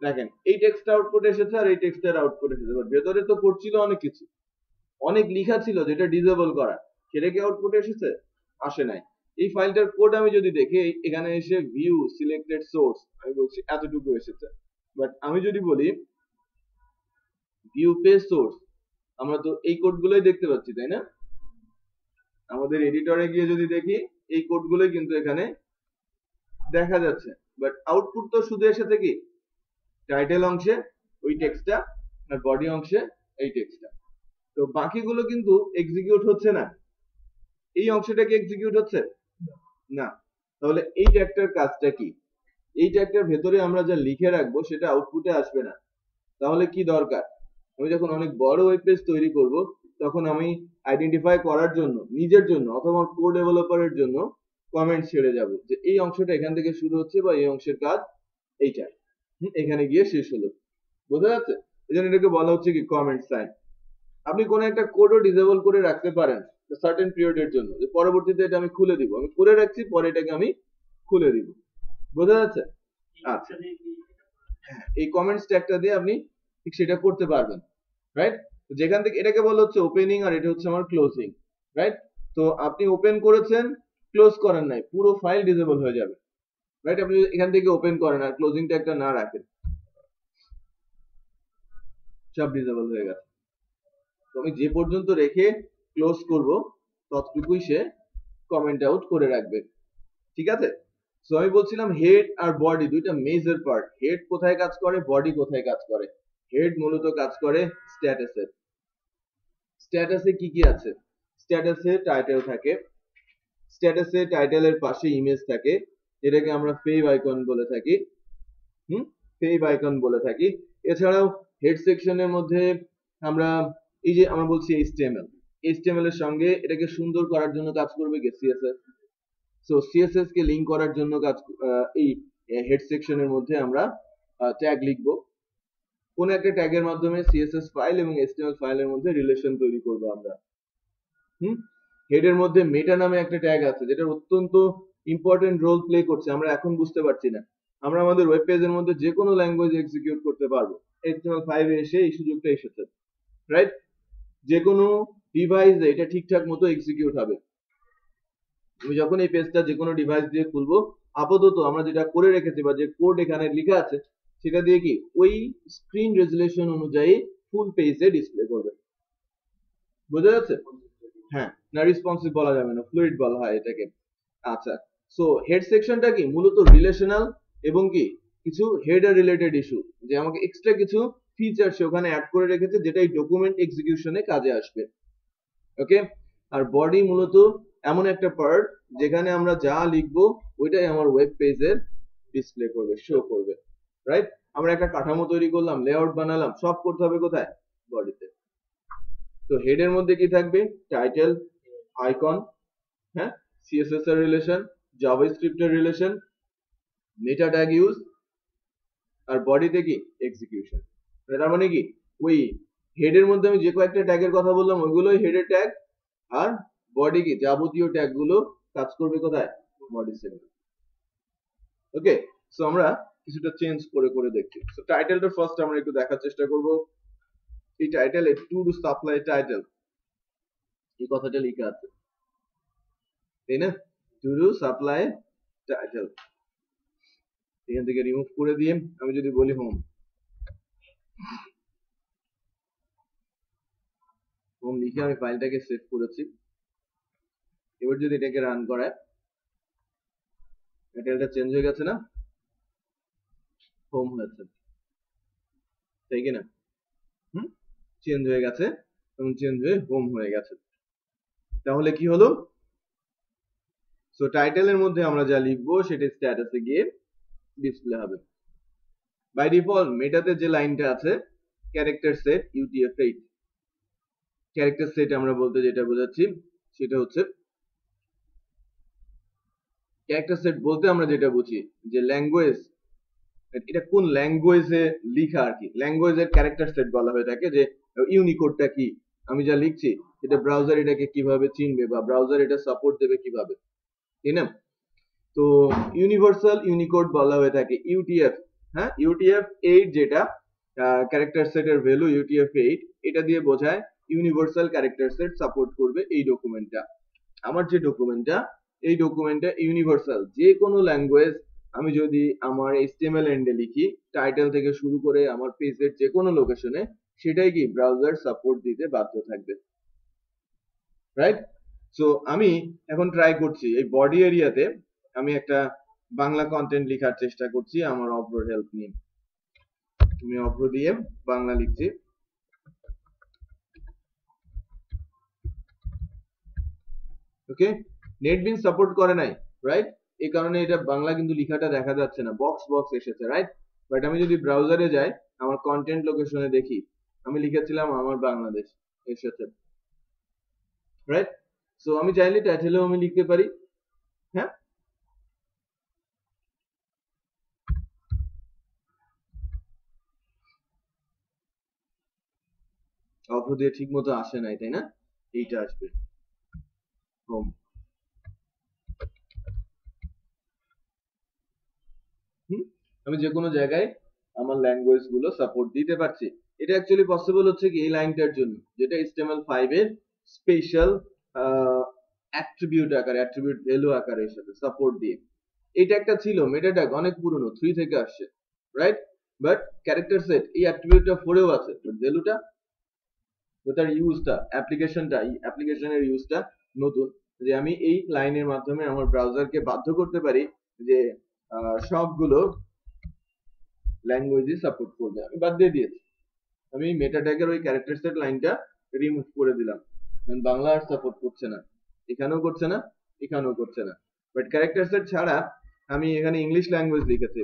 দেখেন এই টেক্সট আউটপুট এসেছে আর এই টেক্সটের আউটপুট এসেছে, বাট ভেতরে তো কোড ছিল অনেক কিছু, অনেক লেখা ছিল যেটা ডিসেবল করা, সেটা কি আউটপুট এসেছে? আসে নাই। এই ফাইলটার কোড আমি যদি দেখি, এখানে এসে ভিউ সিলেক্টেড সোর্স, আমি বলছি এতটুকু এসেছে। বাট আমি যদি বলি ভিউ পেজ সোর্স, আমরা তো এই কোডগুলোই দেখতে পাচ্ছি, তাই না? আমাদের এডিটরে গিয়ে যদি দেখি, এই কোডগুলোই কিন্তু এখানে দেখা যাচ্ছে, বাট আউটপুট তো শুধু এসেছে কি টাইটেল অংশে ওই টেক্সটটা, আর বডি অংশে এই টেক্সটটা। তো বাকিগুলো কিন্তু এক্সিকিউট হচ্ছে না। এই অংশটা কি এক্সিকিউট হচ্ছে? না। তাহলে এই ট্যাগটার কাজটা কি? এই ট্যাগটার ভেতরে আমরা যা লিখে রাখবো সেটা আউটপুটে আসবে না। তাহলে কি দরকার? আমি যখন অনেক বড় ওয়েব পেজ তৈরি করব, তখন আমি আইডেন্টিফাই করার জন্য, নিজের জন্য অথবা কোড ডেভেলপারের জন্য কমেন্ট ছেড়ে যাব যে এই অংশটা এখান থেকে শুরু হচ্ছে, বা এই অংশের কাজ এইটা, এখানে গিয়ে শেষ হলো। বোঝা যাচ্ছে? এজন্য এটাকে বলা হচ্ছে কি কমেন্ট সাইন। আপনি কোন একটা কোডও ডিসেবল করে রাখতে পারেন সার্টেন পিরিয়ডের জন্য, যে পরবর্তীতে এটা আমি খুলে দিব, আমি করে রাখছি, পরে এটাকে আমি খুলে দিব। বোঝা যাচ্ছে? আচ্ছা, হ্যাঁ, এই কমেন্টস ট্যাগটা দিয়ে আপনি ঠিক সেটা করতে পারবেন, রাইট? যেখান থেকে এটাকে বলা হচ্ছে ওপেনিং, আর এটা হচ্ছে আমার ক্লোজিং, রাইট? তো আপনি ওপেন করেছেন, ক্লোজ করেন নাই, পুরো ফাইল ডিসেবল হয়ে যাবে, রাইট? আপনি এখান থেকে ওপেন করেন আর ক্লোজিং ট্যাগটা না রাখেন, সব ডিসেবল হয়ে গেছে। তো আমি যে পর্যন্ত রেখে ক্লোজ করব ততটুকুই সে কমেন্ট আউট করে রাখবে, ঠিক আছে? সো আমি বলছিলাম হেড আর বডি দুইটা মেজর পার্ট। হেড কোথায় কাজ করে, বডি কোথায় কাজ করে? হেড মূলত কাজ করে স্ট্যাটাসে। স্ট্যাটাসে কি কি আছে? স্ট্যাটাসে টাইটেল থাকে, স্ট্যাটাসে টাইটেলের পাশে ইমেজ থাকে, এটাকে আমরা ফেভ আইকন বলে থাকি, ফেভ আইকন বলে থাকি। এছাড়াও হেড সেকশনের মধ্যে আমরা এই যে আমরা বলছি HTML এর সঙ্গে এটাকে সুন্দর করার জন্য কাজ করবে কি CSS। সো CSS কে লিংক করার জন্য কাজ এই হেড সেকশনের মধ্যে আমরা ট্যাগ লিখব। কোন একটা ট্যাগের মাধ্যমে CSS ফাইল এবং HTML ফাইলের মধ্যে রিলেশন তৈরি করব আমরা। হেডের মধ্যে মেটা নামে একটা ট্যাগ আছে, যেটা অত্যন্ত ইম্পর্টেন্ট রোল প্লে করছে, আমরা এখন বুঝতে পারছি না। আমরা আমাদের ওয়েব পেজের মধ্যে যে কোনো ল্যাঙ্গুয়েজ এক্সিকিউট করতে পারবো। HTML5 এ এসে এই সুযোগটা এসেছে, রাইট? যে কোনো ডিভাইসে এটা ঠিকঠাক মতো এক্সিকিউট হবে। আমি যখন এই পেজটা যে কোনো ডিভাইস দিয়ে খুলবো, আপাতত আমরা যেটা করে রেখেছি বা যে কোড এখানে লেখা আছে সেটা দিয়ে কি ওই স্ক্রিন রেজুলেশন অনুযায়ী ফুল পেজে ডিসপ্লে করবে। বোঝা যাচ্ছে? হ্যাঁ, না রেসপন্সিভ বলা যাবে না, ফ্লুইড বলা হয় এটাকে। আচ্ছা, সো হেড সেকশনটা কি মূলত রিলেশনাল এবং কি কিছু হেডার রিলেটেড ইস্যু, যে আমাকে এক্সট্রা কিছু ফিচার সে ওখানে অ্যাড করে রেখেছে যেটা এই ডকুমেন্ট এক্সিকিউশনে কাজে আসবে। ওকে, আর বডি মূলত এমন একটা পার্ট যেখানে আমরা যা লিখবো ওইটাই আমার ওয়েব পেজে ডিসপ্লে করবে, শো করবে, রাইট? আমরা একটা কাঠামো তৈরি করলাম, লেআউট বানালাম, সব করতে হবে কোথায়? বডিতে। তো হেডের মধ্যে কি থাকবে? টাইটেল, আইকন, হ্যাঁ, সিএসএস এর রিলেশন, জাভাস্ক্রিপ্ট এর রিলেশন, মেটা ট্যাগ ইউজ, আর বডিতে কি? এক্সিকিউশন। তার মানে কি ওই হেডের মধ্যে আমি যে কয়েকটা ট্যাগের কথা বললাম ওইগুলোই হেডের ট্যাগ, আর বডি কি? যাবতীয় ট্যাগ গুলো কাজ করবে কোথায়? Body segment. ওকে, সো আমরা কিছুটা চেঞ্জ করে করে দেখছি। সো টাইটেলটা ফার্স্ট আমরা একটু দেখার চেষ্টা করব। এই টাইটেলে টু ডু সাপ্লাই টাইটেল এই কথাটা লেখা আছে, তাই না? To do supply title. এখান থেকে রিমুভ করে দিয়ে আমি যদি বলি হোম, হোম লিখে আমি ফাইলটাকে সেভ করেছি। এবার যদি এটাকে রান করায়, টাইটেলটা চেঞ্জ হয়ে গেছে না? হোম হয়েছে, তাই কি না? চেঞ্জ হয়ে গেছে এবং চেঞ্জ হয়ে হোম হয়ে গেছে। তাহলে কি হলো? সো টাইটেলের মধ্যে আমরা যা লিখবো সেটা স্ট্যাটাসে গিয়ে ডিসপ্লে হবে। বাই ডিফল্ট মেটাতে যে লাইনটা আছে character set UTF-8, character set আমরা বলতে যেটা বোঝাচ্ছি সেটা হচ্ছে ক্যারেক্টার সেট বলতে আমরা যেটা বুঝি যে ল্যাঙ্গুয়েজ, এটা কোন ল্যাঙ্গুয়েজে লিখা আর কি, ল্যাঙ্গুয়েজের ক্যারেক্টার সেট বলা হয়ে থাকে। যে ইউনিকোডটা কি, আমি যা লিখছি এটা ব্রাউজার এটাকে কিভাবে চিনবে বা ব্রাউজার এটা সাপোর্ট দেবে কিভাবে, তাই না? তো ইউনিভার্সাল ইউনিকোড বলা হয়ে থাকে UTF, হ্যাঁ, UTF-8 যেটা ক্যারেক্টার সেটের ভ্যালু UTF-8, এটা দিয়ে বোঝায় ইউনিভার্সাল ক্যারেক্টার সেট সাপোর্ট করবে এই ডকুমেন্টটা। আমার যে ডকুমেন্টটা, এই ডকুমেন্টটা ইউনিভার্সাল, যে কোনো ল্যাঙ্গুয়েজ আমি যদি আমার HTML এন্ডে লিখি টাইটেল থেকে শুরু করে আমার পেজের যে কোনো লোকেশনে, সেটাই কি ব্রাউজার সাপোর্ট দিতে বাধ্য থাকবে, রাইট? সো আমি এখন ট্রাই করছি এই বডি এরিয়াতে আমি একটা বাংলা কন্টেন্ট লেখার চেষ্টা করছি আমার অব্রোর হেল্প নিয়ে। আমি অব্র দিয়ে বাংলা লিখছি। ওকে, নেটবিনস সাপোর্ট করে নাই, রাইট? এই কারণে এটা বাংলা কিন্তু লেখাটা দেখা যাচ্ছে না, বক্স বক্স এসেছে, রাইট? বাট আমি যদি ব্রাউজারে যাই আমার কন্টেন্ট লোকেশনে দেখি আমি লিখেছিলাম আমার বাংলাদেশ, এসেছে, রাইট? সো আমি চাইলে টাইটেলেও আমি লিখতে পারি, হ্যাঁ। অব্র দিয়ে ঠিক মতো আসে নাই, তাই না? এইটা আসবে হোম। আমি যে কোনো জায়গায় আমার ল্যাঙ্গুয়েজ গুলো সাপোর্ট দিতে পারছি। এটা অ্যাকচুয়ালি পসিবল হচ্ছে কি এই লাইনটার জন্য, যেটা HTML5 এর স্পেশাল অ্যাট্রিবিউট আকারে, অ্যাট্রিবিউট ভ্যালু আকারে এর সাথে সাপোর্ট দিয়ে। এটা একটা ছিল মেটা ট্যাগ, অনেক পুরনো, 3 থেকে আসছে, রাইট? বাট ক্যারেক্টার সেট এই অ্যাট্রিবিউটটা 4 এও আছে, বাট ভ্যালুটা, তার ইউজটা, অ্যাপ্লিকেশনটা, এই অ্যাপ্লিকেশনের ইউজটা নতুন, যে আমি এই লাইনের মাধ্যমে আমার ব্রাউজারকে বাধ্য করতে পারি যে সবগুলো ল্যাঙ্গুয়েজই সাপোর্ট করবে। আমি বাদ দিয়ে দিয়েছি, আমি মেটা ট্যাগের ওই ক্যারেক্টার সেট লাইনটা রিমুভ করে দিলাম, বাংলা আর সাপোর্ট করছে না, এখানেও করছে না, এখানেও করছে না। বাট ক্যারেক্টার সেট ছাড়া আমি এখানে ইংলিশ ল্যাঙ্গুয়েজ লিখেছি,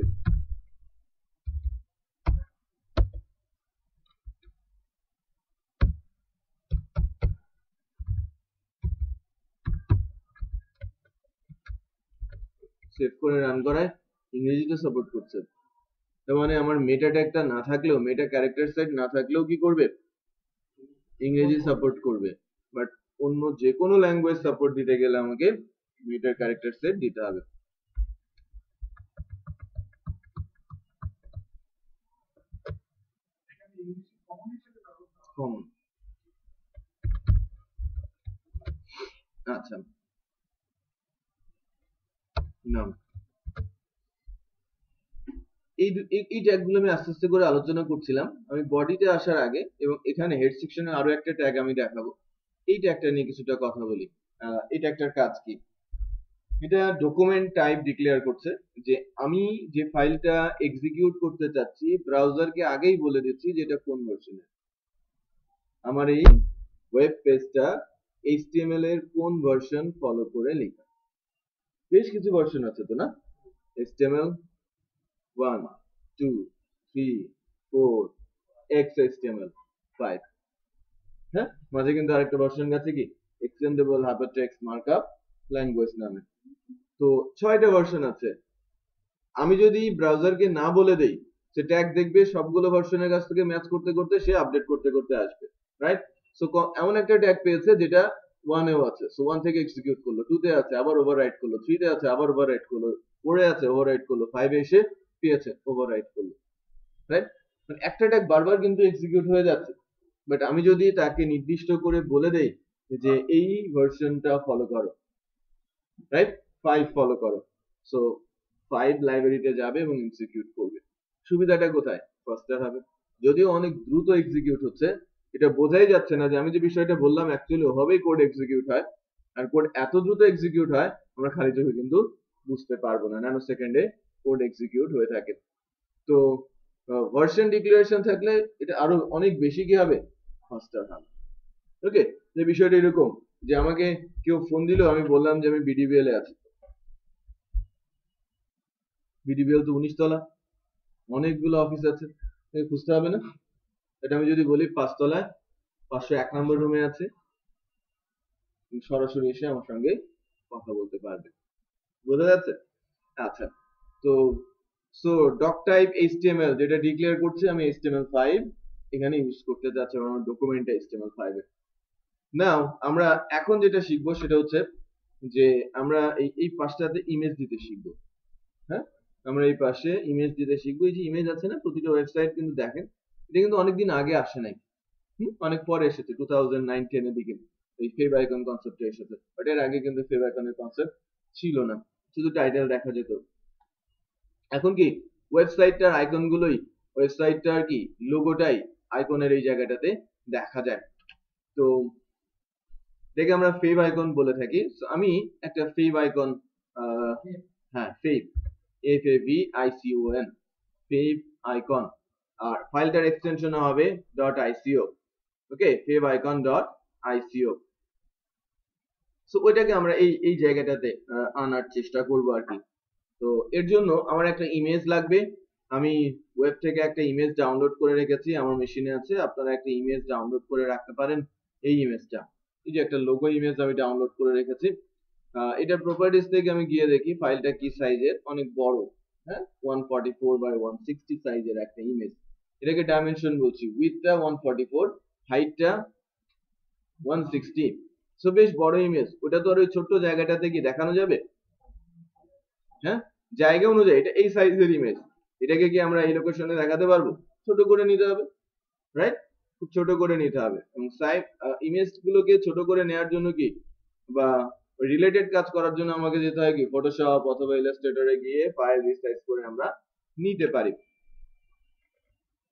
সেভ করে রান করায় ইংরেজিতে সাপোর্ট করছে। তার মানে আমার মেটা ট্যাগটা না থাকলেও, মেটা ক্যারেক্টার সেট না থাকলেও কি করবে? ইংরেজি সাপোর্ট করবে। বাট অন্য যে কোনো ল্যাঙ্গুয়েজ সাপোর্ট দিতে গেলে আমাকে মেটা ক্যারেক্টার সেট দিতে হবে। কমন, আচ্ছা, নাম, এই ট্যাগগুলো আমি আস্তে আস্তে করে আলোচনা করছিলাম আমি বডিতে আসার আগে, এবং এখানে হেড সেকশনে আরো একটা ট্যাগ আমি দেখাবো। এই ট্যাগটা নিয়ে কিছুটা কথা বলি। এই ট্যাগটার কাজ কি? এটা ডকুমেন্ট টাইপ ডিক্লেয়ার করছে যে আমি যে ফাইলটা এক্সিকিউট করতে চাচ্ছি ব্রাউজারকে আগেই বলে দিচ্ছি যে এটা কোন ভার্সনের। আমার এই ওয়েব পেজটা HTML এর কোন ভার্সন ফলো করে লেখা। বেশ কিছু ভার্সন আছে তো না, HTML 1 2 3 4 XHTML 5, হ্যাঁ, মাঝে কিন্তু আরেকটা ভার্সন আছে কি এক্সটেন্ডেবল হাইপারটেক্সট মার্কআপ ল্যাঙ্গুয়েজ নামে। তো 6টা ভার্সন আছে। আমি যদি ব্রাউজারকে না বলে দেই, সে ট্যাগ দেখবে সবগুলো ভার্সনের কাছ থেকে ম্যাচ করতে করতে সে আপডেট করতে করতে আসবে, রাইট? সো এমন একটা ট্যাগ পেয়েছে যেটা 1 এও আছে, সো 1 থেকে এক্সিকিউট করলো, 2 তে আছে আবার ওভাররাইট করলো, 3 তে আছে আবার ওভাররাইট করলো, 4 এ আছে ওভাররাইট করলো, 5 এ এসে পেয়েছে ওভাররাইট করলো, রাইট? মানে একটা ট্যাগ বারবার কিন্তু এক্সিকিউট হয়ে যাচ্ছে। বাট আমি যদি তাকে নির্দিষ্ট করে বলে দেই যে এই ভার্সনটা ফলো করো, রাইট, 5 ফলো করো, সো 5 লাইব্রেরিতে যাবে এবং এক্সিকিউট করবে। সুবিধাটা কোথায়? ফাস্টার হবে। যদিও অনেক দ্রুত এক্সিকিউট হচ্ছে, এটা বোঝাই যাচ্ছে না যে আমি যে বিষয়টা বললাম অ্যাকচুয়ালি ওভাবেই কোড এক্সিকিউট হয়। আর কোড এত দ্রুত এক্সিকিউট হয় আমরা খালি চোখে কিন্তু বুঝতে পারবো না, ন্যানো সেকেন্ডে কোড এক্সিকিউট হয়ে থাকে। তো ভার্সন ডিক্লারেশন থাকলে এটা আরো অনেক বেশি কি হবে, ফাস্টার হবে। ওকে, যে বিষয়টা এরকম যে আমাকে কেউ ফোন দিল, আমি বললাম যে আমি বিডিবিএল এ আছি। বিডিবিএল তো 19 তলা, অনেকগুলো অফিস আছে, খুঁজতে হবে না? এটা আমি যদি বলি 5 তলায় 501 নম্বর রুমে আছে, সরাসরি এসে আমার সঙ্গে কথা বলতে পারবে। বোঝা যাচ্ছে? আচ্ছা, তো সো ডক টাইপ HTML যেটা ডিক্লেয়ার করছে আমি HTML5 এখানে ইউজ করতে যাচ্ছি আমার ডকুমেন্টে HTML5 এ। নাও আমরা এখন যেটা শিখবো সেটা হচ্ছে যে আমরা এই পাশটাতে ইমেজ দিতে শিখবো। হ্যাঁ, আমরা এই পাশে ইমেজ দিতে শিখবো। এই যে ইমেজ আছে না, প্রতিটা ওয়েবসাইট কিন্তু দেখেন এটা কিন্তু অনেকদিন আগে আসে নাই, অনেক পরে এসেছে, 2009-10 এর দিকে এই ফেভ আইকন কনসেপ্টটা এসেছে। বাট এর আগে কিন্তু ফেভ আইকনের কনসেপ্ট ছিল না, শুধু টাইটেল দেখা যেত। এখন কি ওয়েবসাইটটার আইকন গুলোই, ওয়েবসাইটটার কি লোগোটাই আইকনের এই জায়গাটাতে দেখা যায়। তো দেখে আমরা ফেভ আইকন বলে থাকি। আমি একটা ফেভ আইকন, হ্যাঁ ফেভ, FAVICON, ফেভ আইকন, আর ফাইলটার এক্সটেনশন হবে .ico, ওকে, favicon.ico। সো ওইটাকে আমরা এই জায়গাটাতে আনার চেষ্টা করব আর কি। তো এর জন্য আমার একটা ইমেজ লাগবে। আমি ওয়েব থেকে একটা ইমেজ ডাউনলোড করে রেখেছি, আমার মেশিনে আছে, আপনারা একটা ইমেজ ডাউনলোড করে রাখতে পারেন। এই ইমেজটা, এই যে একটা লোগো ইমেজ আমি ডাউনলোড করে রেখেছি। এটা প্রপার্টিজ থেকে আমি গিয়ে দেখি ফাইলটা কি সাইজের, অনেক বড়, হ্যাঁ 144 by 160 সাইজের একটা ইমেজ। এটাকে ডাইমেনশন বলছি, উইডথটা 144, হাইটটা 160। সো বেশ বড় ইমেজ, ওটা তো আর ওই ছোট্ট জায়গাটাতে কি দেখানো যাবে? হ্যাঁ, জায়গা অনুযায়ী এটা এই সাইজের ইমেজ, এটাকে কি আমরা এই লোকেশনে দেখাতে পারবো? ছোট করে নিতে হবে, রাইট? খুব ছোট করে নিতে হবে। এবং সাইজ ইমেজ গুলোকে ছোট করে নেওয়ার জন্য কি বা রিলেটেড কাজ করার জন্য আমাকে যেতে হয় কি ফটোশপ অথবা ইলাস্ট্রেটরে গিয়ে ফাইল রিসাইজ করে আমরা নিতে পারি।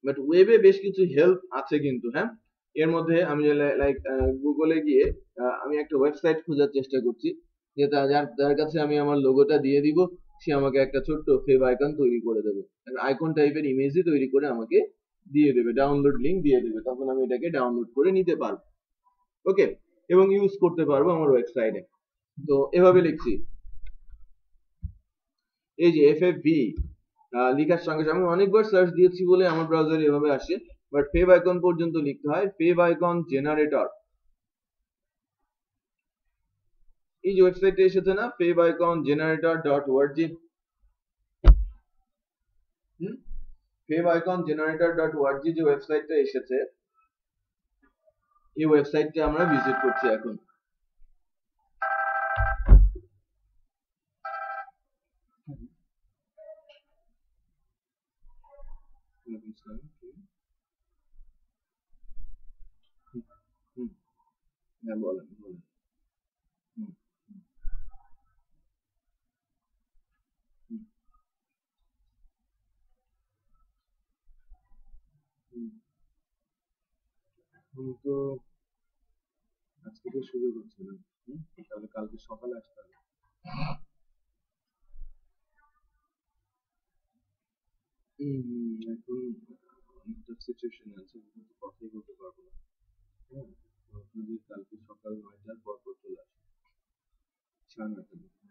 বাট ওয়েবে বেশ কিছু হেল্প আছে কিন্তু, হ্যাঁ, এর মধ্যে আমি লাইক গুগলে গিয়ে আমি একটা ওয়েবসাইট খোঁজার চেষ্টা করছি যে যার কাছে আমি আমার লোগোটা দিয়ে দিব, সে আমাকে একটা ছোট্ট ফেভ আইকন তৈরি করে দেবে, আইকন টাইপের ইমেজই তৈরি করে আমাকে দিয়ে দেবে, ডাউনলোড লিংক দিয়ে দেবে, তখন আমি এটাকে ডাউনলোড করে নিতে পারবো, ওকে, এবং ইউজ করতে পারবো আমার ওয়েবসাইটে। তো এভাবে লিখছি, এই যে FFV লেখার সঙ্গে সঙ্গে আমি অনেকবার সার্চ দিয়েছি বলে আমার ব্রাউজারে এভাবে আসে, বাট ফেভ আইকন পর্যন্ত লিখতে হয়, ফেভ আইকন জেনারেটর। এই যে ওয়েবসাইটে এসেছে না, favicon-generator.org, favicon-generator.org যে ওয়েবসাইটটা এসেছে, এই ওয়েবসাইটটা আমরা ভিজিট করছি এখন। হ্যাঁ বলেন বলেন। তো আজকে তো সুযোগ হচ্ছে না, তাহলে কালকে সকালে আসতে হবে। এখন অনেকটা সিচুয়েশন আছে, আমি কিন্তু কথাই বলতে পারবো না। হ্যাঁ, তো আপনাদের কালকে সকাল 9টার পর পর চলে আসবে, 9:30টার দিকে।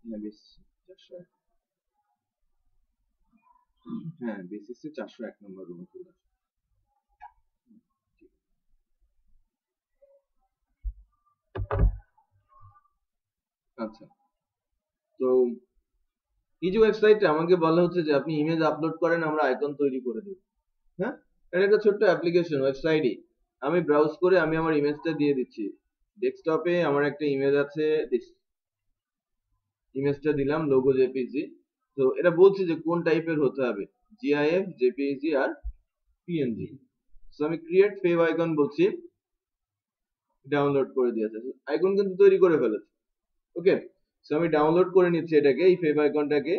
হ্যাঁ, বেশ 401। হ্যাঁ, বেসিসে 401 নম্বর রুমে চলে আসবে। ঠিক আছে। আচ্ছা, তো এই যে ওয়েবসাইটে আমাকে বলা হচ্ছে যে আপনি ইমেজ আপলোড করেন, আমরা আইকন তৈরি করে দেব। হ্যাঁ, এটা একটা ছোট্ট অ্যাপ্লিকেশন ওয়েবসাইটই। আমি ব্রাউজ করে আমি আমার ইমেজটা দিয়ে দিচ্ছি। ডেস্কটপে আমার একটা ইমেজ আছে, ইমেজটা দিলাম লোগো জেপিজি। তো এটা বলছে যে কোন টাইপের হতে হবে, জিআইএফ, জেপিজি আর পিএনজি। সো আমি ক্রিয়েট ফেভ আইকন বলছি, ডাউনলোড করে দিয়েছে, আইকন কিন্তু তৈরি করে ফেলেছে। ওকে, সো আমি ডাউনলোড করে নিচ্ছি এটাকে, এই ফেভ আইকনটাকে।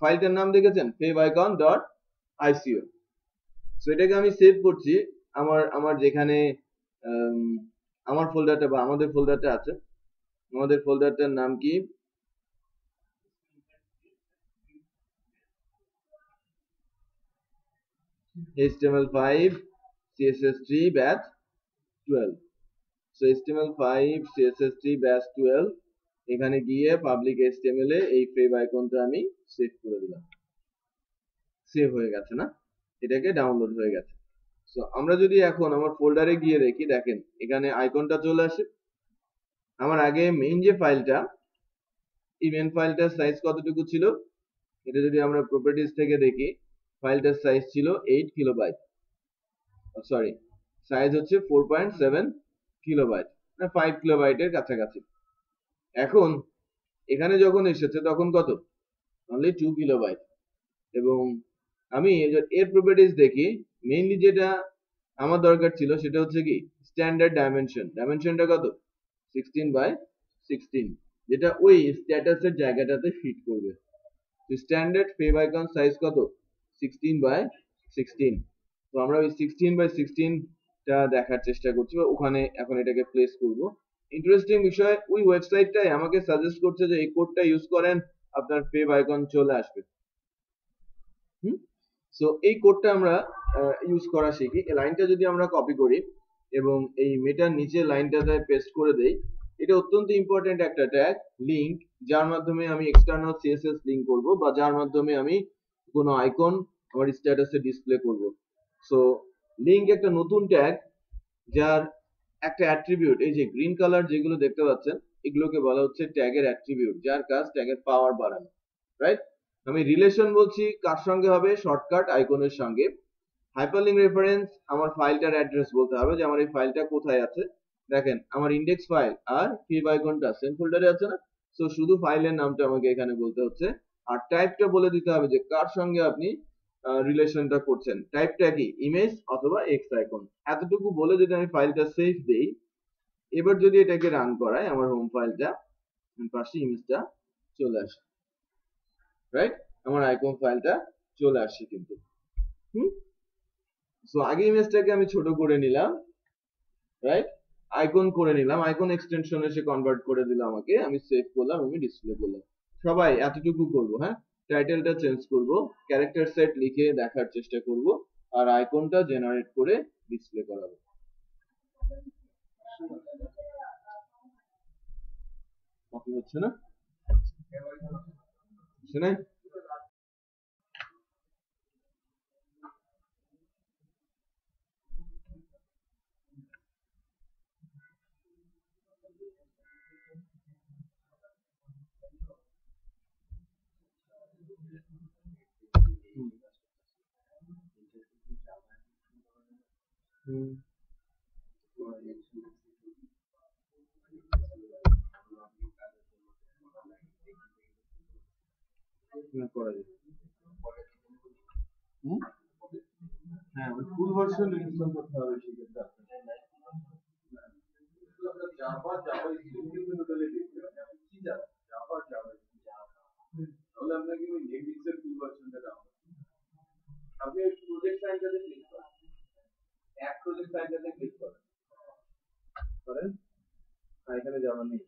ফাইলটার নাম দেখেছেন, favicon.ico। সো এটাকে আমি সেভ করছি আমার আমার যেখানে আম, আমার ফোল্ডারটা বা আমাদের ফোল্ডারটা আছে। আমাদের ফোল্ডারটার নাম কি, HTML5 CSS3 batch 12। So HTML5 CSS3 batch 12, এখানে গিয়ে পাবলিক HTML এ এই ফেভ আইকনটা আমি সেভ করে দিলাম। সেভ হয়ে গেছে না, এটাকে ডাউনলোড হয়ে গেছে। সো আমরা যদি এখন আমার ফোল্ডারে গিয়ে দেখি, দেখেন এখানে আইকনটা চলে আসে। আমার আগে মেইন যে ফাইলটা, এই মেইন ফাইলটার সাইজ কতটুকু ছিল, এটা যদি আমরা প্রপার্টিজ থেকে দেখি, ফাইলটার সাইজ ছিল 8 কিলোবাইট, সরি, সাইজ হচ্ছে 4.7 কিলোবাইট, না 5 কিলোবাইটের কাছাকাছি। এখন এখানে যখন এসেছে তখন কত, অনলি 2 কিলোবাইট। এবং আমি এর প্রপার্টিজ দেখি, মেইনলি যেটা আমার দরকার ছিল সেটা হচ্ছে কি স্ট্যান্ডার্ড ডাইমেনশন। ডাইমেনশনটা কত, 16 by 16, যেটা ওই স্ট্যাটাসের জায়গাটাতে ফিট করবে। স্ট্যান্ডার্ড ফেভ আইকন সাইজ কত, 16 by 16। তো আমরা ওই 16 by 16টা দেখার চেষ্টা করছি, বা ওখানে এখন এটাকে প্লেস করব। ইন্টারেস্টিং বিষয়, ওই ওয়েবসাইটটাই আমাকে সাজেস্ট করছে যে এই কোডটা ইউজ করেন, আপনার ফেভ আইকন চলে আসবে। সো এই কোডটা আমরা ইউজ করা শিখি। এই লাইনটা যদি আমরা কপি করি এবং এই মেটার নিচে লাইনটাতে পেস্ট করে দেই, এটা অত্যন্ত ইম্পর্টেন্ট একটা ট্যাগ, লিংক, যার মাধ্যমে আমি এক্সটার্নাল সিএসএস লিংক করব, বা যার মাধ্যমে আমি কোনো আইকন আমার স্ট্যাটাসে ডিসপ্লে করব। সো লিংক একটা নতুন ট্যাগ, যার একটা অ্যাট্রিবিউট, এই যে গ্রিন কালার যেগুলো দেখতে পাচ্ছেন, এগুলোকে বলা হচ্ছে ট্যাগের অ্যাট্রিবিউট, যার কাজ ট্যাগের পাওয়ার বাড়ানো। রাইট, আমি রিলেশন বলছি কার সঙ্গে হবে, শর্টকাট আইকনের সঙ্গে। হাইপারলিংক রেফারেন্স, আমার ফাইলটার অ্যাড্রেস বলতে হবে যে আমার এই ফাইলটা কোথায় আছে। দেখেন আমার ইন্ডেক্স ফাইল আর ফেভ আইকনটা সেম ফোল্ডারে আছে না, সো শুধু ফাইলের নামটা আমাকে এখানে বলতে হচ্ছে। আর টাইপটা বলে দিতে হবে যে কার সঙ্গে আপনি রিলেশনটা করছেন, টাইপটা কি ইমেজ অথবা এক্স আইকন। এতটুকু বলে যদি আমি ফাইলটা সেভ দেই, এবার যদি এটাকে রান করাই, আমার হোম ফাইলটা পাশে ইমেজটা চলে আসে। রাইট, আমার আইকন ফাইলটা চলে আসছে কিন্তু। সো আগে ইমেজটাকে আমি ছোট করে নিলাম, রাইট, আইকন করে নিলাম, আইকন এক্সটেনশন এসে কনভার্ট করে দিল আমাকে, আমি সেভ করলাম, আমি ডিসপ্লে করলাম। সবাই এতটুকু করব। হ্যাঁ, টাইটেলটা চেঞ্জ করব, ক্যারেক্টার সেট লিখে দেখার চেষ্টা করব, আর আইকনটা জেনারেট করে ডিসপ্লে করাবো। কপি হচ্ছে না, হচ্ছে না? হুম, করা যায়। হুম, হ্যাঁ, ওই ফুল ভার্সন ইনস্টল করতে হবে সেক্ষেত্রে আপনার। জাভা জাভা স্ক্রিপ্ট কিন্তু টোটালি ডিফারেন্ট। কি জাভা, জাভা জাভা তাহলে আপনাকে ওই নেটবিক্সের ফুল ভার্সনটা ডাউনলোড, আপনি ওই প্রজেক্ট ফাইলটাতে ক্লিক করেন, এক প্রজেক্ট ফাইলটাতে ক্লিক করেন, করেন, আর এখানে জাভা নেই।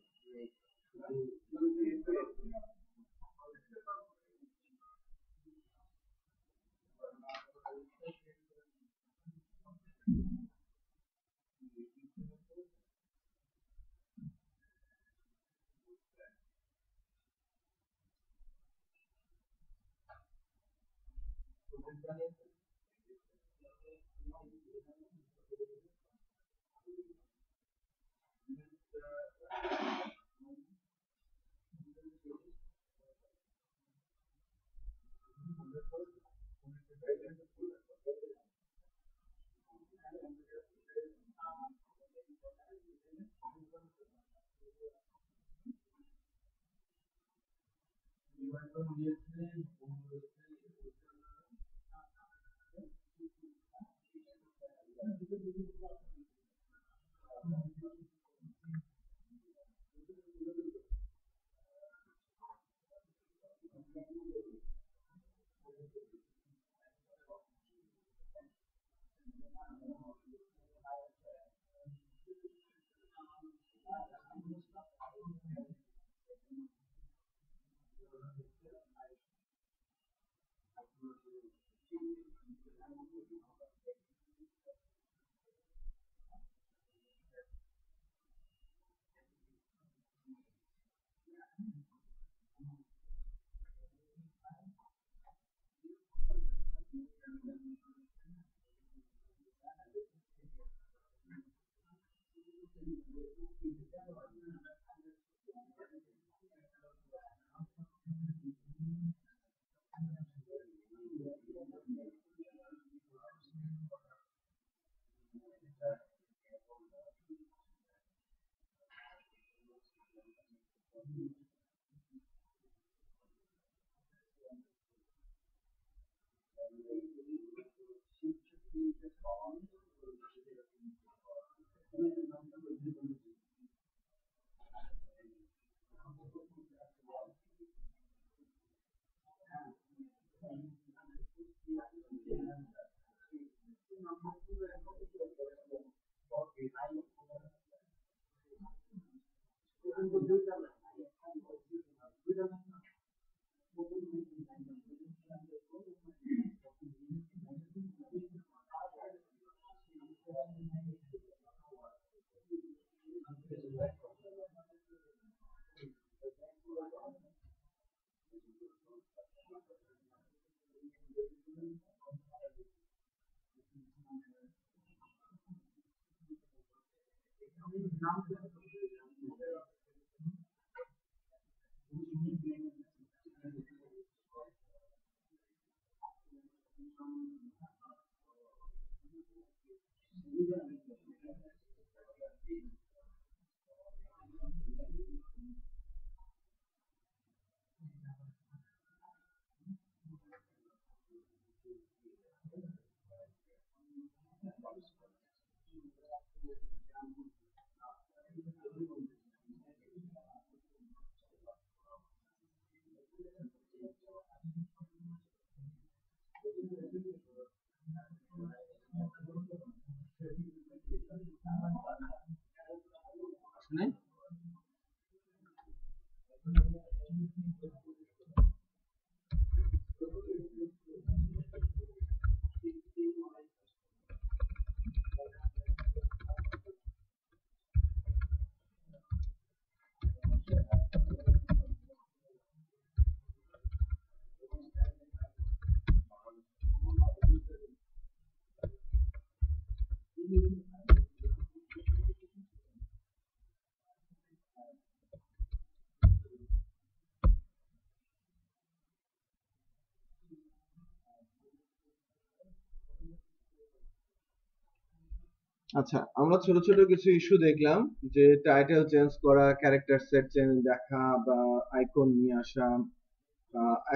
আচ্ছা, আমরা ছোট ছোট কিছু ইস্যু দেখলাম, যে টাইটেল চেঞ্জ করা, ক্যারেক্টার সেট চেঞ্জ দেখা, বা আইকন নিয়ে আসা।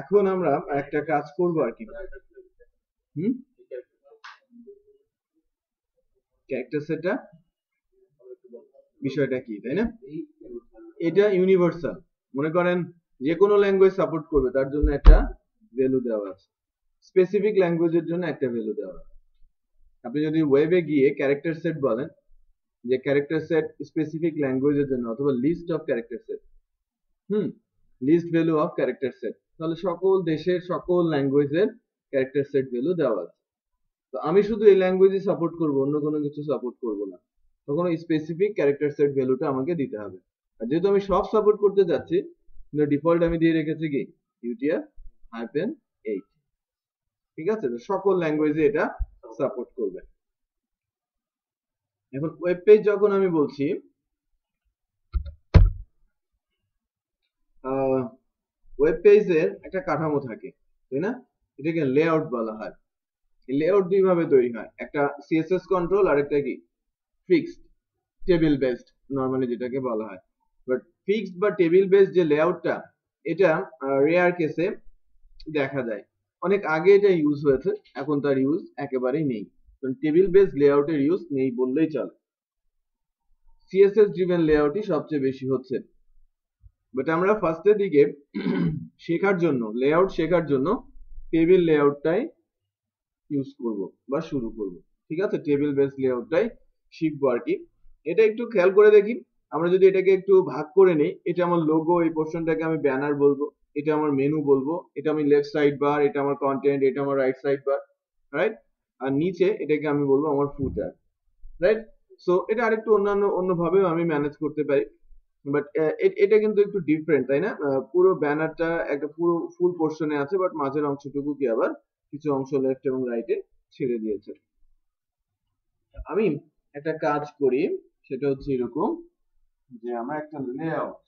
এখন আমরা একটা কাজ করব আর কি। ক্যারেক্টার সেটটা বিষয়টা কি, তাই না? এটা ইউনিভার্সাল, মনে করেন যে কোনো ল্যাঙ্গুয়েজ সাপোর্ট করবে তার জন্য একটা ভ্যালু দেওয়া আছে, স্পেসিফিক ল্যাঙ্গুয়েজের জন্য একটা ভ্যালু দেওয়া আছে। আপনি যদি ওয়েবে গিয়ে ক্যারেক্টার সেট বলেন, যে ক্যারেক্টার সেট স্পেসিফিক ল্যাঙ্গুয়েজের জন্য, অথবা list of character set, list value of character set, তাহলে সকল দেশের সকল ল্যাঙ্গুয়েজের ক্যারেক্টার সেট ভ্যালু দেওয়া আছে। তো আমি শুধু এই ল্যাঙ্গুয়েজই সাপোর্ট করব, অন্য কোনো কিছু সাপোর্ট করব না। তখন ওই স্পেসিফিক ক্যারেক্টার সেট ভ্যালুটা আমাকে দিতে হবে। আর যেহেতু আমি সব সাপোর্ট করতে যাচ্ছি, ডিফল্ট আমি দিয়ে রেখেছি কি UTF-8। ঠিক আছে, তো সকল ল্যাঙ্গুয়েজে এটা সাপোর্ট করবে। এখন ওয়েব পেজ যখন আমি বলছি, ওয়েব পেজের একটা কাঠামো থাকে, তাই না? এটাকে লেআউট বলা হয়। লেআউট দুই ভাবে তৈরি হয়, একটা সিএসএস কন্ট্রোল আর একটা কি ফিক্সড টেবিল বেসড, নরমালি যেটাকে বলা হয়। বাট ফিক্সড বা টেবিল বেসড যে লেআউটটা, এটা রেয়ার কেসে দেখা যায়। অনেক আগে এটা ইউজ হয়েছে, এখন তার ইউজ একেবারেই নেই। টেবিল বেসড লেআউটের ইউজ নেই বললেই চলে। সিএসএস ড্রিভেন লেআউটই সবচেয়ে বেশি হচ্ছে। বাট আমরা ফার্স্টের দিকে শেখার জন্য, লেআউট শেখার জন্য টেবিল লেআউটটাই ইউজ করব বা শুরু করব। ঠিক আছে, টেবিল বেসড লেআউটটাই শিখবো আর কি। এটা একটু খেয়াল করে দেখি, আমরা যদি এটাকে একটু ভাগ করে নেই, এটা আমার লোগো, এই পোর্শনটাকে আমি ব্যানার বলবো, এটা আমার মেনু বলবো, এটা আমি লেফট সাইড বার, এটা আমার কন্টেন্ট, এটা আমার রাইট সাইড বার, রাইট? আর নিচে এটাকে আমি বলবো আমার ফুটার, রাইট? সো এটা আরেকটু অন্যভাবেও আমি ম্যানেজ করতে পারি। বাট এটা কিন্তু একটু ডিফারেন্ট, তাই না? পুরো ব্যানারটা একটা পুরো ফুল পোর্শনে আছে, বাট মাঝের অংশটুকু কি আবার কিছু অংশ লেফট এবং রাইটে ছেড়ে দিয়েছে। আমি একটা কাজ করি, সেটা হচ্ছে এরকম যে আমরা একটা লেআউট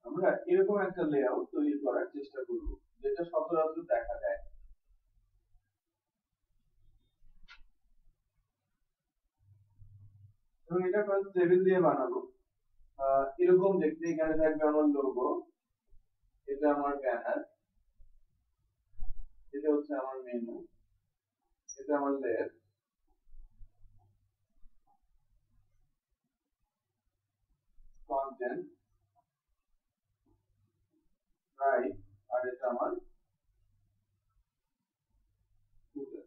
আমরা এরকম একটা লেআউট তৈরি করার চেষ্টা করব, যেটা সচরাচর দেখা যায়। এবং এটা ফার্স্ট টেবিল দিয়ে বানাবো। এরকম দেখতে, এখানে থাকবে আমার লোগো, এটা আমার ব্যানার, এটা হচ্ছে আমার মেনু, এটা আমার লেফট, কন্টেন্ট, রাইট, আর এটা আমার ফুটার।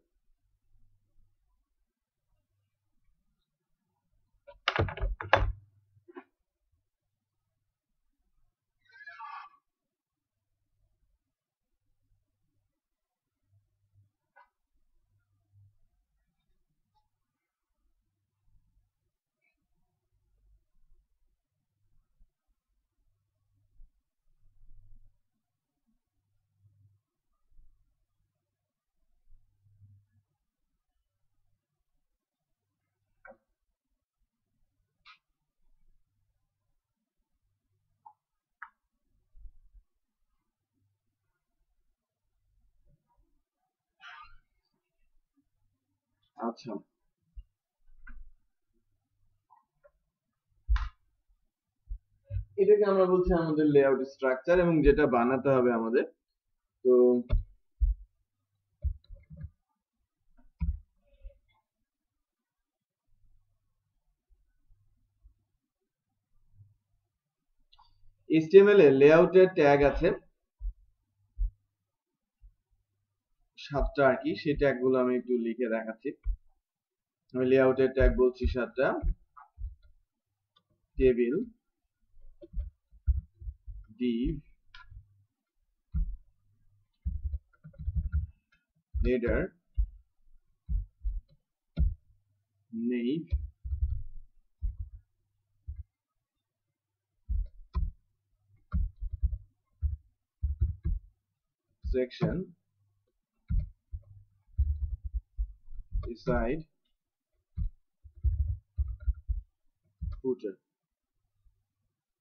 আচ্ছা, এটাকে আমরা বলছি আমাদের লেআউট স্ট্রাকচার, এবং যেটা বানাতে হবে আমাদের। তো HTML এ লেআউটের ট্যাগ আছে 7টা আর কি, সেই ট্যাগগুলো আমি একটু লিখে দেখাচ্ছি। আমি লেআউটের ট্যাগ বলছি 7টা: table, div, header, nav, section, side, footer।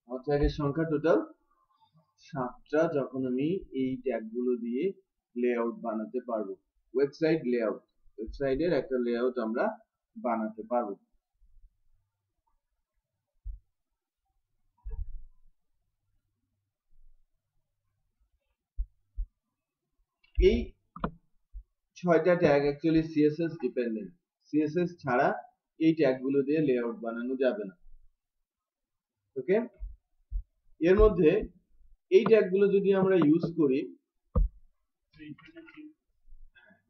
আমার ট্যাগের সংখ্যা টোটাল 7টা, যখন আমি এই ট্যাগগুলো দিয়ে লেআউট বানাতে পারবো। ওয়েবসাইট লেআউট, ওয়েবসাইটের একটা লেআউট আমরা বানাতে পারবো। এই 6টা tag actually CSS dependent. CSS ছাড়া এই ট্যাগগুলো দিয়ে লেআউট বানানো যাবে না। ওকে, এর মধ্যে এই ট্যাগগুলো যদি আমরা ইউজ করি,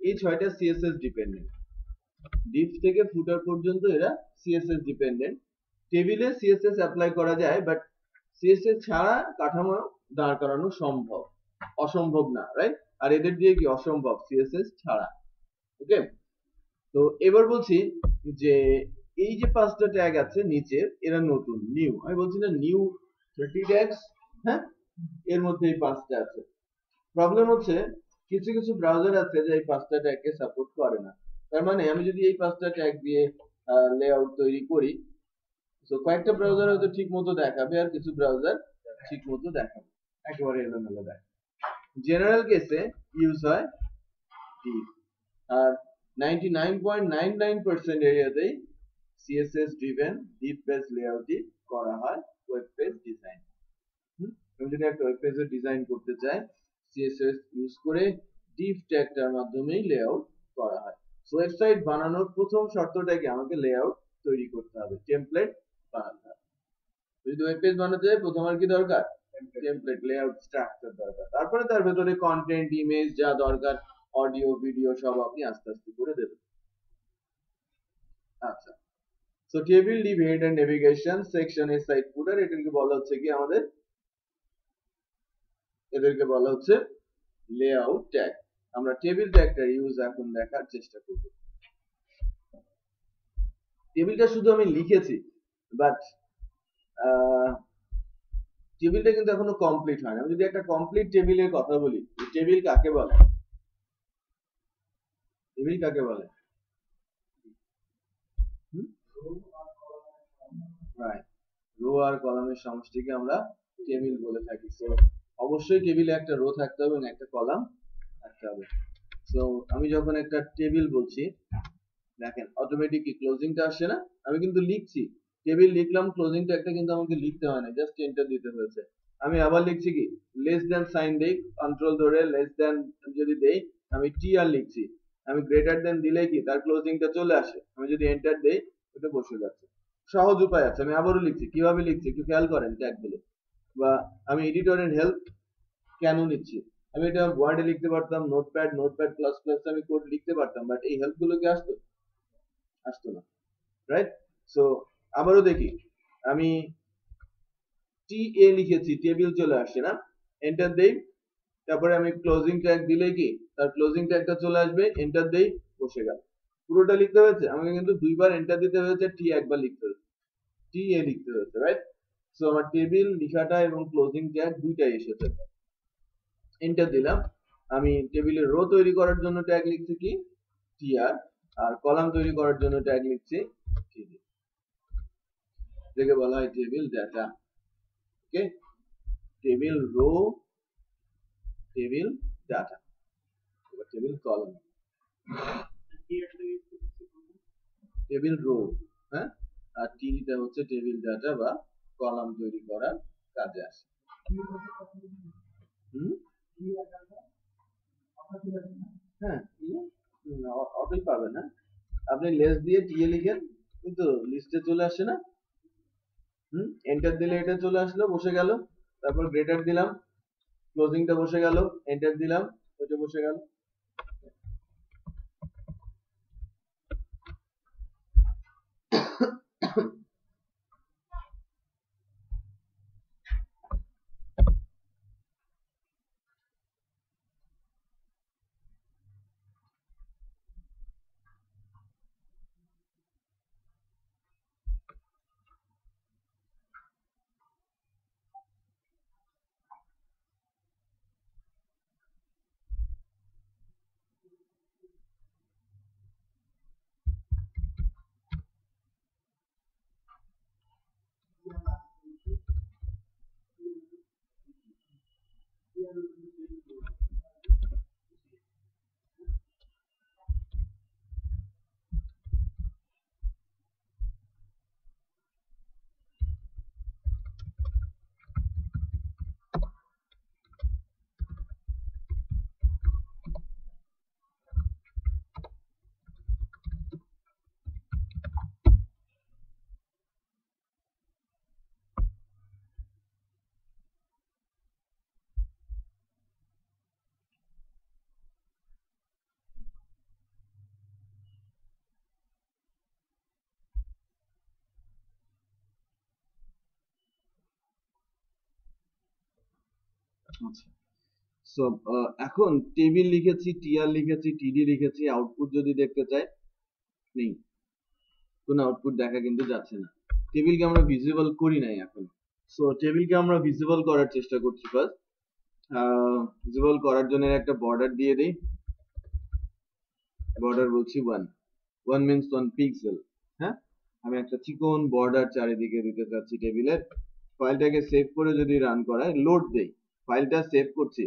এই 6টা সিএসএস ডিপেন্ডেন্ট, div থেকে ফুটার পর্যন্ত এরা সিএসএস ডিপেন্ডেন্ট। টেবিলে সিএসএস অ্যাপ্লাই করা যায়, বাট সিএসএস ছাড়া কাঠামো দাঁড় করানো সম্ভব, অসম্ভব না, রাইট? আর এদের দিয়ে কি অসম্ভব সিএসএস ছাড়া। ওকে, তো এবার বলছি যে এই যে 5টা ট্যাগ আছে নিচের, এরা নতুন, নিউ। আমি বলছি না নিউ 30 ট্যাগস, হ্যাঁ, এর মধ্যে এই 5টা আছে। প্রবলেম হচ্ছে কিছু কিছু ব্রাউজার আছে যে এই 5টা ট্যাগকে সাপোর্ট করে না। তার মানে আমি যদি এই 5টা ট্যাগ দিয়ে লেআউট তৈরি করি, তো কয়েকটা ব্রাউজার হয়তো ঠিক মতো দেখাবে আর কিছু ব্রাউজার ঠিক মতো দেখাবে, একেবারে এলোমেলো দেখাবে। জেনারেল কেসে ইউজ হয় div, আর 99.99% এরিয়াতেই CSS driven div based layout করা হয় ওয়েব পেজ ডিজাইন। আমি যদি একটা ওয়েব পেজের ডিজাইন করতে চাই, CSS ইউজ করে div ট্যাগটার মাধ্যমেই লেআউট করা হয়। সো ওয়েবসাইট বানানোর প্রথম শর্তটা কি, আমাকে লেআউট তৈরি করতে হবে, টেমপ্লেট বানাতে হবে। যদি ওয়েব পেজ বানাতে চাই, প্রথম আর কি দরকার, টেমপ্লেট, লেআউট, স্ট্রাকচার দরকার। তারপরে তার ভেতরে কন্টেন্ট, ইমেজ যা দরকার, অডিও, ভিডিও সব আপনি আস্তে আস্তে করে দেবেন। আচ্ছা, so table, div, head and navigation, section এর সাইড ফুটার, এটাকে বলা হচ্ছে কি আমাদের, এদেরকে বলা হচ্ছে লেআউট ট্যাগ। আমরা টেবিল ট্যাগটার ইউজ এখন দেখার চেষ্টা করব। টেবিলটা শুধু আমি লিখেছি, বাট টেবিলটা কিন্তু এখনো কমপ্লিট হয় না। আমি যদি একটা কমপ্লিট টেবিলের কথা বলি, টেবিল কাকে বলে? টেবিল কাকে বলে? রাইট, রো আর কলামের সমষ্টিকে আমরা টেবিল বলে থাকি। সো অবশ্যই টেবিলে একটা রো থাকতে হবে এবং একটা কলাম থাকতে হবে। সো আমি যখন একটা টেবিল বলছি, দেখেন অটোমেটিক ক্লোজিংটা আসছে না? আমি কিন্তু লিখছি, টেবিল লিখলাম, ক্লোজিং ট্যাগটা কিন্তু আমাকে লিখতে হয় না, জাস্ট এন্টার দিতে হয়েছে। আমি আবার লিখছি কি, লেস দ্যান সাইন দেই, কন্ট্রোল ধরে লেস দ্যান যদি দেই, আমি টি আর লিখছি, আমি গ্রেটার দ্যান দিলে কি তার ক্লোজিংটা চলে আসে। আমি যদি এন্টার দেই, ওটা বসে যাচ্ছে। সহজ উপায় আছে, আমি আবারও লিখছি, কিভাবে লিখছি একটু খেয়াল করেন ট্যাগগুলো। বা আমি এডিটরের হেল্প কেন নিচ্ছি, আমি এটা ওয়ার্ডে লিখতে পারতাম, নোটপ্যাড, নোটপ্যাড প্লাস প্লাস আমি কোড লিখতে পারতাম, বাট এই হেল্পগুলো কি আসতো না, রাইট? সো আবারও দেখি, আমি টি এ লিখেছি, টেবিল চলে আসছে না, এন্টার দেই, তারপরে আমি ক্লোজিং ট্যাগ দিলে কি তার ক্লোজিং ট্যাগটা চলে আসবে, এন্টার দেই, বসে গেল। পুরোটা লিখতে হয়েছে, আমাকে কিন্তু দুইবার এন্টার দিতে হয়েছে, টি একবার লিখতে হয়েছে, টি এ লিখতে হয়েছে, রাইট? সো আমার টেবিল লিখাটা এবং ক্লোজিং ট্যাগ দুইটাই এসেছে। এন্টার দিলাম, আমি টেবিলের রো তৈরি করার জন্য ট্যাগ লিখছি কি, টিআর, আর কলাম তৈরি করার জন্য ট্যাগ লিখছি টিডি, যেটাকে বলা হয় টেবিল ডাটা। ওকে, টেবিল রো, টেবিল ডাটা, এবার টেবিল কলাম, টেবিল রো, হ্যাঁ, আর টিটা হচ্ছে টেবিল ডাটা বা কলাম তৈরি করার কাজে আসে। হ্যাঁ, অটোই পাবেন না, আপনি লেস দিয়ে টিএ লিখেন, কিন্তু লিস্টে চলে আসে না। এন্টার দিলে এটা চলে আসলো, বসে গেল, তারপর গ্রেটার দিলাম, ক্লোজিংটা বসে গেল, এন্টার দিলাম, ওটা বসে গেল। আচ্ছা, সো এখন টেবিল লিখেছি, টিআর লিখেছি, টিডি লিখেছি, আউটপুট যদি দেখতে চাই নেই, কোনো আউটপুট দেখা কিন্তু যাচ্ছে না। টেবিলকে আমরা ভিজিবল করি নাই এখন। সো টেবিলকে আমরা ভিজিবল করার চেষ্টা করছি ফার্স্ট। ভিজিবল করার জন্য একটা বর্ডার দিয়ে দিই। বর্ডার বলছি 1 মিন্স 1 পিক্সেল। হ্যাঁ, আমি একটা চিকন বর্ডার চারিদিকে দিতে চাচ্ছি টেবিলের। ফাইলটাকে সেভ করে যদি রান করায়, লোড দেই, ফাইলটা সেভ করছি।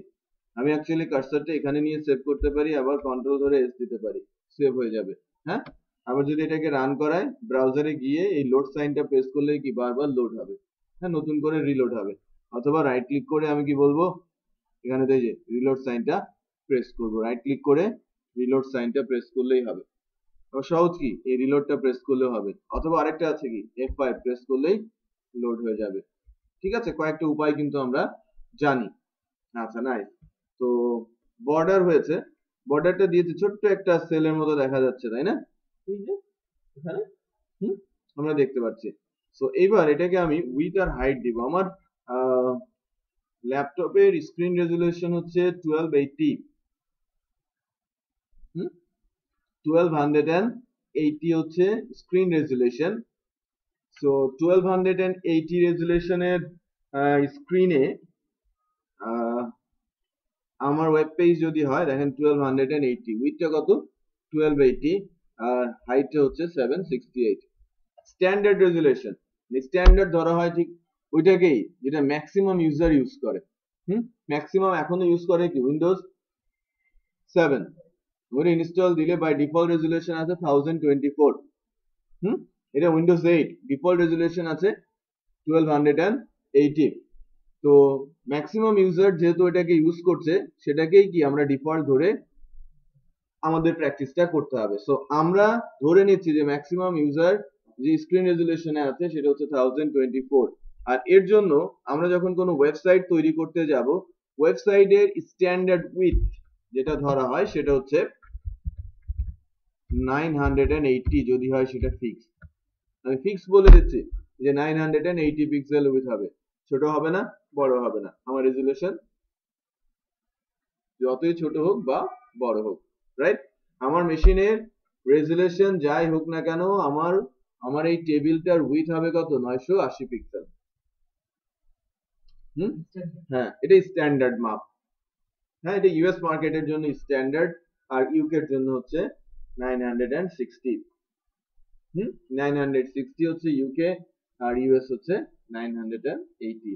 আমি অ্যাকচুয়ালি কার্সারটা এখানে নিয়ে সেভ করতে পারি, আবার কন্ট্রোল ধরে এস দিতে পারি, সেভ হয়ে যাবে। হ্যাঁ, আবার যদি এটাকে রান করায় ব্রাউজারে গিয়ে এই লোড সাইনটা প্রেস করলে কি বারবার লোড হবে, হ্যাঁ, নতুন করে রিলোড হবে। অথবা রাইট ক্লিক করে আমি কি বলবো, এখানে তো এই যে রিলোড সাইনটা প্রেস করব, রাইট ক্লিক করে রিলোড সাইনটা প্রেস করলেই হবে। সহজ কি, এই রিলোডটা প্রেস করলেও হবে, অথবা আরেকটা আছে কি F5 প্রেস করলেই লোড হয়ে যাবে। ঠিক আছে, কয়েকটা উপায় কিন্তু আমরা জানি। আচ্ছা, নাইস। তো বর্ডার হয়েছে, বর্ডারটা দিয়েছে ছোট্ট একটা সেলের মতো দেখা যাচ্ছে, তাই না? এই যে এখানে আমরা দেখতে পাচ্ছি। সো এইবার এটাকে আমি উইথ আর হাইট দিব। আমার ল্যাপটপের স্ক্রিন রেজুলেশন হচ্ছে 1280, 1280 হচ্ছে স্ক্রিন রেজুলেশন। সো 1280 রেজুলেশনের স্ক্রিনে আমার ওয়েব পেজ যদি হয়, দেখেন 1280, উইথটা কত 1280, আর হাইটটা হচ্ছে 768। স্ট্যান্ডার্ড রেজুলেশন, স্ট্যান্ডার্ড ধরা হয় ঠিক ওইটাকেই যেটা ম্যাক্সিমাম ইউজার ইউজ করে। ম্যাক্সিমাম এখনো ইউজ করে কি উইন্ডোজ 7, ওটা ইনস্টল দিলে বাই ডিফল্ট রেজুলেশন আছে 1024। এটা উইন্ডোজ 8 ডিফল্ট রেজুলেশন আছে 1280। তো ম্যাক্সিমাম ইউজার যেহেতু এটাকে ইউজ করছে, সেটাকেই কি আমরা ডিফল্ট ধরে আমাদের প্র্যাকটিসটা করতে হবে। সো আমরা ধরে নিচ্ছি যে ম্যাক্সিমাম ইউজার যে স্ক্রিন রেজুলেশনে আছে সেটা হচ্ছে 1024। আর এর জন্য আমরা যখন কোনো ওয়েবসাইট তৈরি করতে যাব, ওয়েবসাইটের স্ট্যান্ডার্ড উইথ যেটা ধরা হয় সেটা হচ্ছে 980, যদি হয় সেটা ফিক্স। আমি ফিক্স বলে দিচ্ছি যে 980 পিক্সেল উইথ হবে, ছোট হবে না, বড় হবে না। আমার রেজুলেশন যতই ছোট হোক বা বড় হোক, রাইট? আমার মেশিনের রেজুলেশন যাই হোক না কেন, আমার এই টেবিলটার উইথ হবে কত, 980 পিক্সেল। হ্যাঁ, এটা স্ট্যান্ডার্ড মাপ। হ্যাঁ, এটা ইউএস মার্কেটের জন্য স্ট্যান্ডার্ড, আর ইউকে এর জন্য হচ্ছে 960। 960 হচ্ছে ইউকে, আর ইউএস হচ্ছে 980।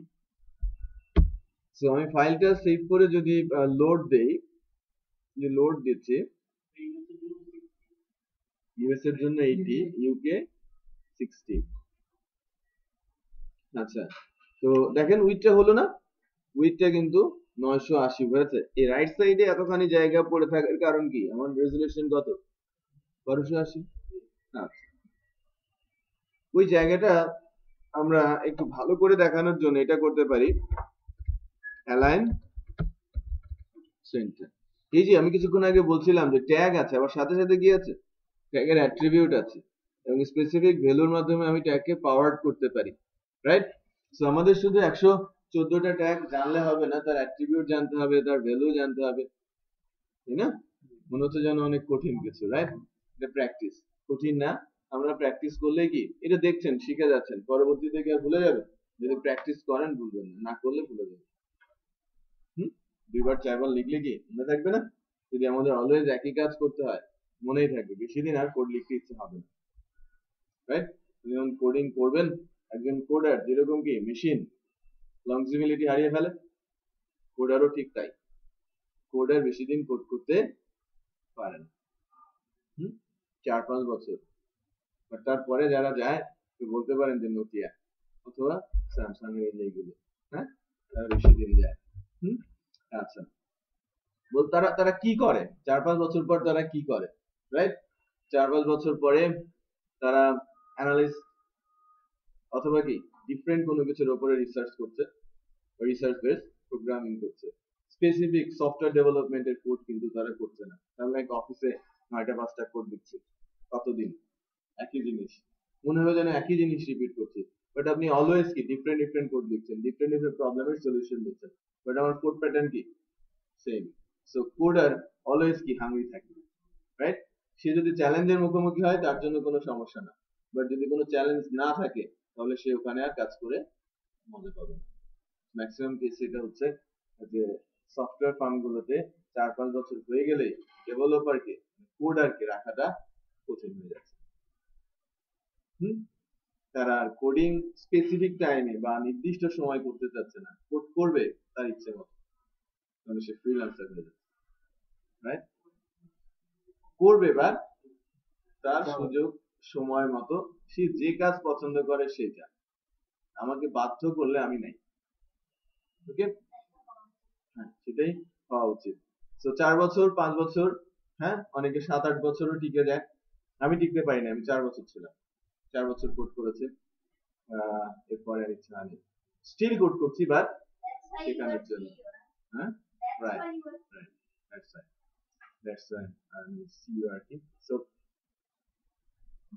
সো আমি ফাইলটা সেভ করে যদি লোড দেই, যে লোড দিচ্ছি, ইউএস এর জন্য 80, ইউকে 60। আচ্ছা, তো দেখেন উইথটা হলো না, উইথটা কিন্তু 980 হয়েছে। এই রাইট সাইডে এতখানি জায়গা পড়ে থাকার কারণ কি, আমার রেজুলেশন কত, 1280। আচ্ছা, ওই জায়গাটা আমরা একটু ভালো করে দেখানোর জন্য এটা করতে পারি, অ্যালাইন সেন্টার। এই যে আমি কিছুক্ষণ আগে বলছিলাম যে ট্যাগ আছে, আবার সাথে সাথে কি আছে, ট্যাগের অ্যাট্রিবিউট আছে, এবং স্পেসিফিক ভ্যালুর মাধ্যমে আমি ট্যাগকে পাওয়ার করতে পারি, রাইট? সো আমাদের শুধু 114টা ট্যাগ জানলে হবে না, তার অ্যাট্রিবিউট জানতে হবে, তার ভ্যালু জানতে হবে, তাই না? মনে হচ্ছে যেন অনেক কঠিন কিছু, রাইট? এটা প্র্যাকটিস, কঠিন না। আমরা প্র্যাকটিস করলে কি, এটা দেখছেন শিখে যাচ্ছেন, পরবর্তীতে কি আর ভুলে যাবেন? যদি প্র্যাকটিস করেন ভুলবেন না, না করলে ভুলে যাবেন। দুইবার চারবার লিখলে কি মনে থাকবে না? যদি আমাদের অলওয়েজ একই কাজ করতে হয়, মনেই থাকবে, বেশি দিন আর কোড লিখতে ইচ্ছে হবে না, রাইট? যখন কোডিং করবেন, একজন কোডার যেরকম কি মেশিন লংজিবিলিটি হারিয়ে ফেলে, কোডারও ঠিক তাই। কোডার বেশি দিন কোড করতে পারে না, 4-5 বছর। বাট তারপরে যারা যায়, বলতে পারেন যে নোকিয়া অথবা স্যামসাং এর এইগুলো, হ্যাঁ, তারা বেশি দিন যায়। আচ্ছা, তারা তারা কি করে 4-5 বছর পর, তারা কি করে, রাইট? 4-5 বছর পরে তারা অ্যানালিস অথবা কি ডিফারেন্ট কোনো কিছুর উপরে রিসার্চ করছে, রিসার্চ বেস প্রোগ্রামিং করছে। স্পেসিফিক সফটওয়্যার ডেভেলপমেন্টের কোড কিন্তু তারা করছে না। তাহলে এক অফিসে 9টা-5টা কোড লিখছে, কতদিন একই জিনিস, মনে হবে যেন একই জিনিস রিপিট করছি। বাট আপনি অলওয়েজ কি ডিফারেন্ট ডিফারেন্ট কোড লিখছেন, ডিফারেন্ট ডিফারেন্ট প্রবলেমের সলিউশন দিচ্ছেন। বাট আমার কোড প্যাটার্ন কি সেম। সো কোডার অলওয়েজ কি হাংরি থাকে, রাইট? সে যদি চ্যালেঞ্জের মুখোমুখি হয় তার জন্য কোনো সমস্যা না, বাট যদি কোনো চ্যালেঞ্জ না থাকে তাহলে সে ওখানে আর কাজ করে মজা পাবে না। ম্যাক্সিমাম কেস এটা হচ্ছে যে সফটওয়্যার ফার্ম গুলোতে 4-5 বছর হয়ে গেলে ডেভেলপারকে কোডারকে রাখাটা কঠিন হয়ে যাচ্ছে। তারা কোডিং স্পেসিফিক টাইমে বা নির্দিষ্ট সময় করতে চাচ্ছে না, কোড করবে তার ইচ্ছে মতো, তাহলে সে ফ্রিল্যান্সার হয়ে যাচ্ছে, রাইট? করবে বা তার সুযোগ সময় মতো সে যে কাজ পছন্দ করে সেটা, আমাকে বাধ্য করলে আমি নাই। ওকে, হ্যাঁ সেটাই হওয়া উচিত। তো 4 বছর 5 বছর, হ্যাঁ অনেকে 7-8 বছরও টিকে যায়। আমি টিকতে পারিনি, আমি 4 বছর ছিলাম, 4 বছর কোড করেছি, এরপরে আর ইচ্ছা নেই, স্টিল কোড করছি বাট শেখানোর জন্য। হ্যাঁ রাইট রাইট, দ্যাটস রাইট আমি সি ইউ আর কি। সো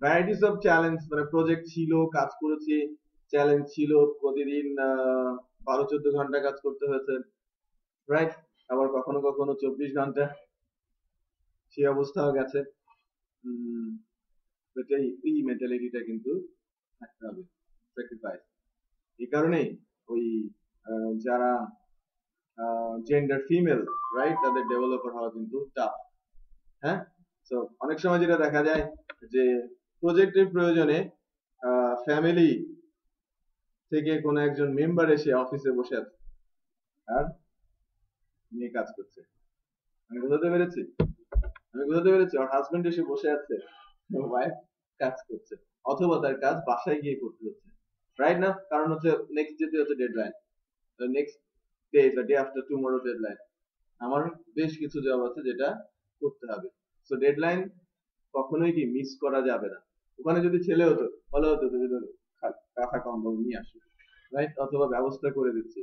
ভ্যারাইটিস অফ চ্যালেঞ্জ, মানে প্রজেক্ট ছিল, কাজ করেছি, চ্যালেঞ্জ ছিল, প্রতিদিন 12-14 ঘন্টা কাজ করতে হয়েছে, রাইট? আবার কখনো কখনো 24 ঘন্টা, সেই অবস্থাও গেছে। এই মেন্টালিটিটা কিন্তু থাকতে হবে, স্যাক্রিফাইস। এই কারণেই ওই যারা জেন্ডার ফিমেল, রাইট, তাদের ডেভেলপার হওয়া কিন্তু টাফ। হ্যাঁ, তো অনেক সময় যেটা দেখা যায় যে প্রজেক্টের প্রয়োজনে ফ্যামিলি থেকে কোনো একজন মেম্বার এসে অফিসে বসে আছে আর নিয়ে কাজ করছে। আমি বোঝাতে পেরেছি? ওর হাজবেন্ড এসে বসে আছে, ওয়াইফ কাজ করছে, অথবা তার কাজ বাসায় গিয়ে করতে হচ্ছে, রাইট না? কারণ হচ্ছে নেক্সট ডে হচ্ছে deadline, next day the day after tomorrow deadline, আমার বেশ কিছু জব আছে যেটা করতে হবে। সো ডেডলাইন কখনোই কি মিস করা যাবে না। ওখানে যদি ছেলে হতো ভালো হতো, কাঁথা কম্বল নিয়ে আসো, রাইট, অথবা ব্যবস্থা করে দিচ্ছি,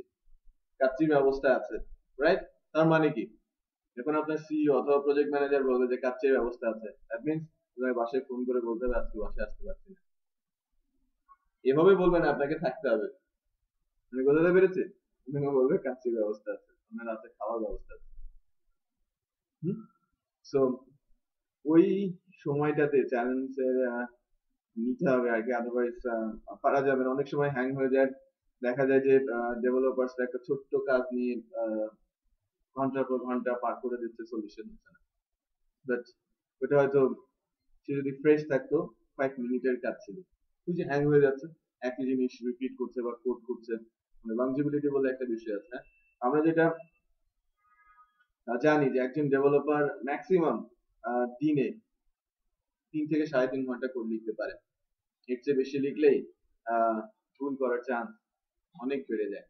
কাচ্চি ব্যবস্থা আছে, রাইট? তার মানে কি এখন আপনার সিইও অথবা প্রজেক্ট ম্যানেজার বলবে যে কাচ্চির ব্যবস্থা আছে, দ্যাট মিন্স আপনার বাসায় ফোন করে বলতে হবে আজকে বাসায় আসতে পারছি না, এভাবে বলবেন আপনাকে থাকতে হবে। আমি বোঝাতে পেরেছি? বলবে কাচ্চির ব্যবস্থা আছে, আপনার রাতে খাওয়ার ব্যবস্থা আছে। সো ওই সময়টাতে চ্যালেঞ্জের নিতে হবে আর কি, আদারওয়াইজ পারা যাবে না। অনেক সময় হ্যাং হয়ে যায়, দেখা যায় যে ডেভেলপার্স একটা ছোট্ট কাজ নিয়ে ঘন্টার পর ঘন্টা পার করে দিচ্ছে, সলিউশন হচ্ছে না। বাট ওটা হয়তো সে যদি ফ্রেশ থাকতো 5 মিনিটের কাজ ছিল, ওই যে হ্যাং হয়ে যাচ্ছে, একই জিনিস রিপিট করছে বা কোড করছে, মানে লংজিবিলিটি বলে একটা বিষয় আছে। আমরা যেটা জানি যে একজন ডেভেলপার ম্যাক্সিমাম দিনে 3 থেকে 3.5 ঘন্টা কোড লিখতে পারে, এর চেয়ে বেশি লিখলেই ভুল করার চান্স অনেক বেড়ে যায়।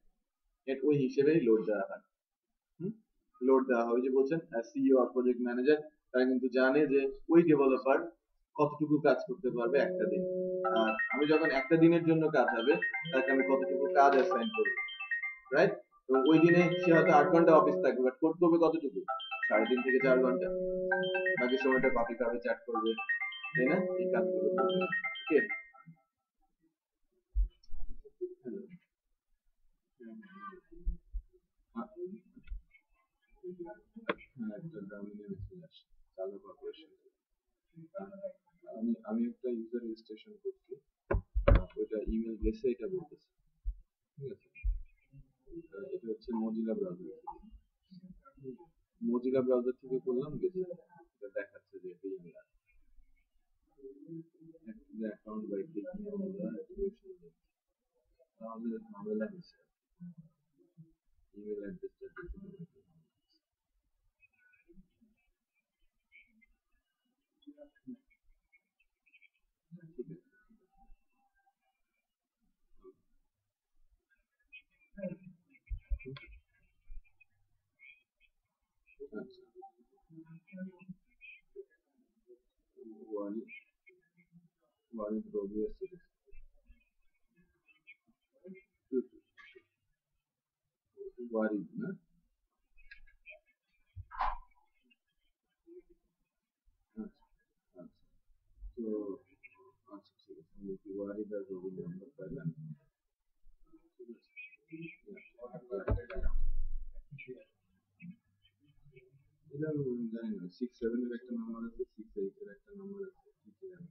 এর ওই হিসেবেই লোড দেওয়া হয়, লোড দেওয়া হয়। যে বলছেন সিইও আর প্রজেক্ট ম্যানেজার, তারা কিন্তু জানে যে ওই ডেভেলপার কতটুকু কাজ করতে পারবে একটা দিন, আর আমি যখন একটা দিনের জন্য কাজ হবে তাকে আমি কতটুকু কাজ অ্যাসাইন করব, রাইট? তো ওই দিনে সে হয়তো 8 ঘন্টা অফিস থাকবে, বাট কোড করবে কতটুকু? 3.5 থেকে 4 ঘন্টা, বাকি সময়টা কপি খাবে, চ্যাট করবে, তাই না? এই কাজগুলো করবে। ওকে, একটা গ্রামীণ চলে আসে চালু কর্পোরেশন। আমি একটা ইউজার রেজিস্ট্রেশন করছি, ওইটা ইমেল গেছে এটা বলতেছে, ঠিক আছে? এটা হচ্ছে মজিলা ব্রাউজার থেকে, মজিলা ব্রাউজার থেকে করলাম, গেছে, এটা দেখাচ্ছে যে এটা ইমেল আছে, account by clicking on the activation link, তাহলে ঝামেলা হচ্ছে, ইমেল অ্যাড্রেসটা দিতে হবে। আচ্ছা, ওয়ারিদ রবিয়া সিরিজ ওয়ারিদ না, আচ্ছা আচ্ছা, তো আচ্ছা ঠিক আছে, আমি কি ওয়ারিদ আর রবি নাম্বার পাইলাম, ঠিক আছে। এটা আমি জানি না 6 7 এর একটা নাম্বার আছে 6 8 এর একটা নাম্বার আছে ঠিক আছে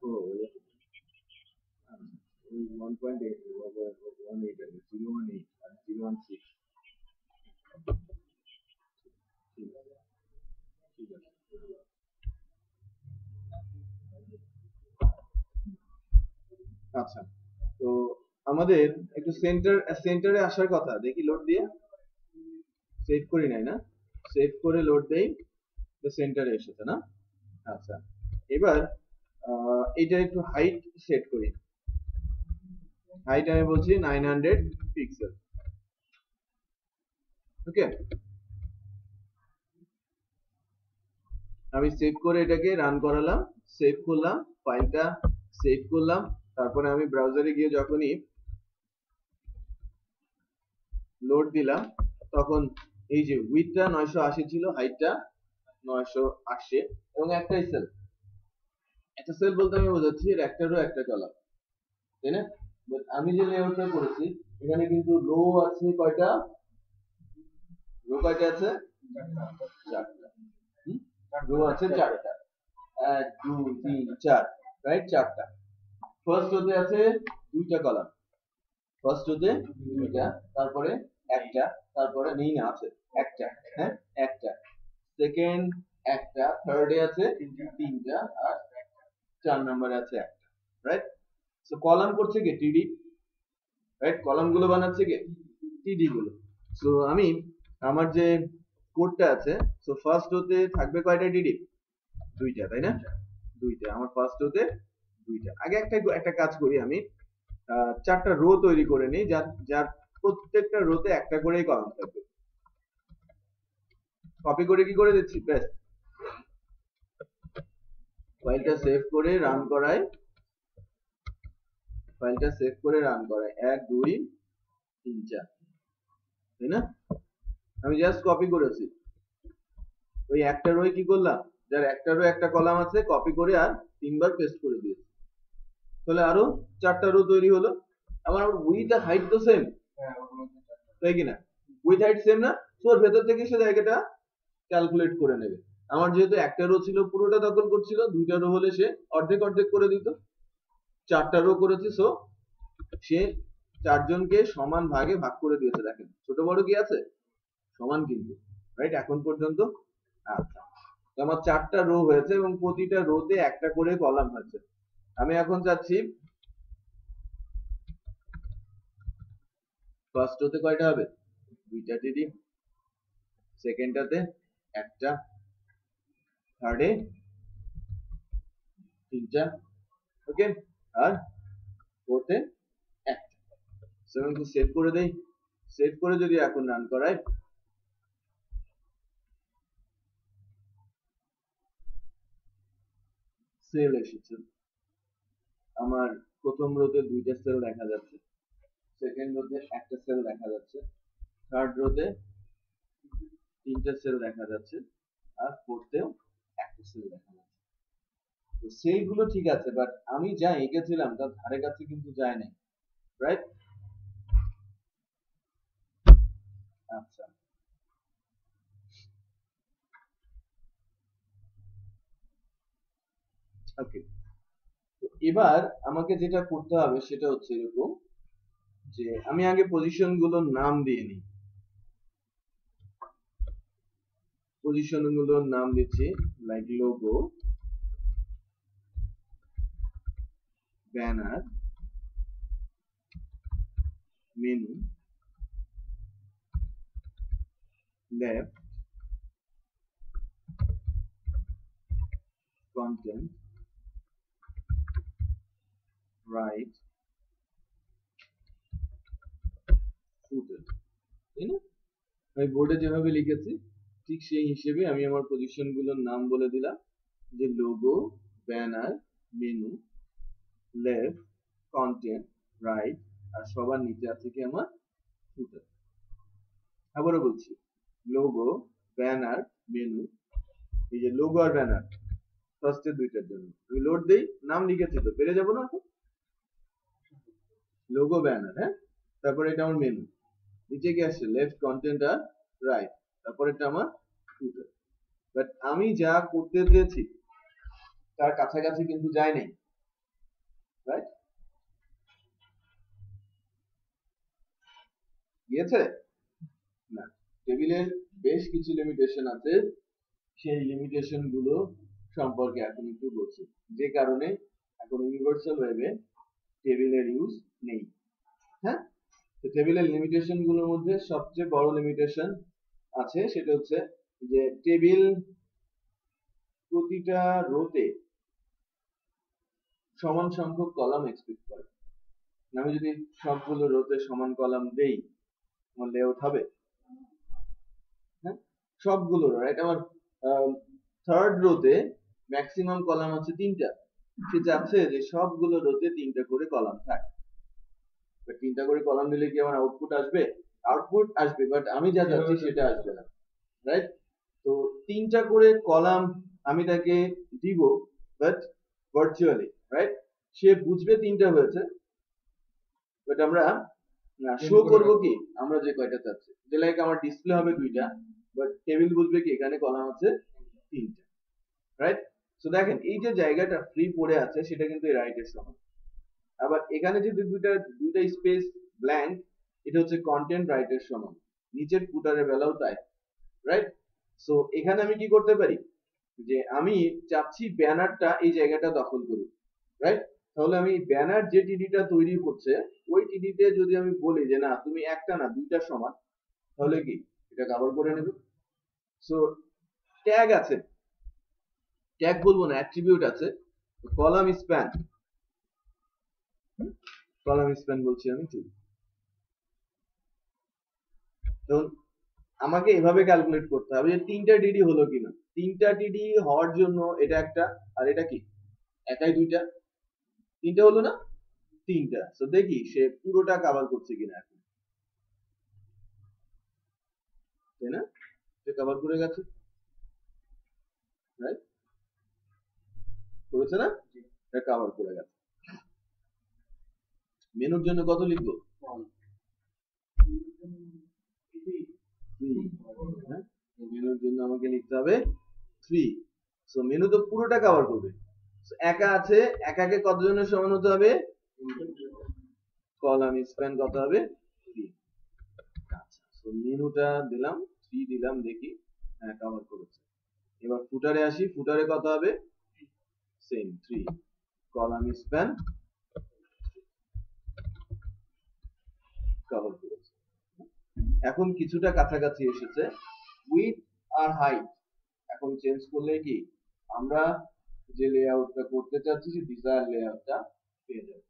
ও 1.8 1.8 আছে 0.18 আর 0.16 ঠিক আছে ঠিক আছে আচ্ছা তো আমাদের একটু সেন্টারে আসার কথা দেখি লোড দিয়ে সেভ করি নাই না সেভ করে লোড দেই তো সেন্টারে এসেছে না আচ্ছা এবার এটা একটু হাইট সেট করি হাইট আমি বলছি 900 পিক্সেল ওকে আমি সেভ করে এটাকে রান করালাম সেভ করলাম ফাইলটা সেভ করলাম তারপরে আমি ব্রাউজারে গিয়ে যখনই লোড দিলাম তখন এই যে উইডথটা 980 ছিল হাইটটা 980 এবং একটাই সেল একটা সেল বলতে আমি বোঝাচ্ছি এর একটা রো একটা কলাম তাই না বাট আমি যে লেআউটটা করেছি এখানে কিন্তু রো আছে কয়টা রো কয়টা আছে চারটা রো আছে চারটা 1 2 3 4 রাইট চারটা ফার্স্ট রোতে আছে দুইটা কলাম ফার্স্ট রোতে দুইটা তারপরে একটা তারপরে নেই না আছে একটা হ্যাঁ একটা সেকেন্ড একটা থার্ডে আছে তিনটা আর 4 নম্বরে আছে একটা রাইট সো কলাম করছে কি টিডি রাইট কলাম গুলো বানাচ্ছে কি টিডি গুলো সো আমি আমার যে কোডটা আছে সো ফার্স্ট রোতে থাকবে কয়টা টিডি দুইটা তাই না দুইটা আমার ফার্স্ট রোতে দুইটা আগে একটা কাজ করি আমি চারটা রো তৈরি করে নিই যার যার প্রত্যেকটা রোতে একটা করেই কলাম থাকবে কপি করে কি করে দিচ্ছি ব্যাস ফাইলটা সেভ করে রান করাই ফাইলটা সেভ করে রান করাই 1 2 3 4 তাই না আমি জাস্ট কপি করেছি ওই একটা রোয় কি করলাম যার একটা রো একটা কলাম আছে কপি করে আর তিনবার পেস্ট করে দিয়েছি তাহলে আরো চারটা রো তৈরি হলো আমার উইথ আর হাইট তো সেম তাই কি না উইথ হাইট সেম না তোর ভেতর থেকে সে জায়গাটা ক্যালকুলেট করে নেবে আমার যেহেতু একটা রো ছিল পুরোটা দখল করছিল দুইটা রো হলে সে অর্ধেক অর্ধেক করে দিত চারটা রো করেছে সো সে চারজনকে সমান ভাগে ভাগ করে দিয়েছে দেখেন ছোট বড় কি আছে সমান কিন্তু রাইট এখন পর্যন্ত আচ্ছা তো আমার চারটা রো হয়েছে এবং প্রতিটা রোতে একটা করে কলাম হয়েছে আমি এখন চাচ্ছি ফার্স্ট রোতে কয়টা হবে দুইটা টিডি সেকেন্ডটাতে একটা থার্ডে তিনটা ওকে আর ফোর্থে একটা সেভেন টু সেভ করে দেই সেভ করে যদি এখন রান করাই সেল এসেছে আমার প্রথম রোতে দুইটা সেল দেখা যাচ্ছে সেকেন্ড রোতে একটা সেল দেখা যাচ্ছে থার্ড রোতে তিনটা সেল দেখা যাচ্ছে আর ফোর্থেও একটা সেল দেখা যাচ্ছে তো সেইগুলো ঠিক আছে বাট আমি যা এঁকেছিলাম তার ধারে কাছে কিন্তু যায় নাই রাইট আচ্ছা ওকে এবার আমাকে যেটা করতে হবে সেটা হচ্ছে এরকম যে আমি আগে পজিশন গুলোর নাম দিয়ে নিই পজিশন গুলোর নাম দিচ্ছি like logo banner menu left content right footer তাই না আমি বোর্ডে যেভাবে লিখেছি ঠিক সেই হিসেবে আমি আমার পজিশন গুলোর নাম বলে দিলাম যে logo banner menu left content right আর সবার নিচে আছে কি আমার ফুটার। আবারও বলছি, লোগো, ব্যানার, মেনু। এই যে লোগো আর ব্যানার ফার্স্টের দুইটার জন্য আমি লোড দেই, নাম লিখেছি তো পেরে যাবো না? লোগো ব্যানার, হ্যাঁ। তারপরে এটা আমার মেনু, নিচে কি আসছে লেফট, কন্টেন্ট আর রাইট, তারপরে এটা আমার ফুটার। বাট আমি যা করতে চেয়েছি তার কাছাকাছি কিন্তু যায় নাই, রাইট? গিয়েছে না। টেবিলের বেশ কিছু লিমিটেশন আছে, সেই লিমিটেশন গুলো সম্পর্কে এখন একটু বলছি, যে কারণে এখন ইউনিভার্সাল ওয়েবে টেবিলের ইউজ নেই। হ্যাঁ, তো টেবিলের লিমিটেশন গুলোর মধ্যে সবচেয়ে বড় লিমিটেশন আছে, সেটা হচ্ছে যে টেবিল প্রতিটা রোতে সমান সংখ্যক কলাম এক্সপেক্ট করে। আমি যদি সবগুলো রোতে সমান কলাম দেই, আমার লেআউট হবে? হ্যাঁ, সবগুলো, রাইট? আমার থার্ড রোতে ম্যাক্সিমাম কলাম আছে 3টা, সে চাচ্ছে যে সবগুলো রোতে 3টা করে কলাম থাক। 3টা করে কলাম দিলে কি আমার আউটপুট আসবে? আউটপুট আসবে, বাট আমি যা চাচ্ছি সেটা আসবে না, রাইট? তো 3টা করে কলাম আমি তাকে দিব, বাট ভার্চুয়ালি, রাইট? সে বুঝবে 3টা হয়েছে, বাট আমরা শো করব কি আমরা যে কয়টা চাচ্ছি। যে লাইক আমার ডিসপ্লে হবে 2টা, বাট টেবিল বুঝবে কি এখানে কলাম আছে 3টা, রাইট? সো দেখেন এই যে জায়গাটা ফ্রি পড়ে আছে সেটা কিন্তু এই রাইটের সমান। আবার এখানে যদি দুইটা স্পেস ব্ল্যাঙ্ক, এটা হচ্ছে কন্টেন্ট রাইটের সমান। নিচের ফুটারের বেলাও তাই, রাইট? সো এখানে আমি কি করতে পারি, যে আমি চাচ্ছি ব্যানারটা এই জায়গাটা দখল করুক, রাইট? তাহলে আমি ব্যানার যে টিডিটা তৈরি করছে ওই টিডিতে যদি আমি বলি যে না তুমি একটা না 2টা সমান, তাহলে কি এটা কভার করে নেবে। সো ট্যাগ আছে, ট্যাগ বলবো না, অ্যাট্রিবিউট আছে, কলাম স্প্যান, কলাম স্প্যান বলছি আমি, ঠিক। তো আমাকে এভাবে ক্যালকুলেট করতে হবে যে 3টা টিডি হলো কিনা। 3টা টিডি হওয়ার জন্য এটা একটা, আর এটা কি একাই 2টা, 3টা হলো না? 3টা। সো দেখি সে পুরোটা কভার করছে কিনা এখন, তাই না? সে কভার করে গেছে, রাইট? করেছে না? এটা কভার করে গেছে। মেনুর জন্য কত লিখবো? হ্যাঁ, মেনুর জন্য আমাকে লিখতে হবে 3। সো মেনু তো পুরোটা কভার করবে। একা আছে, একাকে কতজনের সমান হতে হবে? কলাম স্প্যান কত হবে? 3। আচ্ছা, সো মেনুটা দিলাম 3 দিলাম, দেখি হ্যাঁ কভার করেছে। এবার ফুটারে আসি, ফুটারে কত হবে? সেম 3, কলাম স্প্যান কভার করেছে। এখন কিছুটা কাছাকাছি এসেছে, উইডথ আর হাইট এখন চেঞ্জ করলে কি আমরা যে লেআউটটা করতে চাচ্ছি সেই ডিজায়ার লেআউটটা পেয়ে যাবে।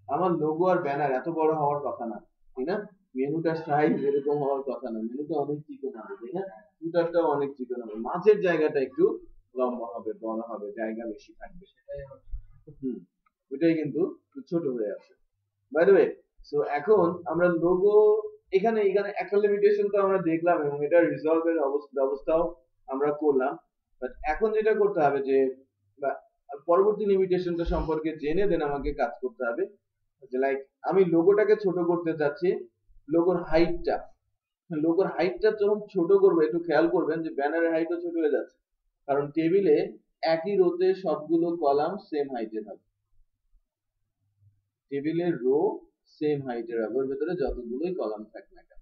আমার লোগো আর ব্যানার এত বড় হওয়ার কথা না, তাই না? মেনুটার সাইজ এরকম হওয়ার কথা না, মেনুটা অনেক চিকন হবে, তাই না? ফুটারটাও অনেক চিকন হবে, মাঝের জায়গাটা একটু লম্বা হবে, বড় হবে, জায়গা বেশি থাকবে, সেটাই হবে। ওইটাই কিন্তু ছোট হয়ে আছে, বাই দ্য ওয়ে। সো এখন আমরা লোগো এখানে একটা লিমিটেশন তো আমরা দেখলাম এবং এটা রিজলভের ব্যবস্থাও আমরা করলাম, বাট এখন যেটা করতে হবে যে পরবর্তী লিমিটেশনটা সম্পর্কে জেনে দেন আমাকে কাজ করতে হবে। যে লাইক আমি লোগোটাকে ছোট করতে চাচ্ছি, লোগোর হাইটটা যখন ছোট করবো একটু খেয়াল করবেন যে ব্যানারের হাইটও ছোট হয়ে যাচ্ছে, কারণ টেবিলে একই রোতে সবগুলো কলাম সেম হাইটে থাকবে। টেবিলের রো সেম হাইটের হবে, ওর ভেতরে যতগুলোই কলাম থাকে না কেন,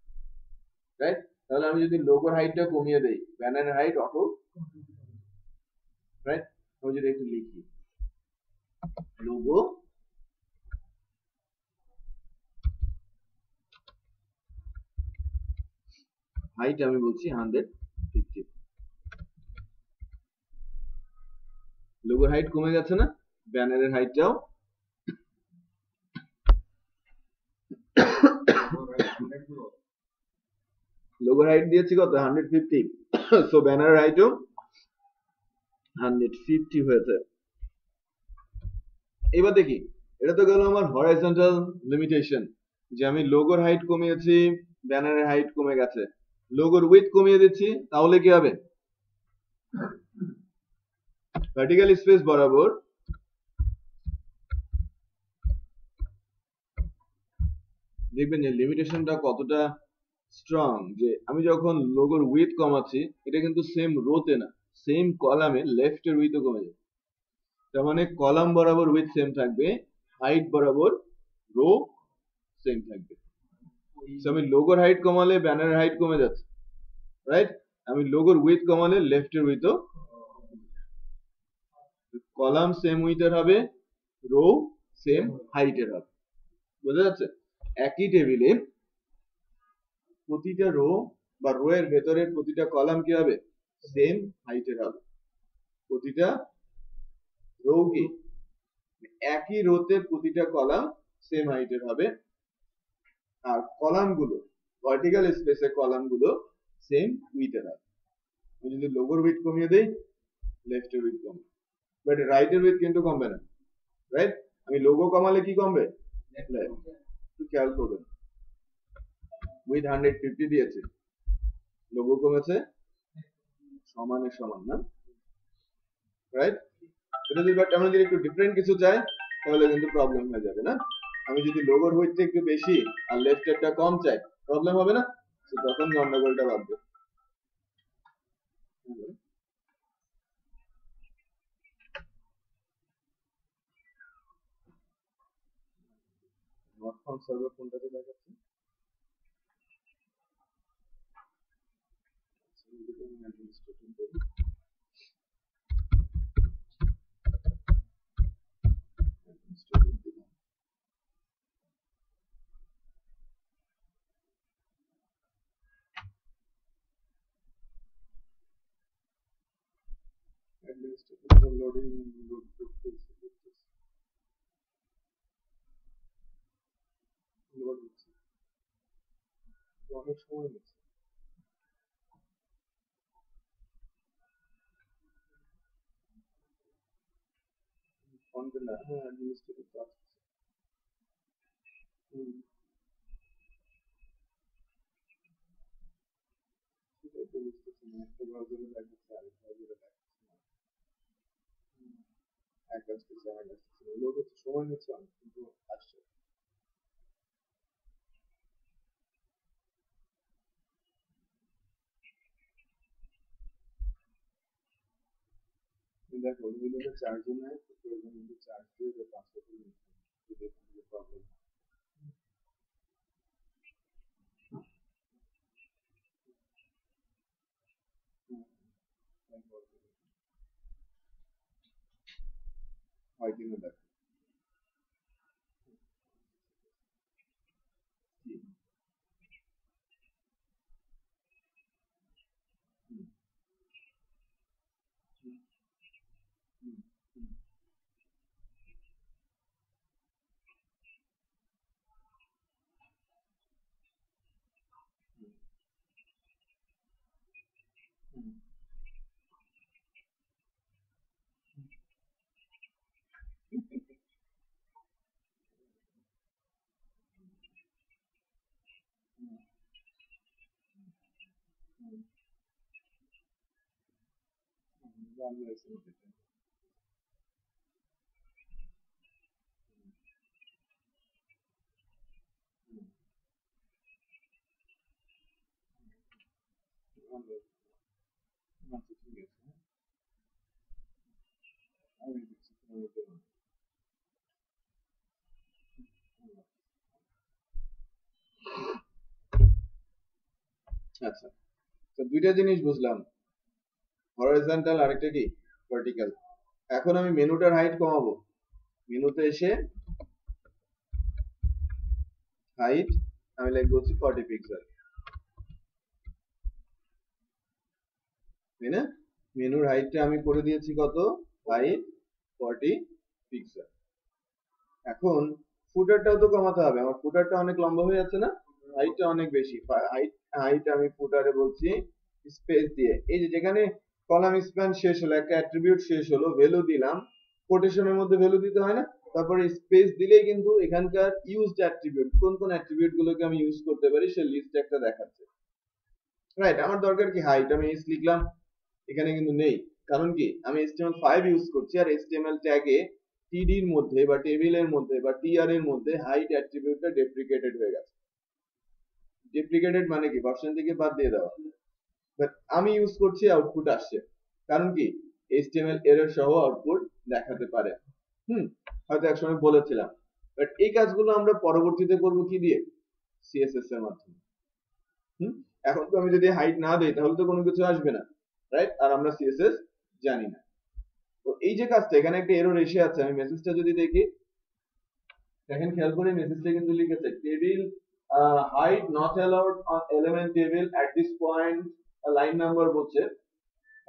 রাইট? তাহলে আমি যদি লোগোর হাইটটা কমিয়ে দেই, ব্যানারের হাইট অটো, রাইট? আমি যদি একটু লিখি লোগো হাইট, আমি বলছি 150, লোগোর হাইট কমে গেছে না? ব্যানারের হাইটটাও লোগোর হাইট দিয়েছি কত? 150। সো ব্যানারের হাইটও 150 হয়েছে। এবার দেখি এটা তো গেল আমার হরাইজন্টাল লিমিটেশন, যে আমি লোগোর হাইট কমিয়েছি, ব্যানারের হাইট কমে গেছে, লোগোর উইথ কমিয়ে দিচ্ছি, তাহলে কি হবে? ভার্টিক্যাল স্পেস বরাবর দেখবেন যে লিমিটেশনটা কতটা স্ট্রং, যে আমি যখন লোগোর উইথ কমাচ্ছি, এটা কিন্তু সেম রোতে না, সেম কলামে লেফটের উইথও কমে যাবে। তার মানে কলাম বরাবর উইথ সেম থাকবে, হাইট বরাবর রো সেম থাকবে। আমি লোগোর হাইট কমালে ব্যানারের হাইট কমে যাচ্ছে, রাইট? আমি লোগোর উইথ কমালে লেফটের উইথও, কলাম সেম উইথের হবে, রো সেম হাইটের হবে। বোঝা যাচ্ছে? একই টেবিলে প্রতিটা রো বা রো এর ভেতরের প্রতিটা কলাম কি হবে? সেম হাইটের হবে। প্রতিটা রো কি একই রোতে প্রতিটা কলাম সেম হাইটের হবে, আর কলামগুলো ভার্টিক্যাল স্পেসে কলামগুলো সেম উইথের হবে। আমি যদি লোগোর উইথ কমিয়ে দেই, লেফটের উইথ কমবে, বাট রাইটের উইথ কিন্তু কমবে না, রাইট? আমি লোগো কমালে কি কমবে? একটু খেয়াল করবেন, উইথ 150 দিয়েছে, লোগো কমেছে সমানে সমান, না? রাইট? এটা যদি বাট আমরা যদি একটু ডিফারেন্ট কিছু চাই, তাহলে কিন্তু প্রবলেম হয়ে যাবে, না? আমি যদি লোগোর উইথটা একটু বেশি আর লেফটেরটা কম চাই, প্রবলেম হবে না? তখন গন্ডগোলটা বাঁধবে। নট ফাউন্ড সার্ভার কোনটাতে দেখাচ্ছে? লোডিং অনেক সময় নিচ্ছে। কন্টেনার, হ্যাঁ, অ্যাডমিনিস্ট্রেটিভ কাজ। সেটাই তো বুঝতেছি না, একটা ব্রাউজারে দেখাচ্ছে, আরেক ব্রাউজারে দেখাচ্ছে না, এক আসতেছে আর এক আসতেছে না, লোড হচ্ছে, সময় নিচ্ছে অনেক, কিন্তু আসছে। দেখো উইন্ডোজে চার্জও নেয়, প্রয়োজন কিন্তু চার্জ দিয়ে যে 5 মিনিট যদি প্রবলেম। হয় কিনা দেখো। আচ্ছা, তো দুইটা জিনিস বুঝলাম, হরাইজন্টাল আরেকটা কি ভার্টিক্যাল। এখন আমি মেনুটার হাইট কমাবো, মেনুতে এসে হাইট আমি লাইক বলছি 40 পিক্সেল, তাই না? মেনুর হাইটটা আমি করে দিয়েছি কত? Height 40 pixel. এখন ফুটারটাও তো কমাতে হবে, আমার ফুটারটা অনেক লম্বা হয়ে যাচ্ছে না, হাইটটা অনেক বেশি। হাইট আমি ফুটারে বলছি স্পেস দিয়ে, এই যে যেখানে কলাম স্প্যান শেষ হলো, একটা অ্যাট্রিবিউট শেষ হলো, ভ্যালু দিলাম, কোটেশনের মধ্যে ভ্যালু দিতে হয় না? তারপরে স্পেস দিলেই কিন্তু এখানকার ইউজড অ্যাট্রিবিউট কোন কোন অ্যাট্রিবিউট গুলোকে আমি ইউজ করতে পারি সে লিস্ট একটা দেখাচ্ছে। রাইট, আমার দরকার কি হাইট, আমি এস লিখলাম, এখানে কিন্তু নেই। কারণ কি, আমি HTML5 ইউজ করছি আর HTML ট্যাগে TD এর মধ্যে বা টেবিলের মধ্যে বা TR এর মধ্যে হাইট অ্যাট্রিবিউটটা ডেপ্রিকেটেড হয়ে গেছে। ডেপ্রিকেটেড মানে কি, ভার্সন থেকে বাদ দিয়ে দেওয়া। বাট আমি ইউজ করছি, আউটপুট আসছে। কারণ কি, HTML এরর সহ আউটপুট দেখাতে পারে। হয়তো একসময় বলেছিলাম। বাট এই কাজগুলো আমরা পরবর্তীতে করব কি দিয়ে, CSS এর মাধ্যমে। এখন তো আমি যদি হাইট না দেই তাহলে তো কোনো কিছু আসবে না, রাইট? আর আমরা CSS জানি না। তো এই যে কাজটা, এখানে একটা এরর এসে আছে, আমি মেসেজটা যদি দেখি, দেখেন খেয়াল করে মেসেজটা কিন্তু লিখেছে table height not allowed on element table at this point, line number বলছে।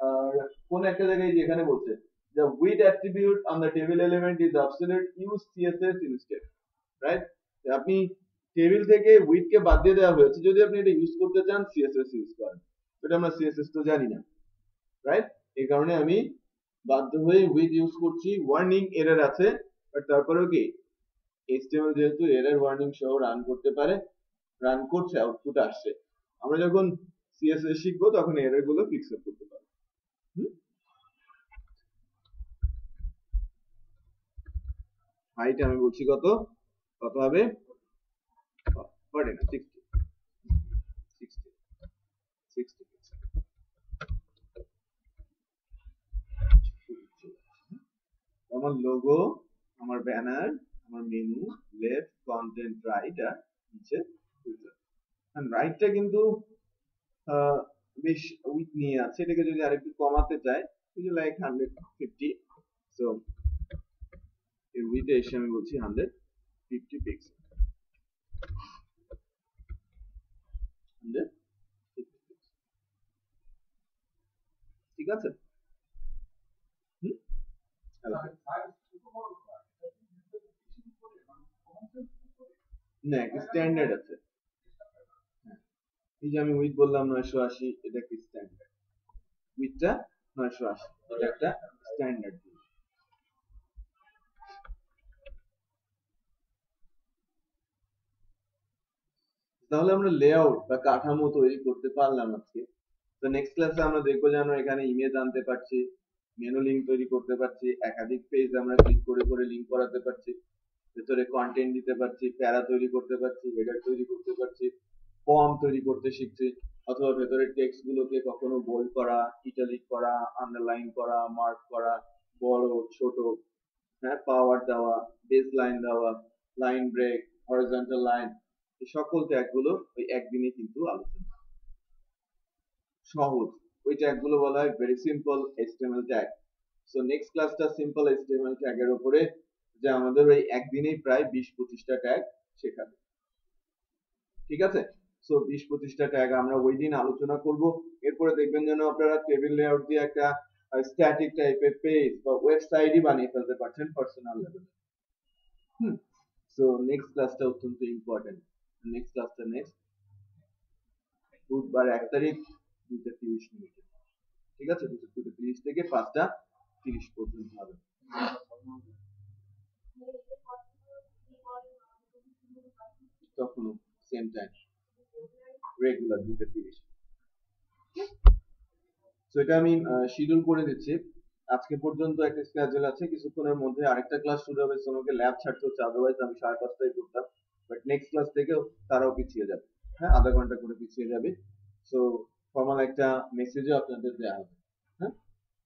আর কোন একটা জায়গায় যেখানে বলছে the width attribute on the table element is obsolete, use CSS instead, right? আপনি টেবিল থেকে width কে বাদ দিয়ে দেওয়া হয়েছে, যদি আপনি এটা ইউজ করতে চান CSS ইউজ করেন। এটা আমরা CSS তো জানি না, রাইট? এই কারণে আমি বাধ্য হয়ে width ইউজ করছি। ওয়ার্নিং এরর আছে, বাট তারপরেও কি HTML যেহেতু এরর ওয়ার্নিং সহ রান করতে পারে, রান করছে, আউটপুট আসছে। আমরা যখন CSS শিখবো তখন এরর গুলো ফিক্স আপ করতে পারবো। হাইট আমি বলছি কত হবে, 40 না 60 আমার লোগো, আমার ব্যানার, আমার মেনু, লেফট, কন্টেন্ট, রাইট আর নিচে ফিল্টার। এন্ড রাইটটা কিন্তু বেশ উইথ নিয়ে আছে, এটাকে যদি আরেকটু কমাতে চাই, লাইক 150, সো এর উইথে এসে আমি বলছি 150 পিক্সেল। ঠিক আছে? না, একটা স্ট্যান্ডার্ড আছে। এই যে আমি উইথ বললাম 980, এটা একটা স্ট্যান্ডার্ড। উইথটা 980, এটা একটা স্ট্যান্ডার্ড। তাহলে আমরা লেআউট বা কাঠামো তৈরি করতে পারলাম আজকে। তো নেক্সট ক্লাসে আমরা দেখবো যে আমরা এখানে ইমেজ আনতে পারছি, মেনু লিংক তৈরি করতে পারছি, একাধিক পেজ আমরা ক্লিক করে করে লিংক করাতে পারছি, ভেতরে কন্টেন্ট দিতে পারছি, প্যারা তৈরি করতে পারছি, হেডার তৈরি করতে পারছি, ফর্ম তৈরি করতে শিখছি, অথবা ভেতরে টেক্সট গুলোকে কখনো বোল্ড করা, ইটালিক করা, আন্ডারলাইন করা, মার্ক করা, বড় ছোট, হ্যাঁ, পাওয়ার দেওয়া, বেস লাইন দেওয়া, লাইন ব্রেক, হরিজন্টাল লাইন, এই সকল ট্যাগ গুলো ওই একদিনে কিন্তু আলোচনা সহজ। ওই ট্যাগ গুলো বলা হয় very simple HTML tag. So next ক্লাসটা সিম্পল HTML ট্যাগ এর উপরে, যে আমাদের ওই একদিনেই প্রায় 20-25টা ট্যাগ শেখাবে। ঠিক আছে? সো 20-25টা ট্যাগ আমরা ওই দিন আলোচনা করব। এরপরে দেখবেন যেন আপনারা টেবিল লেআউট দিয়ে একটা স্ট্যাটিক টাইপের পেজ বা ওয়েবসাইটই বানিয়ে ফেলতে পারছেন পার্সোনাল লেভেলে। সো নেক্সট ক্লাসটা অত্যন্ত ইম্পর্টেন্ট। নেক্সট ক্লাসটা বুধবার 1 তারিখ 2:30 মিনিটে। ঠিক আছে? 2:30 থেকে 5:30 পর্যন্ত হবে। তখনও সেম টাইম, রেগুলার 2:30। সো এটা আমি শিডিউল করে দিচ্ছি। আজকে পর্যন্ত একটা স্কেজুল আছে, কিছুক্ষণের মধ্যে আরেকটা ক্লাস শুরু হবে, তোমাকে ল্যাব ছাড়তে হচ্ছে, আদারওয়াইজ আমি 5:30টায় করতাম। বাট নেক্সট ক্লাস থেকেও তারাও পিছিয়ে যাবে, হ্যাঁ, আধা ঘন্টা করে পিছিয়ে যাবে। সো ফর্মাল একটা মেসেজও আপনাদের দেওয়া হবে, হ্যাঁ,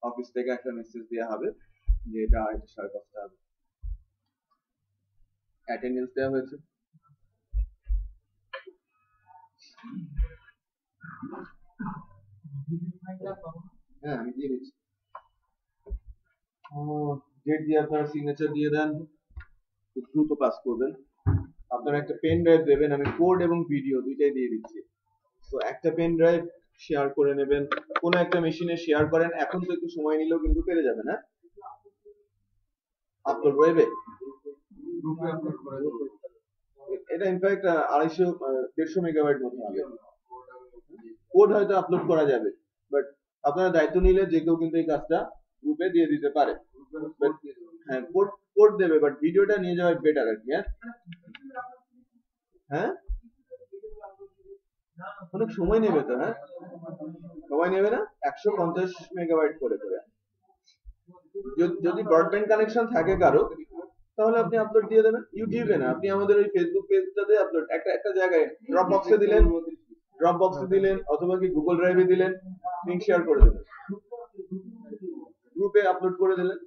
অফিস থেকে একটা মেসেজ দেওয়া হবে যে এটা 5:30 হবে। অ্যাটেন্ডেন্স দেওয়া হয়েছে। হ্যাঁ, আমি দিয়ে দিচ্ছি। ডেট দিয়ে আপনারা সিগনেচার দিয়ে দেন, দ্রুত পাস করবেন। আপনারা একটা পেন ড্রাইভ দেবেন, আমি কোড এবং ভিডিও দুইটাই দিয়ে দিচ্ছি। তো একটা পেন ড্রাইভ শেয়ার করে নেবেন, কোন একটা মেশিনে শেয়ার করেন, এখন তো একটু সময় নিলেও কিন্তু পেরে যাবেন। হ্যাঁ, আপলোড ওয়েবে, গ্রুপে আপলোড করে দেব। এটা ইনফ্যাক্ট 250-150 মেগাবাইট মতো হবে। কোড হয়তো আপলোড করা যাবে, বাট আপনারা দায়িত্ব নিলে যে কেউ কিন্তু এই কাজটা গ্রুপে দিয়ে দিতে পারে। হ্যাঁ, কোড কোড দেবে, বাট ভিডিওটা নিয়ে যাওয়া বেটার আর কি। হ্যাঁ অনেক সময় নেবে তো। হ্যাঁ সময় নেবে না, 150 মেগাবাইট করে করে। যদি ব্রডব্যান্ড কানেকশন থাকে কারো, তাহলে আপনি আপলোড দিয়ে দেবেন। ইউটিউবে না, আপনি আমাদের ওই ফেসবুক পেজটাতে আপলোড, একটা একটা জায়গায় ড্রপ বক্সে দিলেন অথবা কি গুগল ড্রাইভে দিলেন, লিংক শেয়ার করে দিলেন, গ্রুপে আপলোড করে দিলেন।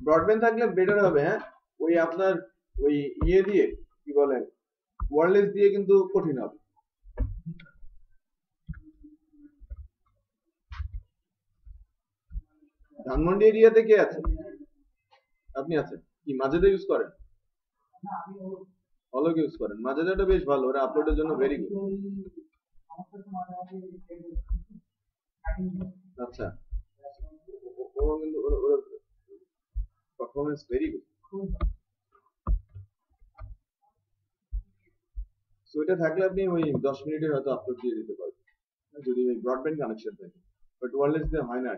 ব্রডব্যান্ড থাকলে বেটার হবে। হ্যাঁ ওই আপনার ওই ইয়ে দিয়ে কি বলেন ওয়্যারলেস দিয়ে কিন্তু কঠিন হবে। ধানমন্ডি এরিয়াতে কে আছে? আপনি আছেন কি মাঝেতে ইউজ করেন? অলোক ইউজ করেন? মাঝেটা বেশ ভালো, ওরা আপলোডের জন্য ভেরি গুড। আচ্ছা ও কিন্তু ওর পারফরম্যান্স ভেরি গুড। সো এটা থাকলে আপনি ওই 10 মিনিটের হয়তো আপলোড দিয়ে দিতে পারবেন যদি ওই ব্রডব্যান্ড কানেকশন থাকে, বাট ওয়্যারলেস দিয়ে হয় না।